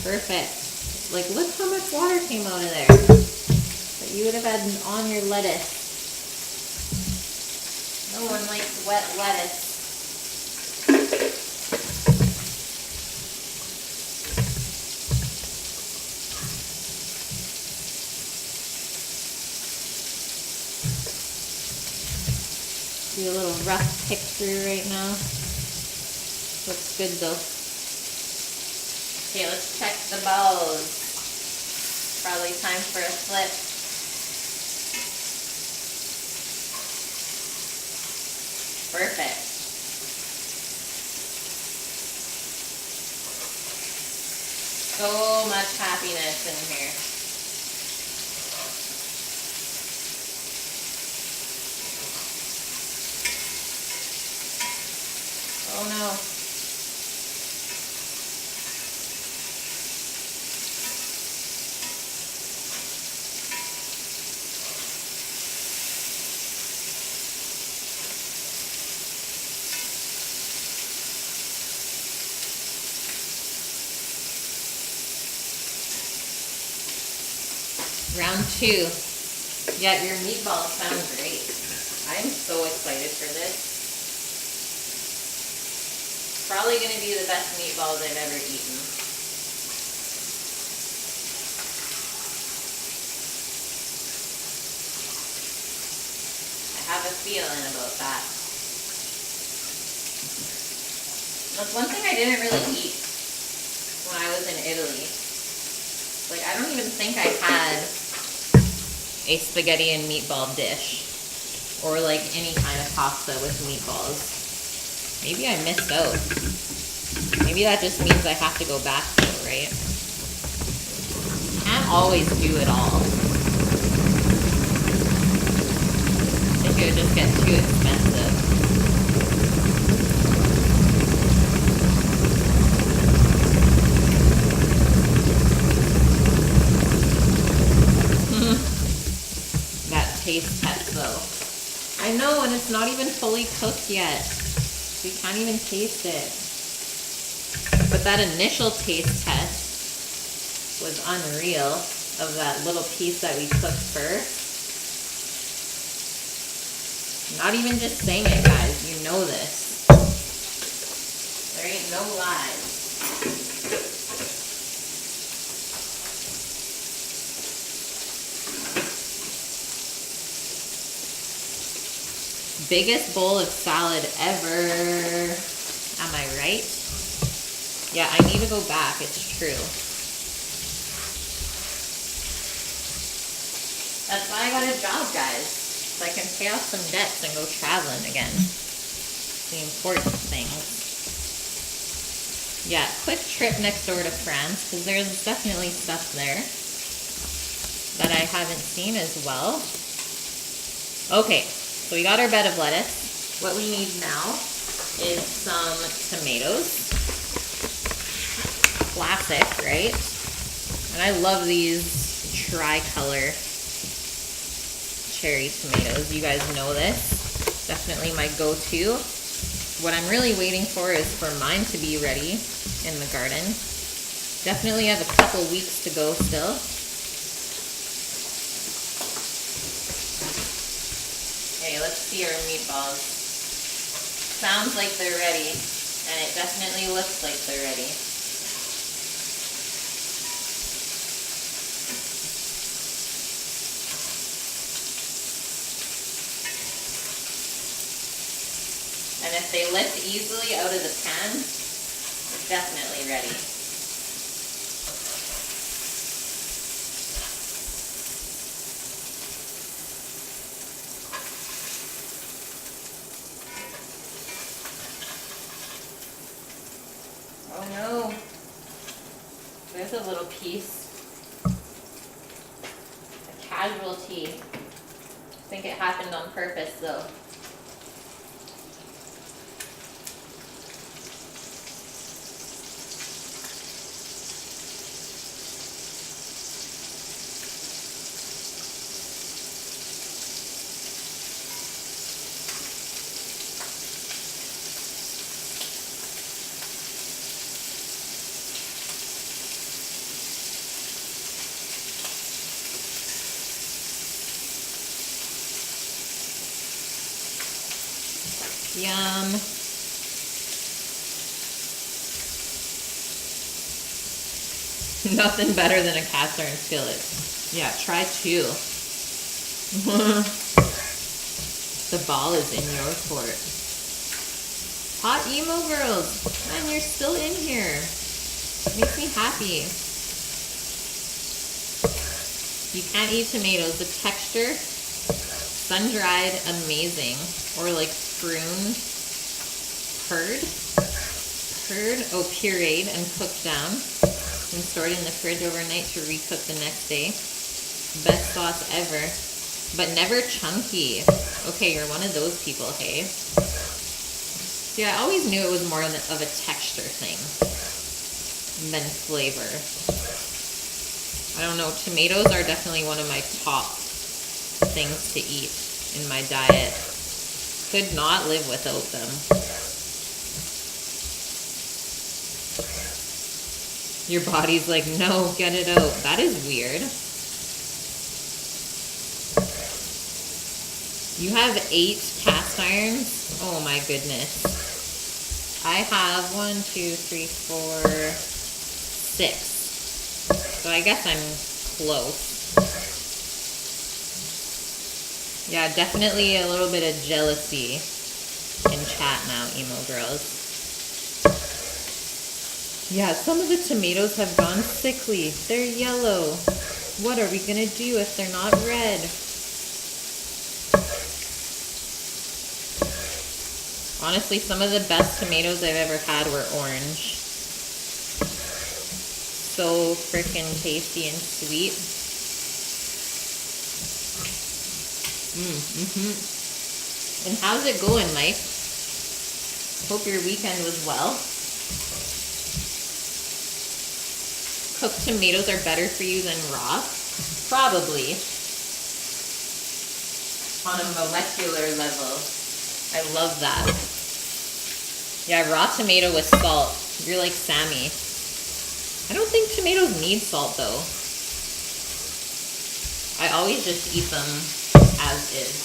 Perfect. Look how much water came out of there that you would have had on your lettuce. No one likes wet lettuce. Do a little rough pick through right now. Looks good though. Okay, let's check the balls. Probably time for a flip. Perfect. So much happiness in here. Oh no. Round 2. Yeah, your meatballs sound great. I'm so excited for this. Probably going to be the best meatballs I've ever eaten. I have a feeling about that. That's one thing I didn't really eat when I was in Italy. Like, I don't even think I had a spaghetti and meatball dish. Or like any kind of pasta with meatballs. Maybe I missed out. Maybe that just means I have to go back though, right? Can't always do it all. I think it would just get too expensive. That taste test though. I know, and it's not even fully cooked yet. We can't even taste it. But that initial taste test was unreal of that little piece that we cooked first. Not even just saying it, guys. You know this. There ain't no lies. Biggest bowl of salad ever. Am I right? Yeah, I need to go back. It's true. That's why I got a job, guys. So I can pay off some debts and go traveling again. The important things. Yeah, quick trip next door to France, because there's definitely stuff there that I haven't seen as well. Okay. So we got our bed of lettuce. What we need now is some tomatoes. Classic, right? And I love these tri-color cherry tomatoes. You guys know this. Definitely my go-to. What I'm really waiting for is for mine to be ready in the garden. Definitely have a couple weeks to go still. Okay, let's see our meatballs. Sounds like they're ready, and it definitely looks like they're ready. And if they lift easily out of the pan, they're definitely ready. Oh no, there's a little piece. A casualty. I think it happened on purpose though. Yum. Nothing better than a cast iron skillet. Yeah, try 2. The ball is in your court. Hot emo girls. Man, you're still in here. Makes me happy. you can't eat tomatoes, the texture, sun-dried, amazing. Or like prune, pureed and cooked down and stored in the fridge overnight to recook the next day. Best sauce ever, but never chunky. Okay, you're one of those people, hey? See, I always knew it was more of a texture thing than flavor. I don't know, tomatoes are definitely one of my top things to eat in my diet. Could not live without them. Your body's like, no, get it out. That is weird. You have 8 cast irons? Oh my goodness. I have 1, 2, 3, 4, 6. So I guess I'm close. Yeah, definitely a little bit of jealousy in chat now, emo girls. Yeah, some of the tomatoes have gone sickly. They're yellow. What are we gonna do if they're not red? Honestly, some of the best tomatoes I've ever had were orange. So freaking tasty and sweet. And how's it going, Mike? Hope your weekend was well. Cooked tomatoes are better for you than raw? Probably. On a molecular level. I love that. Yeah, raw tomato with salt. You're like Sammy. I don't think tomatoes need salt though. I always just eat them as is.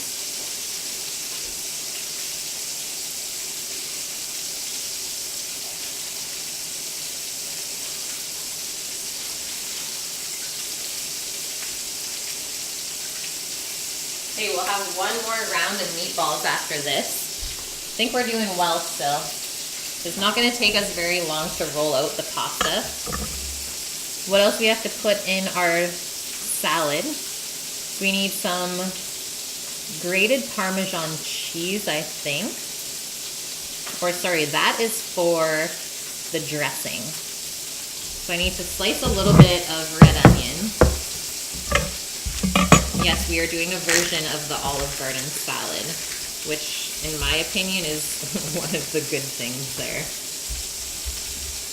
Okay, we'll have one more round of meatballs after this. I think we're doing well still. It's not going to take us very long to roll out the pasta. What else we have to put in our salad? We need some grated Parmesan cheese, I think. Or sorry, that is for the dressing. So I need to slice a little bit of red onion. Yes, we are doing a version of the Olive Garden salad, which in my opinion is one of the good things there.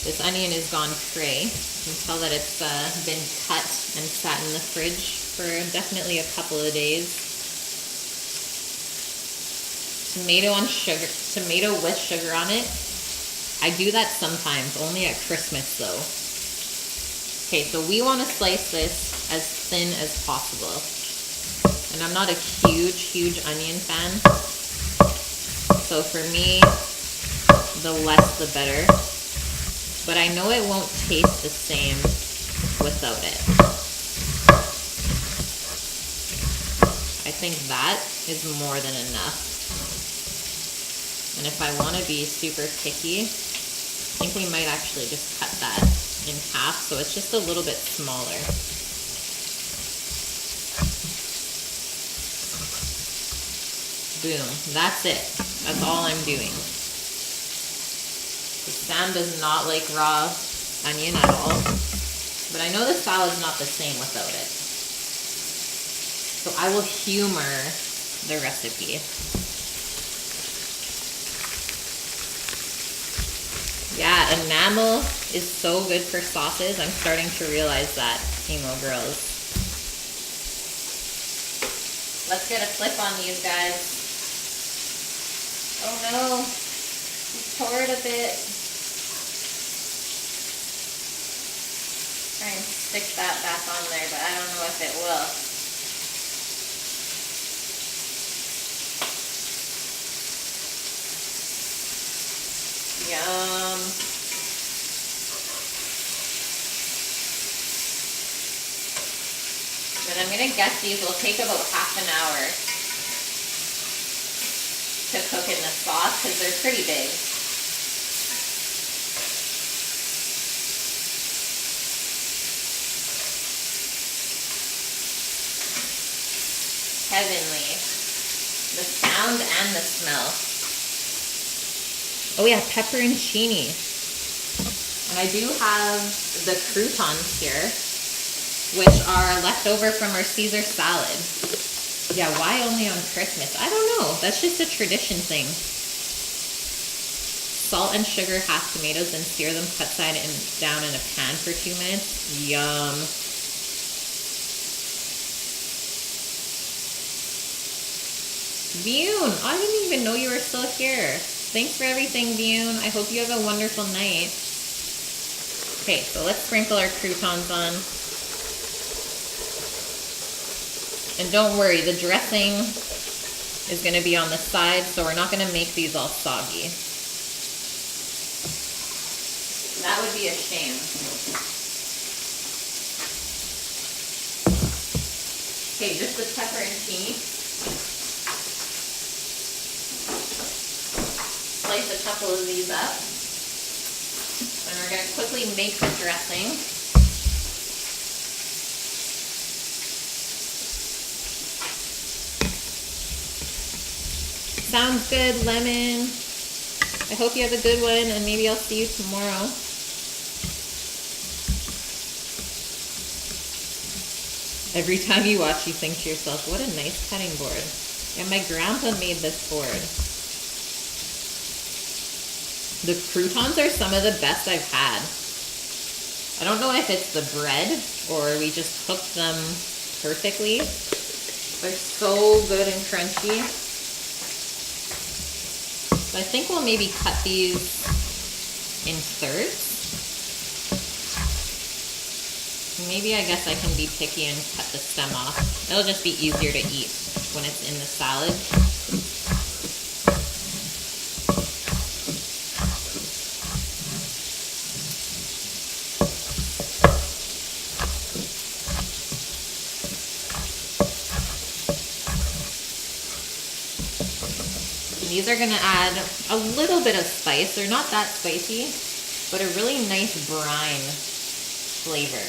This onion is gone puree. You can tell that it's been cut and sat in the fridge for definitely a couple of days. Tomato with sugar on it. I do that sometimes, only at Christmas though. Okay, so we want to slice this as thin as possible. And I'm not a huge onion fan. So for me, the less the better. But I know it won't taste the same without it. I think that is more than enough. And if I want to be super picky, I think we might actually just cut that in half so it's just a little bit smaller. Boom, that's it. That's all I'm doing. Sam does not like raw onion at all, but I know the salad's not the same without it. So I will humor the recipe. Yeah, enamel is so good for sauces. I'm starting to realize that, emo girls. Let's get a clip on these guys. Oh no, he tore it a bit. Try and stick that back on there, but I don't know if it will. Yum. And I'm gonna guess these will take about half an hour to cook in the sauce because they're pretty big. heavenly. The sound and the smell. Oh yeah, pepperoncini. And I do have the croutons here, which are left over from our Caesar salad. Yeah, why only on Christmas? I don't know. That's just a tradition thing. Salt and sugar half tomatoes and sear them cut side and down in a pan for 2 minutes. Yum. Bune, I didn't even know you were still here. Thanks for everything, Bune. I hope you have a wonderful night. Okay, so let's sprinkle our croutons on. And don't worry, the dressing is going to be on the side, so we're not going to make these all soggy. That would be a shame. Okay, just the pepperoncini. Slice a couple of these up. And we're going to quickly make the dressing. Sounds good, Lemon. I hope you have a good one, and maybe I'll see you tomorrow. Every time you watch, you think to yourself, what a nice cutting board. Yeah, my grandpa made this board. The croutons are some of the best I've had. I don't know if it's the bread or we just cooked them perfectly. They're so good and crunchy. So I think we'll maybe cut these in thirds. Maybe I guess I can be picky and cut the stem off. It'll just be easier to eat when it's in the salad. These are going to add a little bit of spice. They're not that spicy, but a really nice brine flavor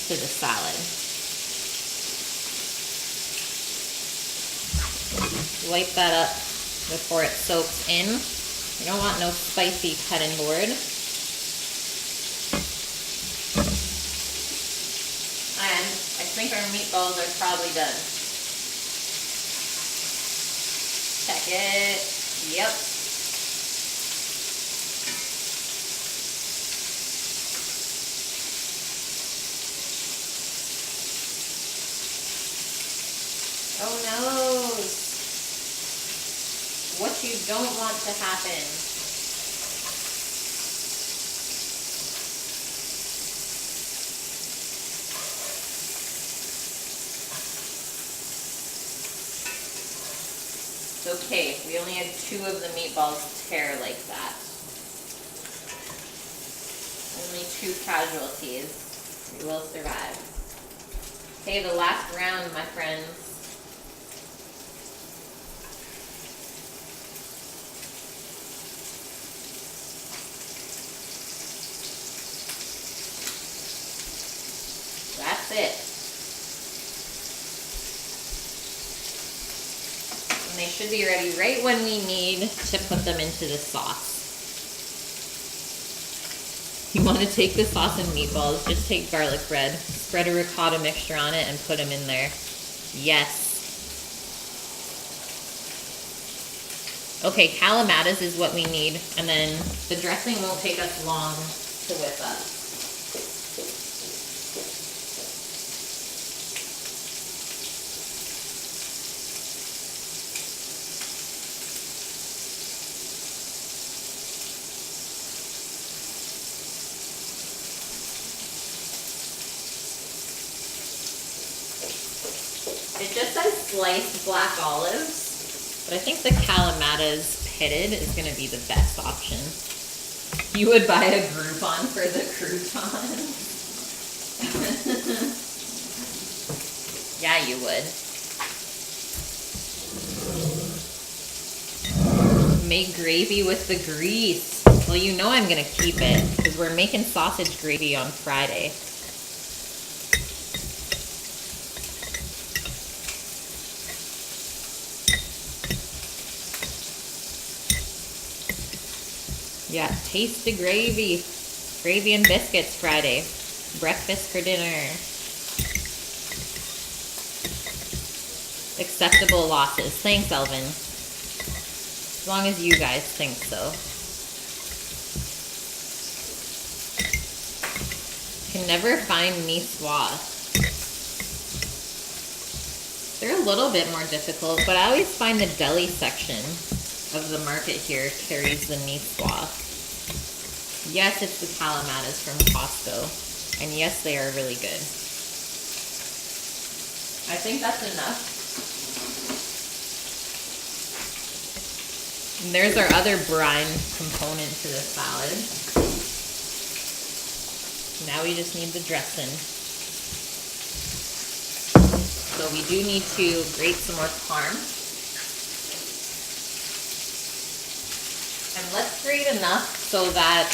to the salad. Wipe that up before it soaks in. You don't want no spicy cutting board. And I think our meatballs are probably done. Check it. Yep. Oh no. What you don't want to happen. Okay, we only had 2 of the meatballs tear like that. Only 2 casualties. We will survive. Okay, the last round, my friends. That's it. They should be ready right when we need to put them into the sauce. You want to take the sauce and meatballs, just take garlic bread, spread a ricotta mixture on it, and put them in there. Yes. Okay, calamatas is what we need, and then the dressing won't take us long to whip up. It just says sliced black olives, but I think the calamatas pitted is going to be the best option. You would buy a Groupon for the croutons. Yeah, you would. Make gravy with the grease. Well, you know I'm going to keep it because we're making sausage gravy on Friday. Yeah, taste the gravy. Gravy and biscuits Friday. Breakfast for dinner. Acceptable losses. Thanks, Elvin. As long as you guys think so. Can never find niçoise. They're a little bit more difficult, but I always find the deli section of the market here carries the niçoise. Yes, it's the calamatas from Costco, and yes, they are really good. I think that's enough. And there's our other brine component to the salad. Now we just need the dressing. So we do need to grate some more parm. And let's grate enough so that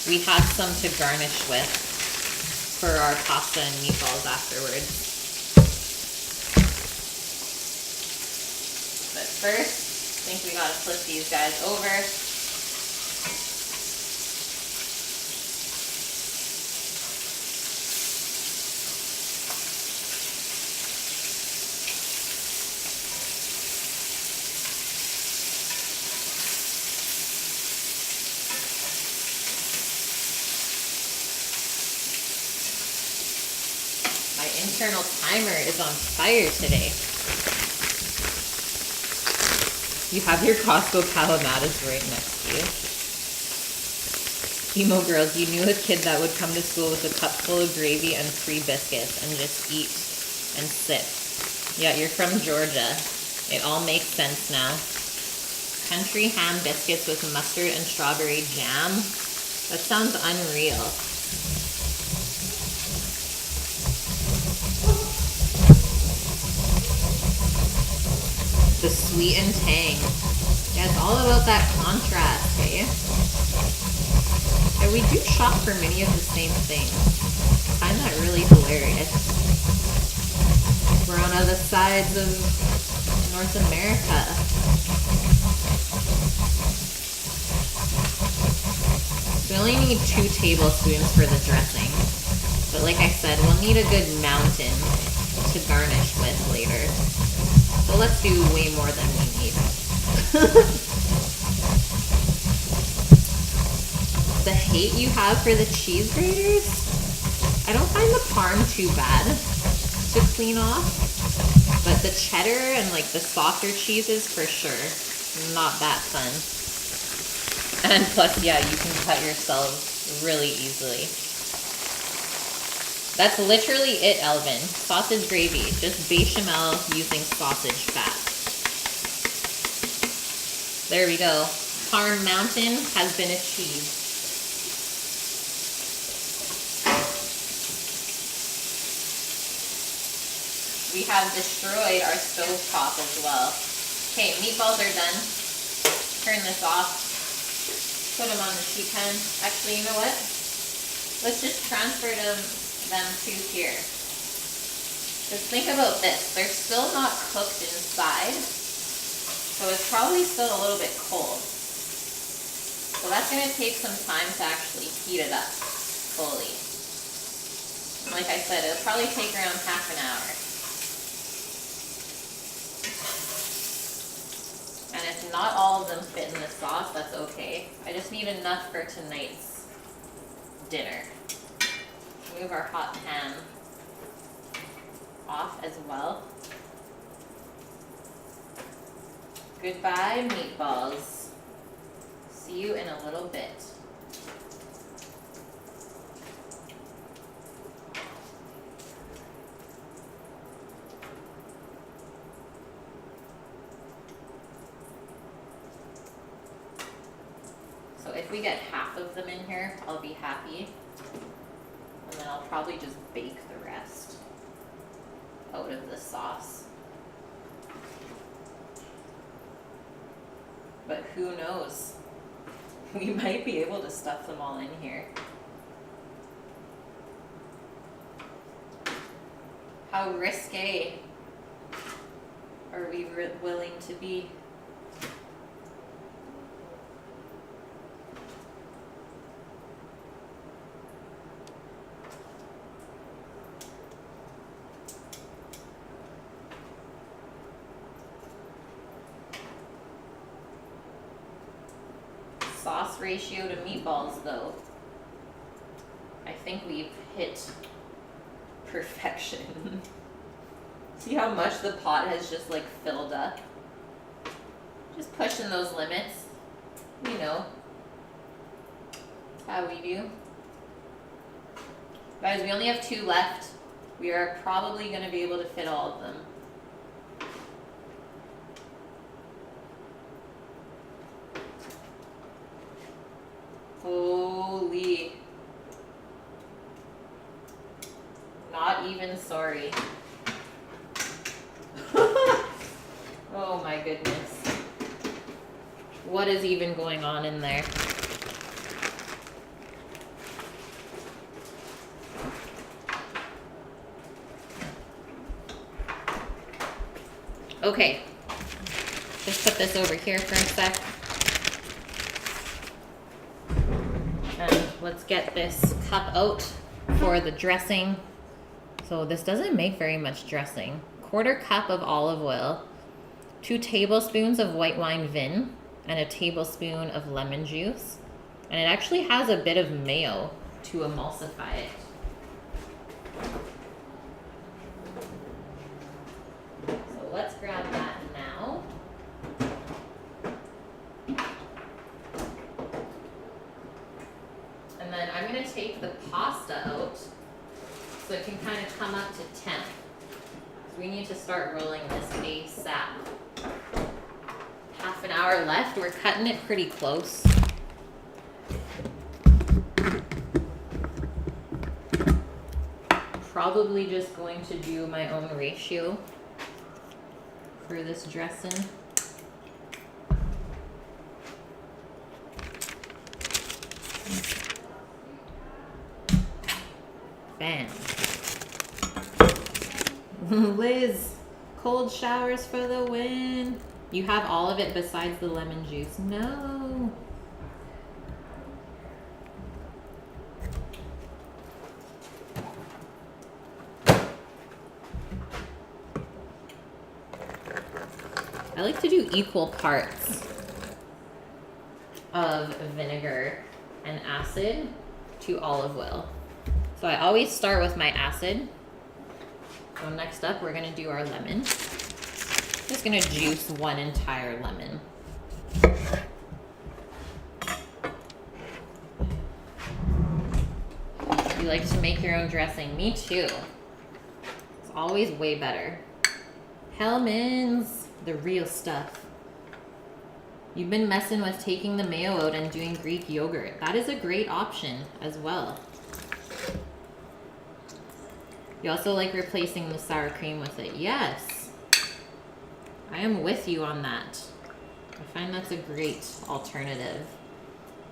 we have some to garnish with for our pasta and meatballs afterwards. But first, I think we gotta flip these guys over. My internal timer is on fire today. You have your Costco calamatas right next to you. Emo girls, you knew a kid that would come to school with a cup full of gravy and 3 biscuits and just eat and sip. Yeah, you're from Georgia. It all makes sense now. Country ham biscuits with mustard and strawberry jam. That sounds unreal. The sweet and tang. Yeah, it's all about that contrast, hey? And we do shop for many of the same things. I find that really hilarious. We're on other sides of North America. We only need 2 tablespoons for the dressing. But like I said, we'll need a good mountain to garnish with later. So let's do way more than we need. The hate you have for the cheese graters? I don't find the parm too bad to clean off, but the cheddar and like the softer cheeses for sure, not that fun. And plus, yeah, you can cut yourselves really easily. That's literally it, Elvin. Sausage gravy, just bechamel using sausage fat. There we go. Parm Mountain has been achieved. We have destroyed our stovetop as well. Okay, meatballs are done. Turn this off. Put them on the sheet pan. Actually, you know what? Let's just transfer them to here. Just think about this. They're still not cooked inside, so it's probably still a little bit cold. So that's going to take some time to actually heat it up fully. Like I said, it'll probably take around half an hour. And if not all of them fit in the sauce, that's okay. I just need enough for tonight's dinner. Move our hot pan off as well. Goodbye, meatballs. See you in a little bit. So if we get half of them in here, I'll be happy. And then I'll probably just bake the rest out of the sauce. But who knows? We might be able to stuff them all in here. How risque are we willing to be? ratio to meatballs though. I think we've hit perfection. See how much the pot has just like filled up? Just pushing those limits. You know how we do. Guys, we only have 2 left. We are probably going to be able to fit all of them. Holy. Not even sorry. Oh my goodness. What is even going on in there? Okay, just put this over here for a sec. And let's get this cup out for the dressing. So this doesn't make very much dressing. 1/4 cup of olive oil, 2 tablespoons of white wine vin, and a tablespoon of lemon juice. And it actually has a bit of mayo to emulsify it. So let's grab that now. And then I'm going to take the pasta out so it can kind of come up to temp. So we need to start rolling this ASAP. Half an hour left. We're cutting it pretty close. Probably just going to do my own ratio for this dressing. Bam. Liz, cold showers for the win. You have all of it besides the lemon juice. No. I like to do equal parts of vinegar and acid to olive oil. So I always start with my acid. So next up, we're gonna do our lemon. Just gonna juice 1 entire lemon. You like to make your own dressing? Me too. It's always way better. Hellmann's, the real stuff. You've been messing with taking the mayo out and doing Greek yogurt. That is a great option as well. You also like replacing the sour cream with it. Yes. I am with you on that. I find that's a great alternative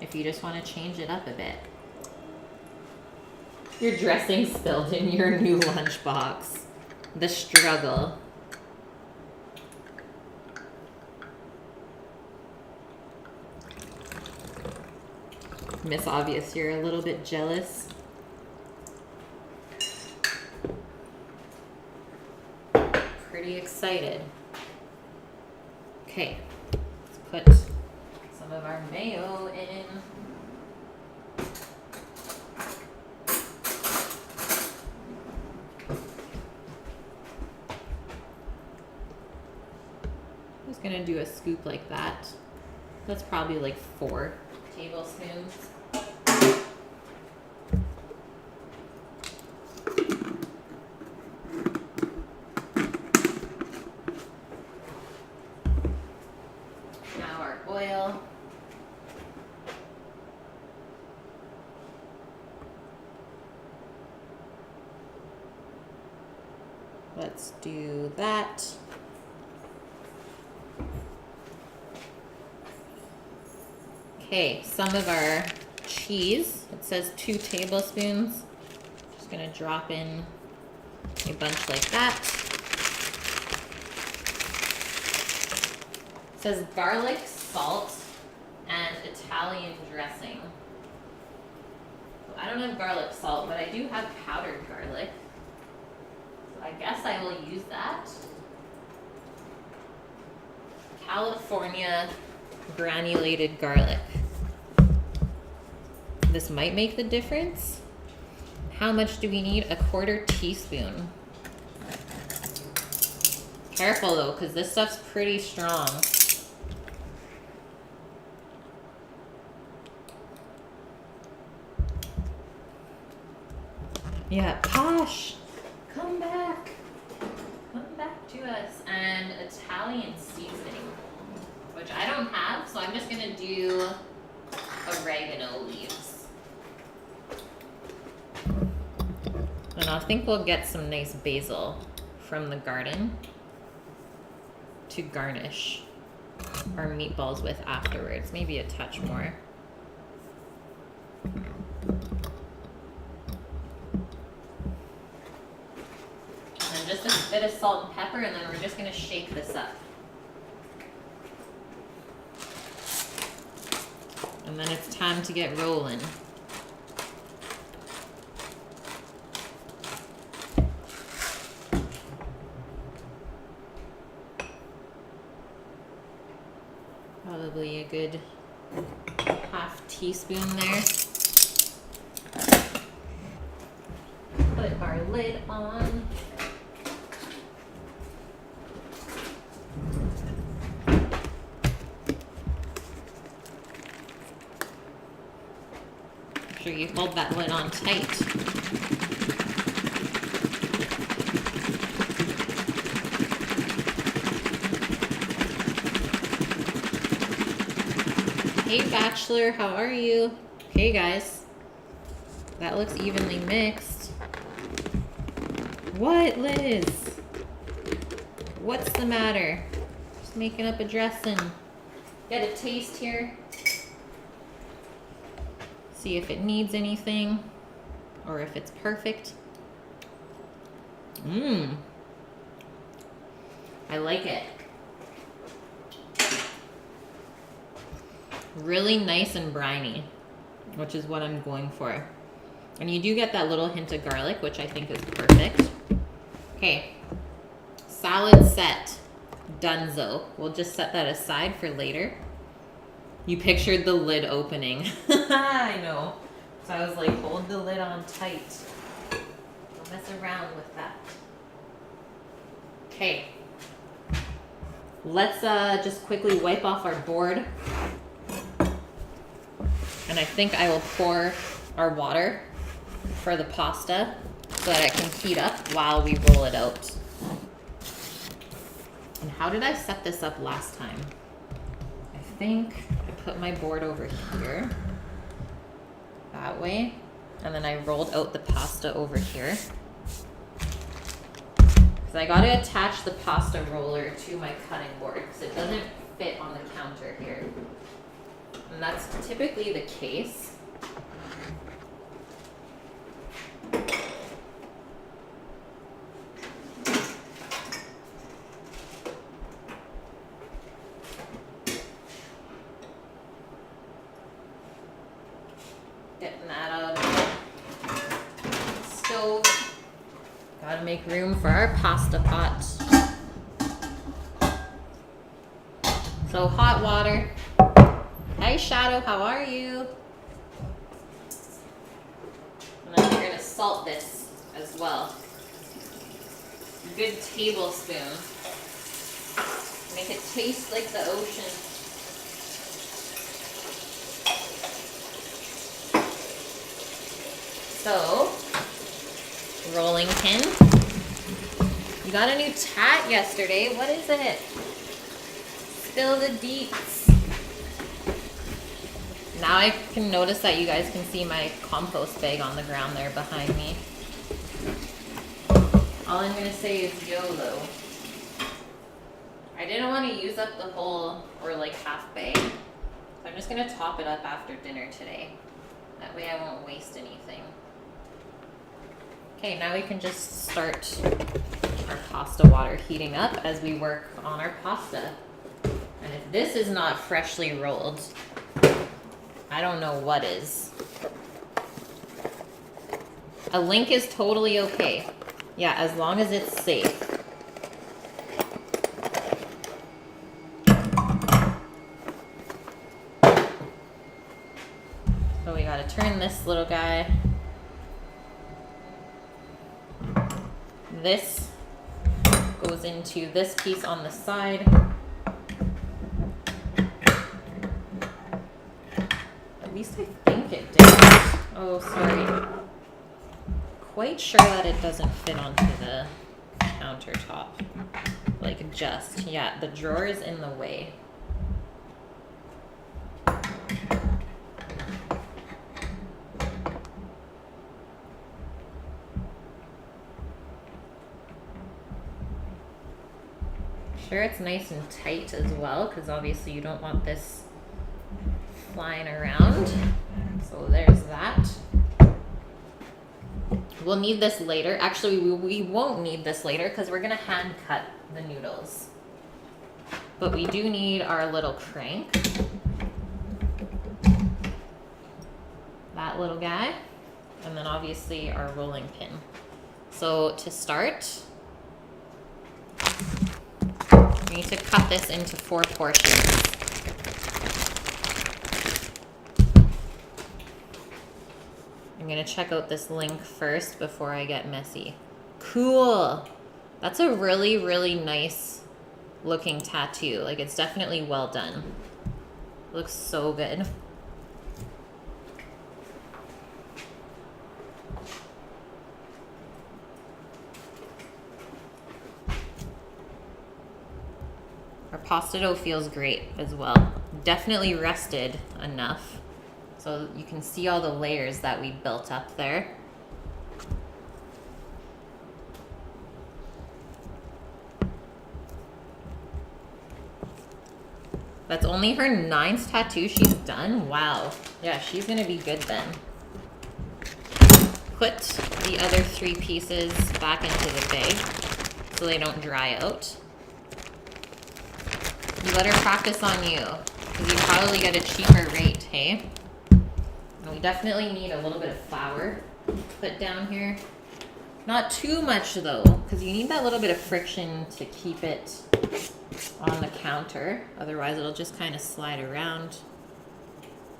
if you just want to change it up a bit. Your dressing spilled in your new lunchbox. The struggle. Miss Obvious, you're a little bit jealous. Pretty excited. Okay, let's put some of our mayo in. Just gonna do a scoop like that. That's probably like 4 tablespoons. Now our oil. Let's do that. Okay, some of our cheese. It says 2 tablespoons. Just gonna drop in a bunch like that. It says garlic, salt, and Italian dressing. So I don't have garlic salt, but I do have powdered garlic. So I guess I will use that. California granulated garlic. this might make the difference. How much do we need? 1/4 teaspoon. Careful though, because this stuff's pretty strong. Yeah, Posh, come back. Come back to us. And Italian seasoning, which I don't have, so I'm just gonna do oregano leaves. And I think we'll get some nice basil from the garden to garnish our meatballs with afterwards. Maybe a touch more. And just a bit of salt and pepper, and then we're just gonna shake this up. And then it's time to get rolling. Probably a good 1/2 teaspoon there. Put our lid on. Make sure you hold that lid on tight. Hey Bachelor, how are you? Hey guys. That looks evenly mixed. What, Liz? What's the matter? Just making up a dressing. Get a taste here. See if it needs anything or if it's perfect. Mmm. I like it. Really nice and briny, which is what I'm going for. And you do get that little hint of garlic, which I think is perfect. Okay, salad set, donezo. We'll just set that aside for later. You pictured the lid opening. I know. So I was like, hold the lid on tight. Don't mess around with that. Okay. Let's just quickly wipe off our board. And I think I will pour our water for the pasta so that it can heat up while we roll it out. And how did I set this up last time? I think I put my board over here, that way, and then I rolled out the pasta over here. Because I gotta attach the pasta roller to my cutting board because it doesn't fit on the counter here. And that's typically the case. Getting that out of the stove. Gotta make room for our pasta pot. So hot water. Hi Shadow, how are you? And then we're gonna salt this as well. A good tablespoon. Make it taste like the ocean. So, rolling pin. You got a new tat yesterday. What is it? Spill the deets. Now I can notice that you guys can see my compost bag on the ground there behind me. All I'm gonna say is YOLO. I didn't want to use up the whole or like half bag. So I'm just gonna top it up after dinner today. That way I won't waste anything. Okay, now we can just start our pasta water heating up as we work on our pasta. And if this is not freshly rolled, I don't know what is. A link is totally okay. Yeah, as long as it's safe. So we gotta turn this this little guy. This goes into this piece on the side. At least I think it did. Oh, sorry. Quite sure that it doesn't fit onto the countertop. Like just, yeah, the drawer is in the way. Sure, it's nice and tight as well, because obviously you don't want this flying around. So there's that. We'll need this later. Actually, we won't need this later because we're going to hand cut the noodles. But we do need our little crank. That little guy. And then obviously our rolling pin. So to start, we need to cut this into 4 portions. I'm gonna check out this link first before I get messy. Cool. That's a really, really nice looking tattoo. Like, it's definitely well done. Looks so good. Our pasta dough feels great as well. Definitely rested enough. So you can see all the layers that we built up there. That's only her 9th tattoo she's done. Wow. Yeah, she's gonna be good then. Put the other 3 pieces back into the bag so they don't dry out. You let her practice on you, because you probably get a cheaper rate, hey? And we definitely need a little bit of flour put down here. Not too much though, because you need that little bit of friction to keep it on the counter. Otherwise it'll just kind of slide around.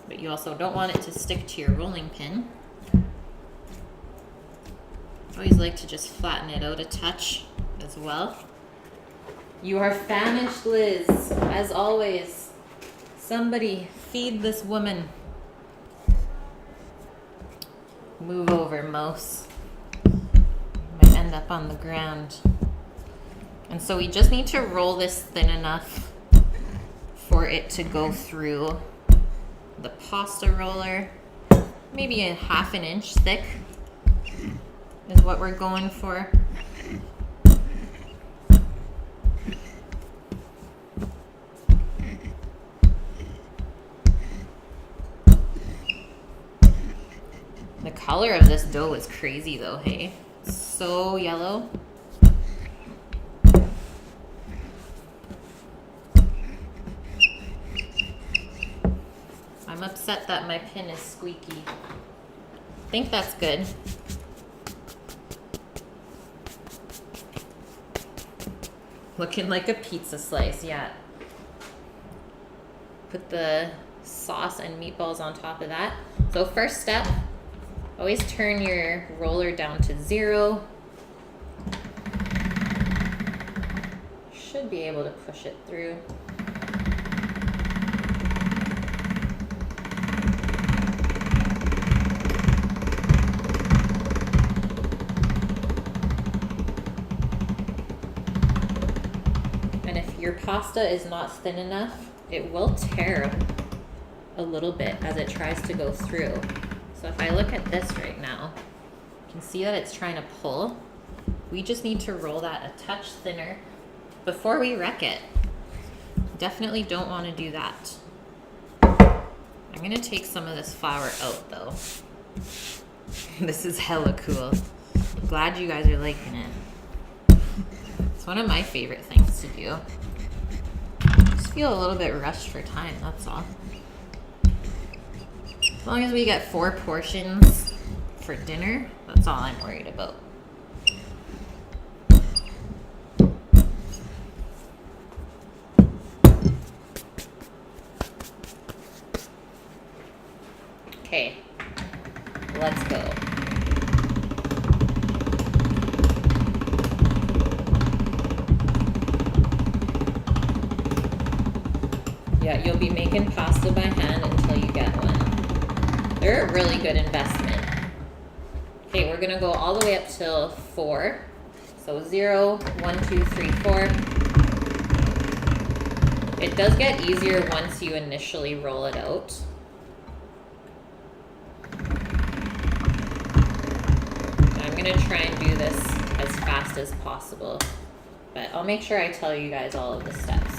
But you also don't want it to stick to your rolling pin. I always like to just flatten it out a touch as well. You are famished, Liz, as always. Somebody feed this woman. Move over, Mose. Might end up on the ground. And so we just need to roll this thin enough for it to go through the pasta roller. Maybe a 1/2 inch thick is what we're going for. The color of this dough is crazy though, hey? It's so yellow. I'm upset that my pin is squeaky. I think that's good. Looking like a pizza slice, yeah. Put the sauce and meatballs on top of that. So first step, always turn your roller down to 0. Should be able to push it through. And if your pasta is not thin enough, it will tear a little bit as it tries to go through. So if I look at this right now, you can see that it's trying to pull. We just need to roll that a touch thinner before we wreck it. Definitely don't want to do that. I'm gonna take some of this flour out though. This is hella cool. Glad you guys are liking it. It's one of my favorite things to do. I just feel a little bit rushed for time, that's all. As long as we get 4 portions for dinner, that's all I'm worried about. Okay. Let's go. Yeah, you'll be making pasta by hand until you get one. They're a really good investment. Okay, we're gonna go all the way up till 4. So 0, 1, 2, 3, 4. It does get easier once you initially roll it out. I'm gonna try and do this as fast as possible, but I'll make sure I tell you guys all of the steps.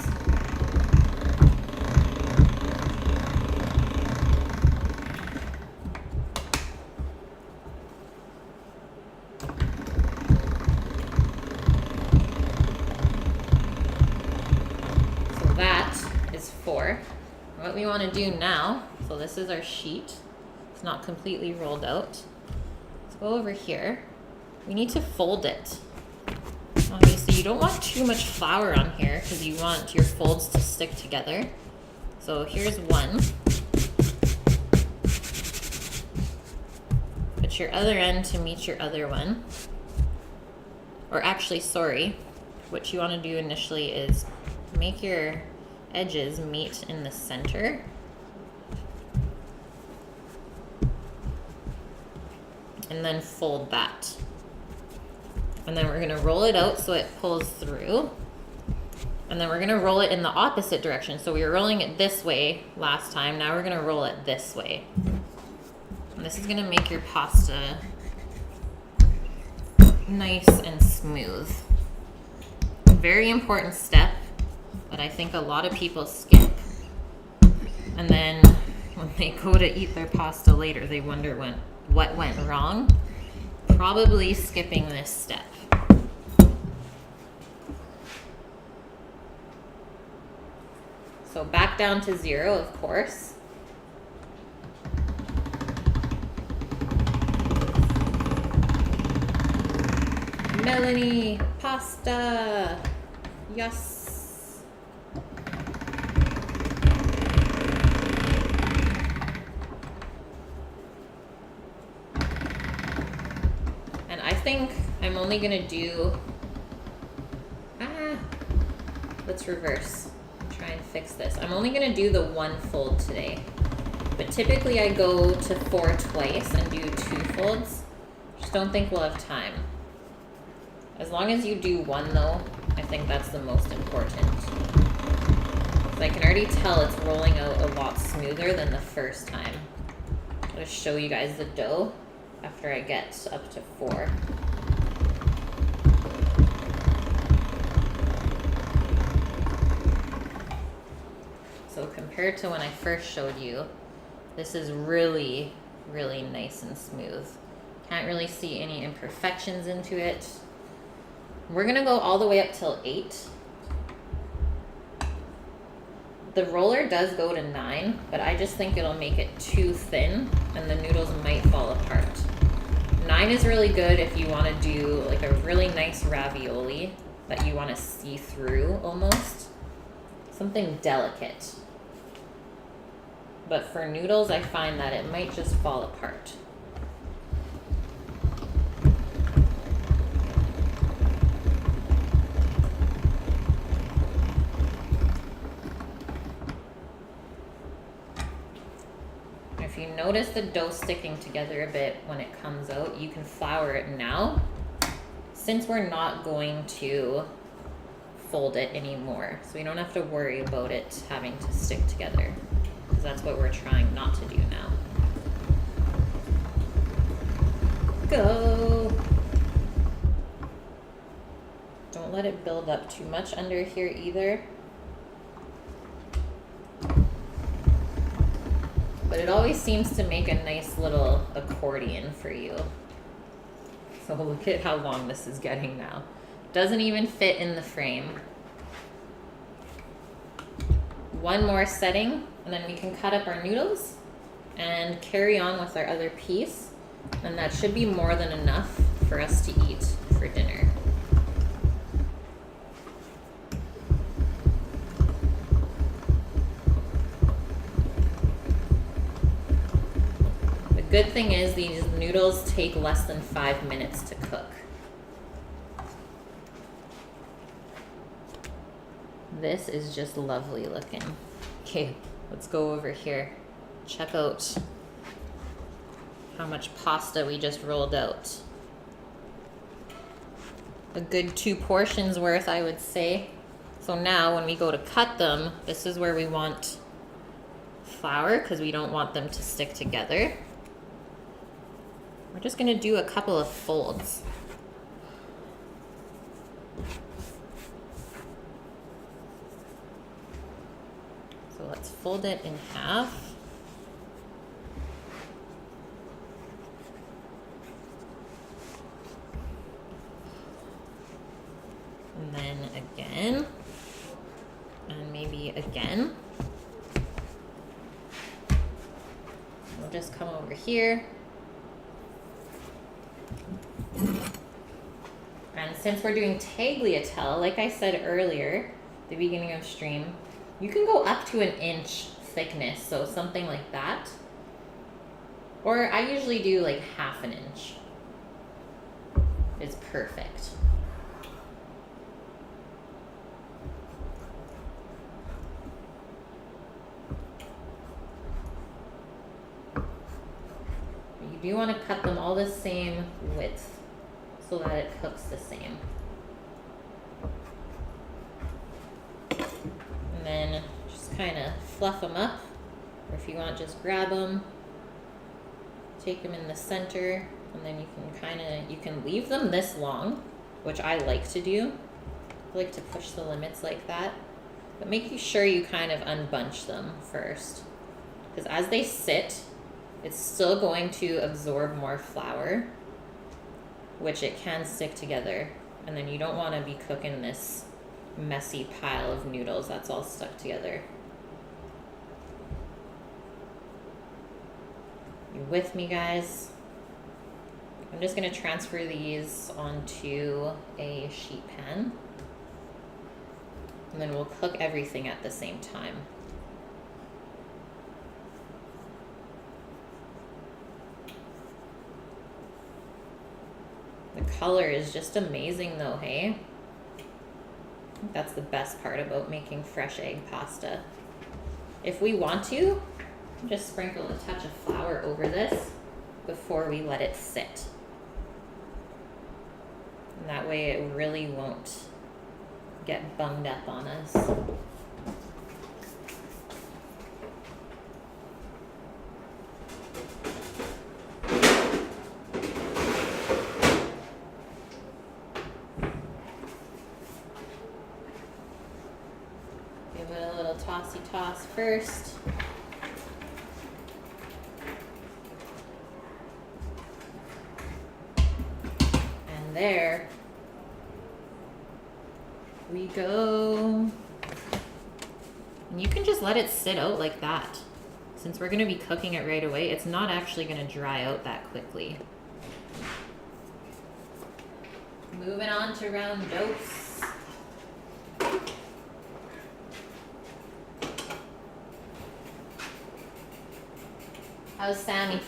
So that is 4. What we want to do now, so this is our sheet. It's not completely rolled out. Let's go over here. We need to fold it. Obviously, you don't want too much flour on here because you want your folds to stick together. So here's one. Put your other end to meet your other one. Or actually, sorry, what you want to do initially is make your edges meet in the center. And then fold that. And then we're gonna roll it out so it pulls through. And then we're gonna roll it in the opposite direction. So we were rolling it this way last time. Now we're gonna roll it this way. And this is gonna make your pasta nice and smooth. Very important step, but I think a lot of people skip. And then when they go to eat their pasta later, they wonder what went wrong. Probably skipping this step. So back down to 0, of course. Melanie, pasta. Yes. And I think I'm only gonna do, let's reverse. Try and fix this. I'm only gonna do the 1 fold today. But typically I go to 4 twice and do 2 folds. Just don't think we'll have time. As long as you do 1 though, I think that's the most important. So I can already tell it's rolling out a lot smoother than the first time. I'll just show you guys the dough after I get up to 4. So compared to when I first showed you, this is really, really nice and smooth. Can't really see any imperfections into it. We're gonna go all the way up till 8. The roller does go to 9, but I just think it'll make it too thin and the noodles might fall apart. 9 is really good if you wanna do like a really nice ravioli that you wanna see through almost. Something delicate. But for noodles, I find that it might just fall apart. If you notice the dough sticking together a bit when it comes out, you can flour it now, since we're not going to fold it anymore. So we don't have to worry about it having to stick together, because that's what we're trying not to do now. Go! Don't let it build up too much under here either. But it always seems to make a nice little accordion for you. So look at how long this is getting now. Doesn't even fit in the frame. One more setting, and then we can cut up our noodles and carry on with our other piece. And that should be more than enough for us to eat for dinner. The good thing is these noodles take less than 5 minutes to cook. This is just lovely looking. Okay, let's go over here. Check out how much pasta we just rolled out. A good 2 portions worth, I would say. So now when we go to cut them, this is where we want flour because we don't want them to stick together. We're just gonna do a couple of folds. So let's fold it in half. And then again, and maybe again. We'll just come over here. And since we're doing tagliatelle, like I said earlier, the beginning of stream, you can go up to 1 inch thickness, so something like that. Or I usually do like 1/2 inch. It's perfect. You do want to cut them all the same width so that it cooks the same. And then just kind of fluff them up, or if you want, just grab them, take them in the center, and then you can leave them this long, which I like to do. I like to push the limits like that, but making sure you kind of unbunch them first, because as they sit, it's still going to absorb more flour, which it can stick together, and then you don't want to be cooking this messy pile of noodles that's all stuck together. You with me, guys? I'm just going to transfer these onto a sheet pan, and then we'll cook everything at the same time. The color is just amazing though, hey? I think that's the best part about making fresh egg pasta. If we want to, just sprinkle a touch of flour over this before we let it sit. And that way it really won't get bunged up on us. Tossy toss first. And there we go. And you can just let it sit out like that. Since we're going to be cooking it right away, it's not actually going to dry out that quickly. Moving on to round dose. How's Sammy?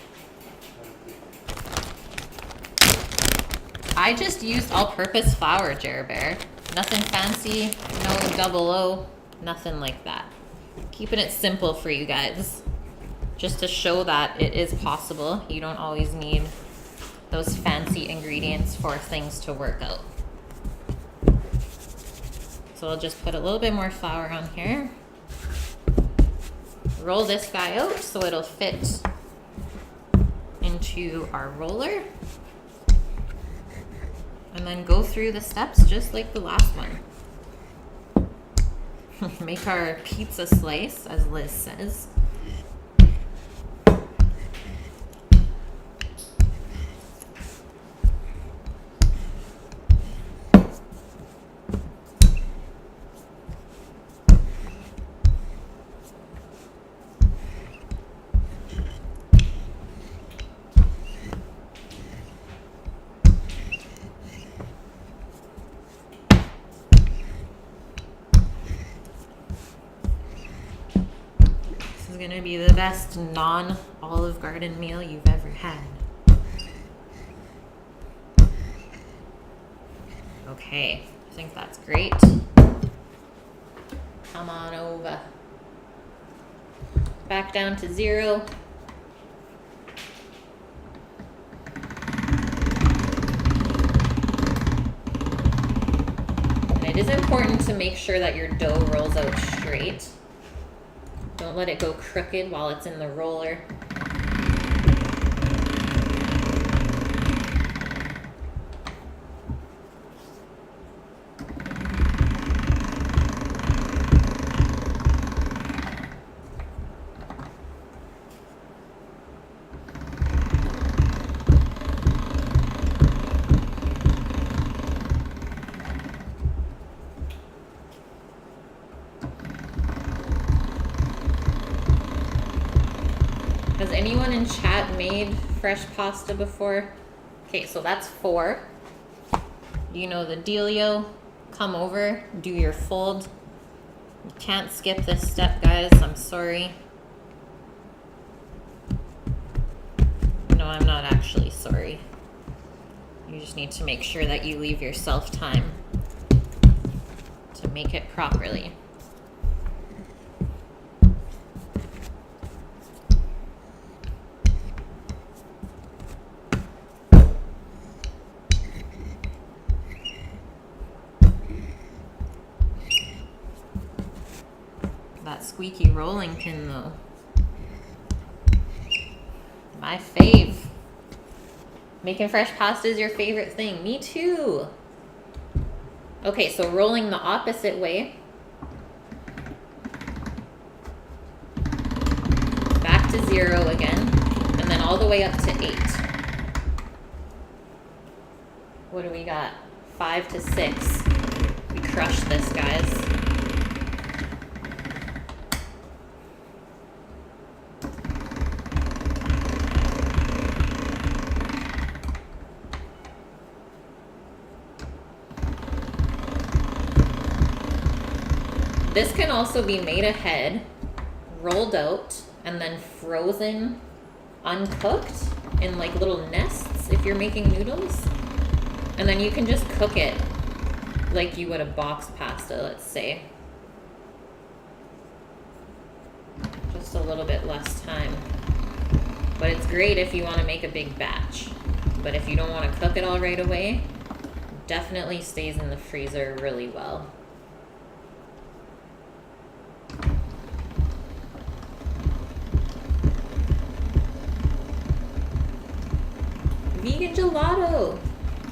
I just used all-purpose flour, Jer Bear. Nothing fancy, no double O, nothing like that. Keeping it simple for you guys. Just to show that it is possible. You don't always need those fancy ingredients for things to work out. So I'll just put a little bit more flour on here. Roll this guy out so it'll fit into our roller, and then go through the steps just like the last one. Make our pizza slice, as Liz says. gonna be the best non-Olive Garden meal you've ever had. Okay, I think that's great. Come on over. Back down to 0. And it is important to make sure that your dough rolls out straight. Don't let it go crooked while it's in the roller. Has anyone in chat made fresh pasta before? Okay, so that's 4. You know the dealio. Come over, do your fold. You can't skip this step, guys. I'm sorry. No, I'm not actually sorry. You just need to make sure that you leave yourself time to make it properly. That squeaky rolling pin though. My fave. Making fresh pasta is your favorite thing. Me too. Okay, so rolling the opposite way. Back to 0 again. And then all the way up to 8. What do we got? 5 to 6. We crushed this, guys. This can also be made ahead, rolled out, and then frozen, uncooked in like little nests if you're making noodles. And then you can just cook it like you would a box pasta, let's say. Just a little bit less time. But it's great if you want to make a big batch. But if you don't want to cook it all right away, definitely stays in the freezer really well. Vegan gelato.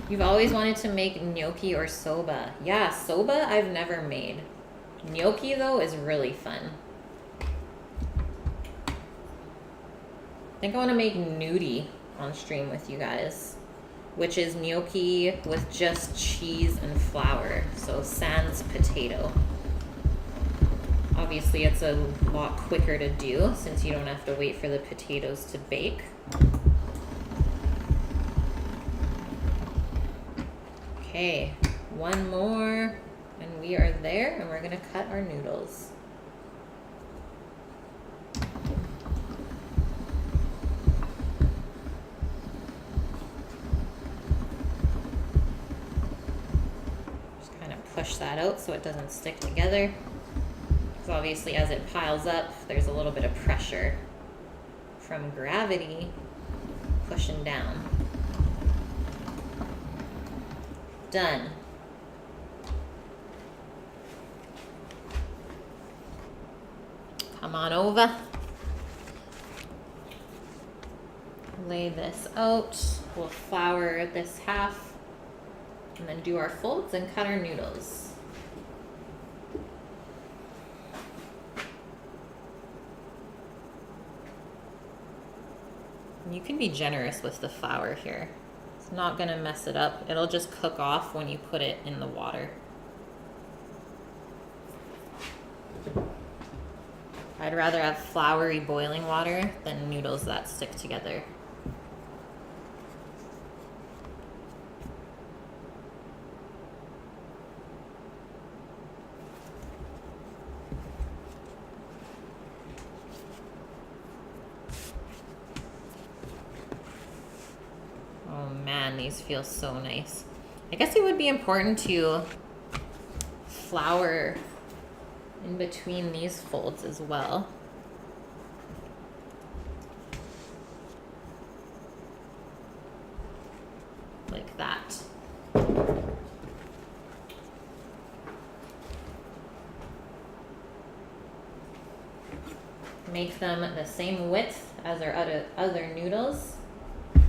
You've always wanted to make gnocchi or soba. Yeah, soba I've never made. Gnocchi though is really fun. I think I want to make gnudi on stream with you guys, which is gnocchi with just cheese and flour, so sans potato. Obviously it's a lot quicker to do since you don't have to wait for the potatoes to bake. Okay, one more, and we are there, and we're gonna cut our noodles. Just kind of push that out so it doesn't stick together. Because obviously as it piles up, there's a little bit of pressure from gravity pushing down. Done. Come on over. Lay this out. We'll flour this half and then do our folds and cut our noodles. You can be generous with the flour here. Not gonna mess it up. It'll just cook off when you put it in the water. I'd rather have floury boiling water than noodles that stick together. man, these feel so nice. I guess it would be important to flour in between these folds as well. Like that. Make them the same width as our other noodles.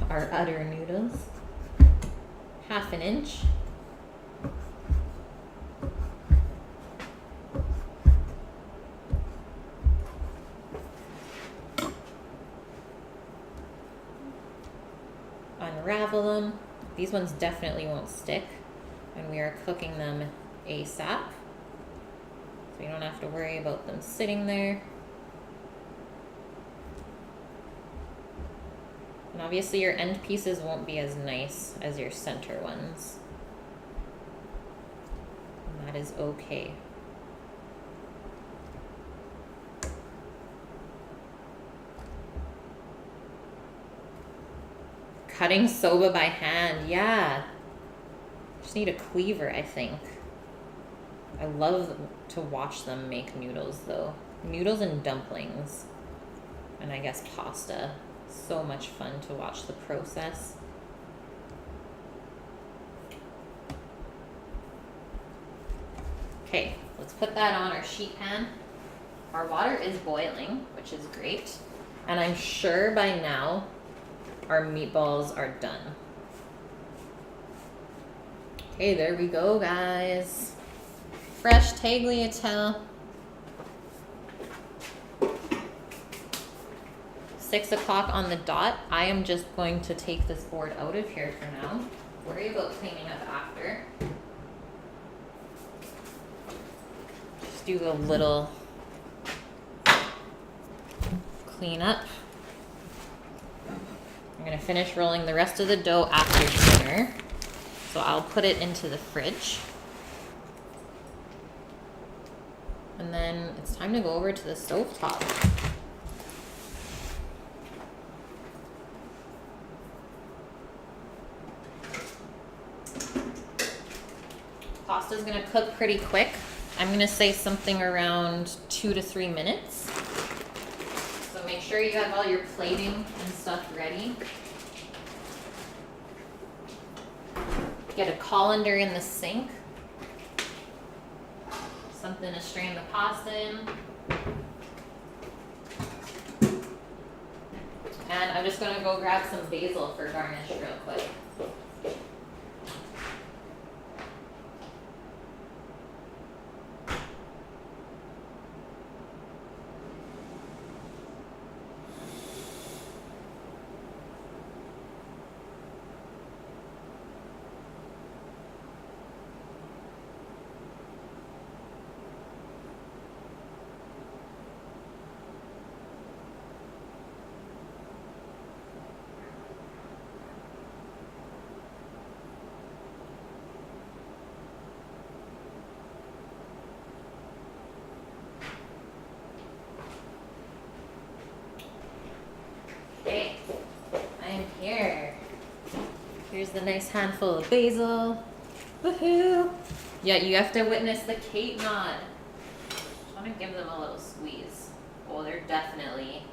Our other noodles. 1/2 inch. Unravel them. These ones definitely won't stick, and we are cooking them ASAP, so you don't have to worry about them sitting there. And obviously your end pieces won't be as nice as your center ones. And that is okay. Cutting soba by hand, yeah. Just need a cleaver, I think. I love to watch them make noodles though. Noodles and dumplings. And I guess pasta. So much fun to watch the process. Okay, let's put that on our sheet pan. Our water is boiling, which is great. And I'm sure by now our meatballs are done. Okay, there we go, guys. Fresh tagliatelle. 6 o'clock on the dot. I am just going to take this board out of here for now. Worry about cleaning up after. Just do a little clean up. I'm gonna finish rolling the rest of the dough after dinner. So I'll put it into the fridge. And then it's time to go over to the stovetop. Pasta's gonna cook pretty quick. I'm gonna say something around 2 to 3 minutes. So make sure you have all your plating and stuff ready. Get a colander in the sink. Something to strain the pasta in. And I'm just gonna go grab some basil for garnish real quick. Okay, I'm here. Here's the nice handful of basil. Woohoo! Yeah, you have to witness the Kate nod. I want to give them a little squeeze. Oh, they're definitely,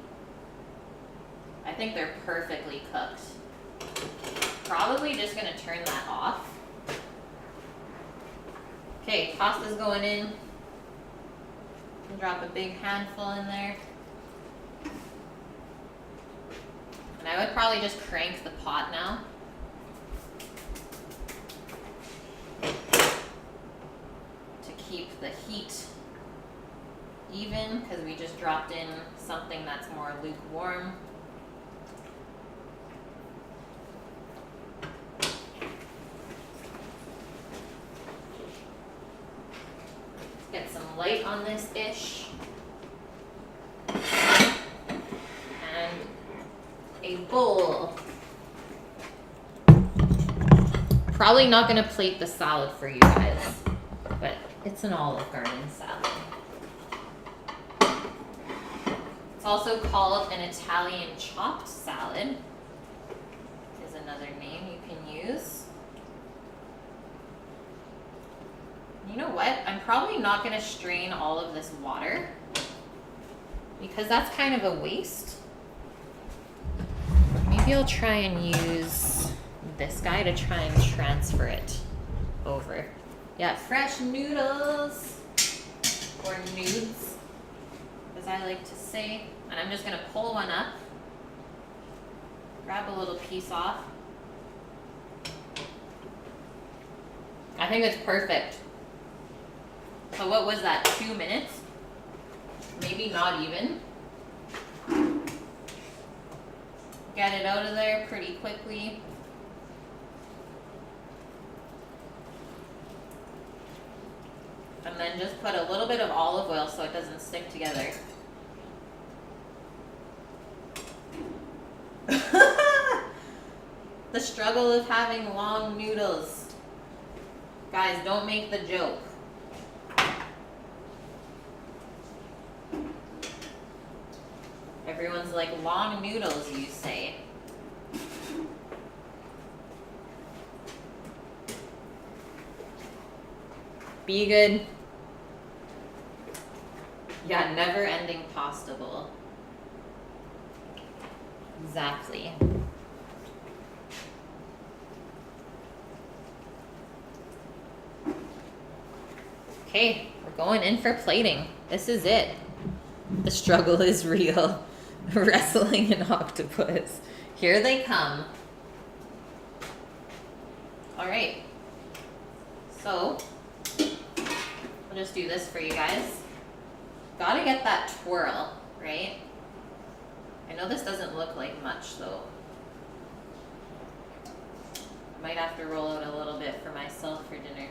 I think they're perfectly cooked. Probably just gonna turn that off. Okay, pasta's going in. Drop a big handful in there. And I would probably just crank the pot now. To keep the heat even, because we just dropped in something that's more lukewarm. Let's get some light on this dish. And a bowl. Probably not gonna plate the salad for you guys, but it's an Olive Garden salad. It's also called an Italian chopped salad, is another name you can probably not gonna strain all of this water because that's kind of a waste. Maybe I'll try and use this guy to try and transfer it over. Yeah, fresh noodles, or nudes, as I like to say. And I'm just gonna pull one up, grab a little piece off. I think it's perfect. So what was that, 2 minutes? Maybe not even. Get it out of there pretty quickly. And then just put a little bit of olive oil so it doesn't stick together. The struggle of having long noodles. Guys, don't make the joke. Everyone's like, long noodles, you say. Be good. Yeah, never ending pasta bowl. Exactly. Okay, we're going in for plating. This is it. The struggle is real. Wrestling an octopus. Here they come. All right. So, I'll just do this for you guys. Gotta get that twirl, right? I know this doesn't look like much though. Might have to roll out a little bit for myself for dinner.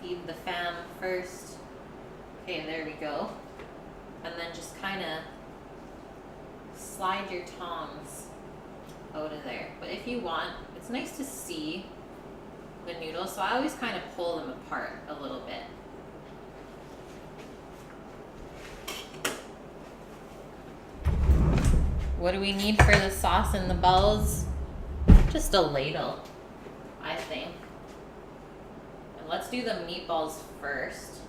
Feed the fam first. Okay, there we go. And then just kind of slide your tongs out of there. But if you want, it's nice to see the noodles, so I always kind of pull them apart a little bit. What do we need for the sauce and the balls? Just a ladle, I think. And let's do the meatballs first.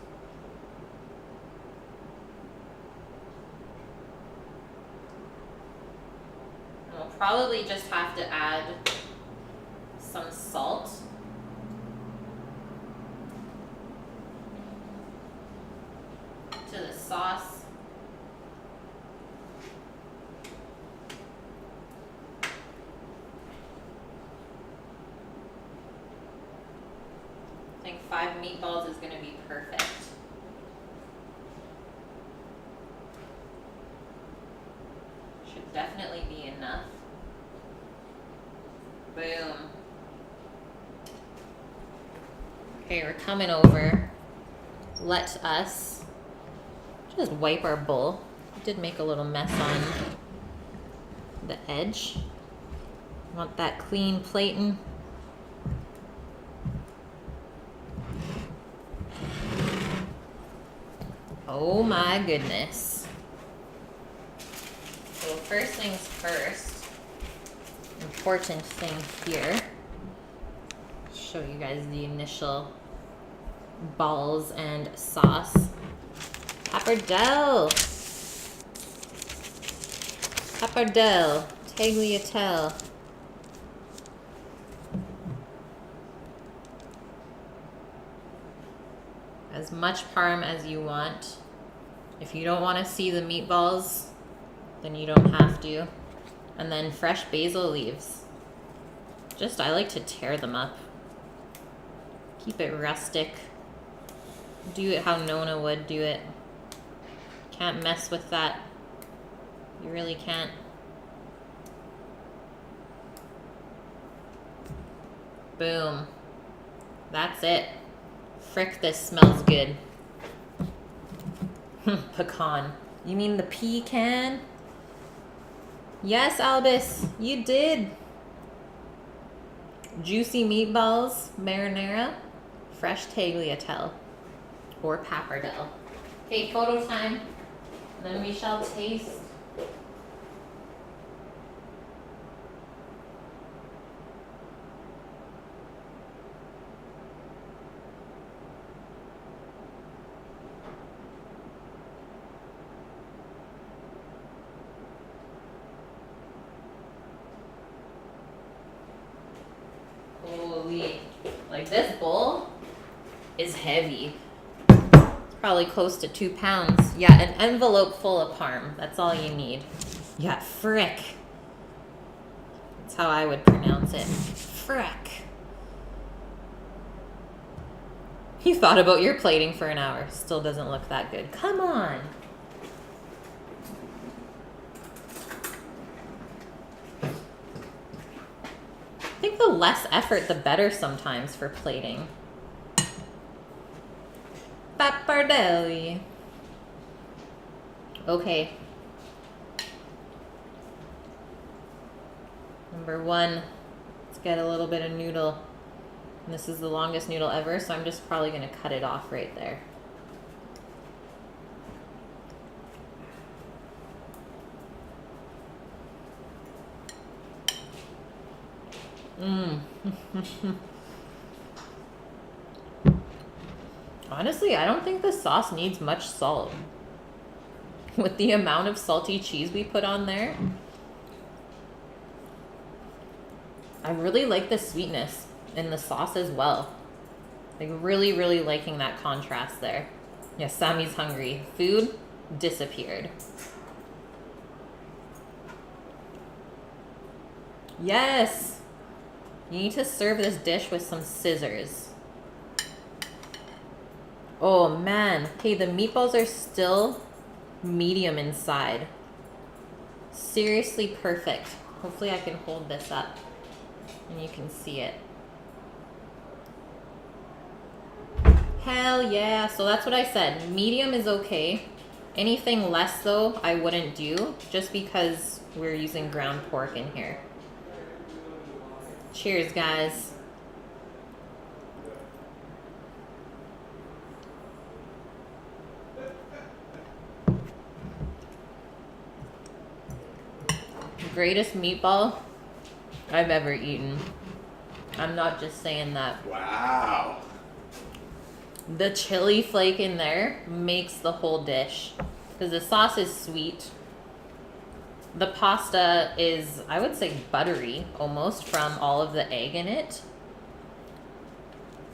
And we'll probably just have to add some salt. To the sauce. I think 5 meatballs is going to be perfect. Should definitely be enough. Boom. Okay, we're coming over. Let us just wipe our bowl. We did make a little mess on the edge. Want that clean plating. Oh my goodness. So first things first, important thing here. Show you guys the initial balls and sauce. Papardelle. Papardelle. Tagliatelle. As much parm as you want. If you don't want to see the meatballs, then you don't have to. And then fresh basil leaves. Just, I like to tear them up. Keep it rustic. Do it how Nona would do it. Can't mess with that. You really can't. Boom. That's it. Frick, this smells good. Pecan. You mean the pecan? Yes, Albus, you did. Juicy meatballs, marinara, fresh tagliatelle, or papardelle. Okay, photo time. Then we shall taste. Holy, like this bowl is heavy. It's probably close to 2 pounds. Yeah, an envelope full of parm. That's all you need. Yeah, frick. That's how I would pronounce it. Frick. You thought about your plating for an hour. Still doesn't look that good. Come on. I think the less effort, the better sometimes for plating. Papardelle. Okay. Number 1. Let's get a little bit of noodle. And this is the longest noodle ever, so I'm just probably going to cut it off right there. Honestly, I don't think the sauce needs much salt. With the amount of salty cheese we put on there, I really like the sweetness in the sauce as well. Like really, really liking that contrast there. Yeah, Sammy's hungry. Food disappeared. Yes! You need to serve this dish with some scissors. Oh man. Okay, the meatballs are still medium inside. Seriously perfect. Hopefully I can hold this up and you can see it. Hell yeah. So that's what I said. Medium is okay. Anything less though, I wouldn't do, just because we're using ground pork in here. Cheers, guys. Greatest meatball I've ever eaten. I'm not just saying that. Wow. The chili flake in there makes the whole dish. Because the sauce is sweet. The pasta is, I would say, buttery almost from all of the egg in it.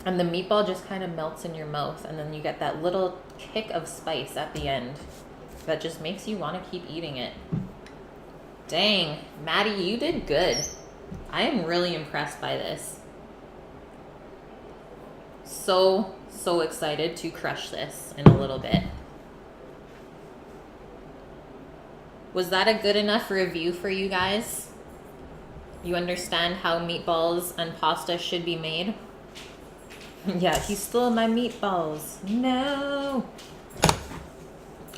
And the meatball just kind of melts in your mouth. And then you get that little kick of spice at the end that just makes you want to keep eating it. Dang, Maddie, you did good. I am really impressed by this. So excited to crush this in a little bit. Was that a good enough review for you guys? You understand how meatballs and pasta should be made? Yeah, he stole my meatballs. No.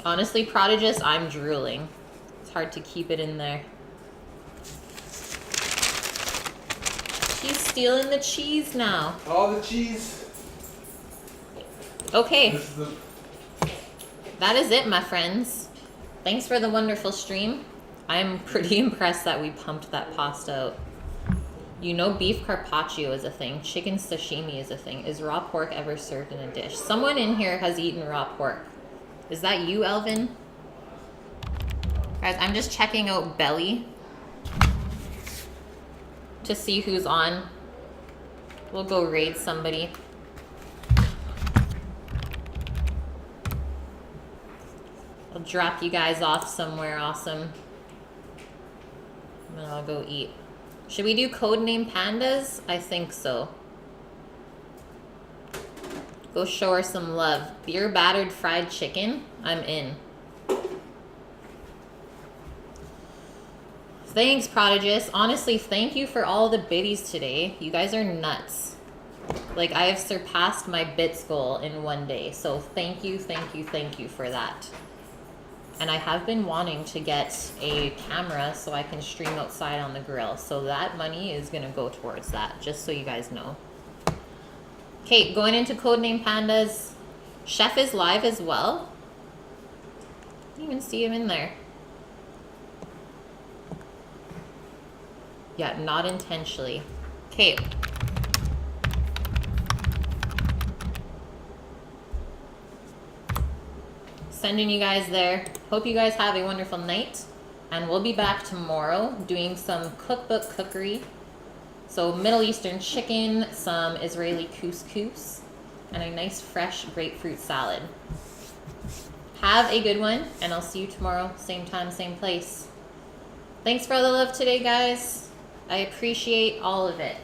Honestly, Prodigious, I'm drooling. It's hard to keep it in there. He's stealing the cheese now. All the cheese. Okay. That is it, my friends. Thanks for the wonderful stream. I'm pretty impressed that we pumped that pasta out. You know beef carpaccio is a thing. Chicken sashimi is a thing. Is raw pork ever served in a dish? Someone in here has eaten raw pork. Is that you, Elvin? Guys, I'm just checking out Belly to see who's on. We'll go raid somebody. I'll drop you guys off somewhere awesome. And then I'll go eat. Should we do Codename Pandas? I think so. Go show her some love. Beer battered fried chicken? I'm in. Thanks, Prodigious. Honestly, thank you for all the biddies today. You guys are nuts. Like, I have surpassed my bits goal in one day. So thank you for that. And I have been wanting to get a camera so I can stream outside on the grill. So that money is going to go towards that, just so you guys know. Okay, going into Codename Pandas. Chef is live as well. You can even see him in there. Yeah, not intentionally. Okay. Sending you guys there. Hope you guys have a wonderful night. And we'll be back tomorrow doing some cookbook cookery. So Middle Eastern chicken, some Israeli couscous, and a nice fresh grapefruit salad. Have a good one, and I'll see you tomorrow, same time, same place. Thanks for all the love today, guys. I appreciate all of it.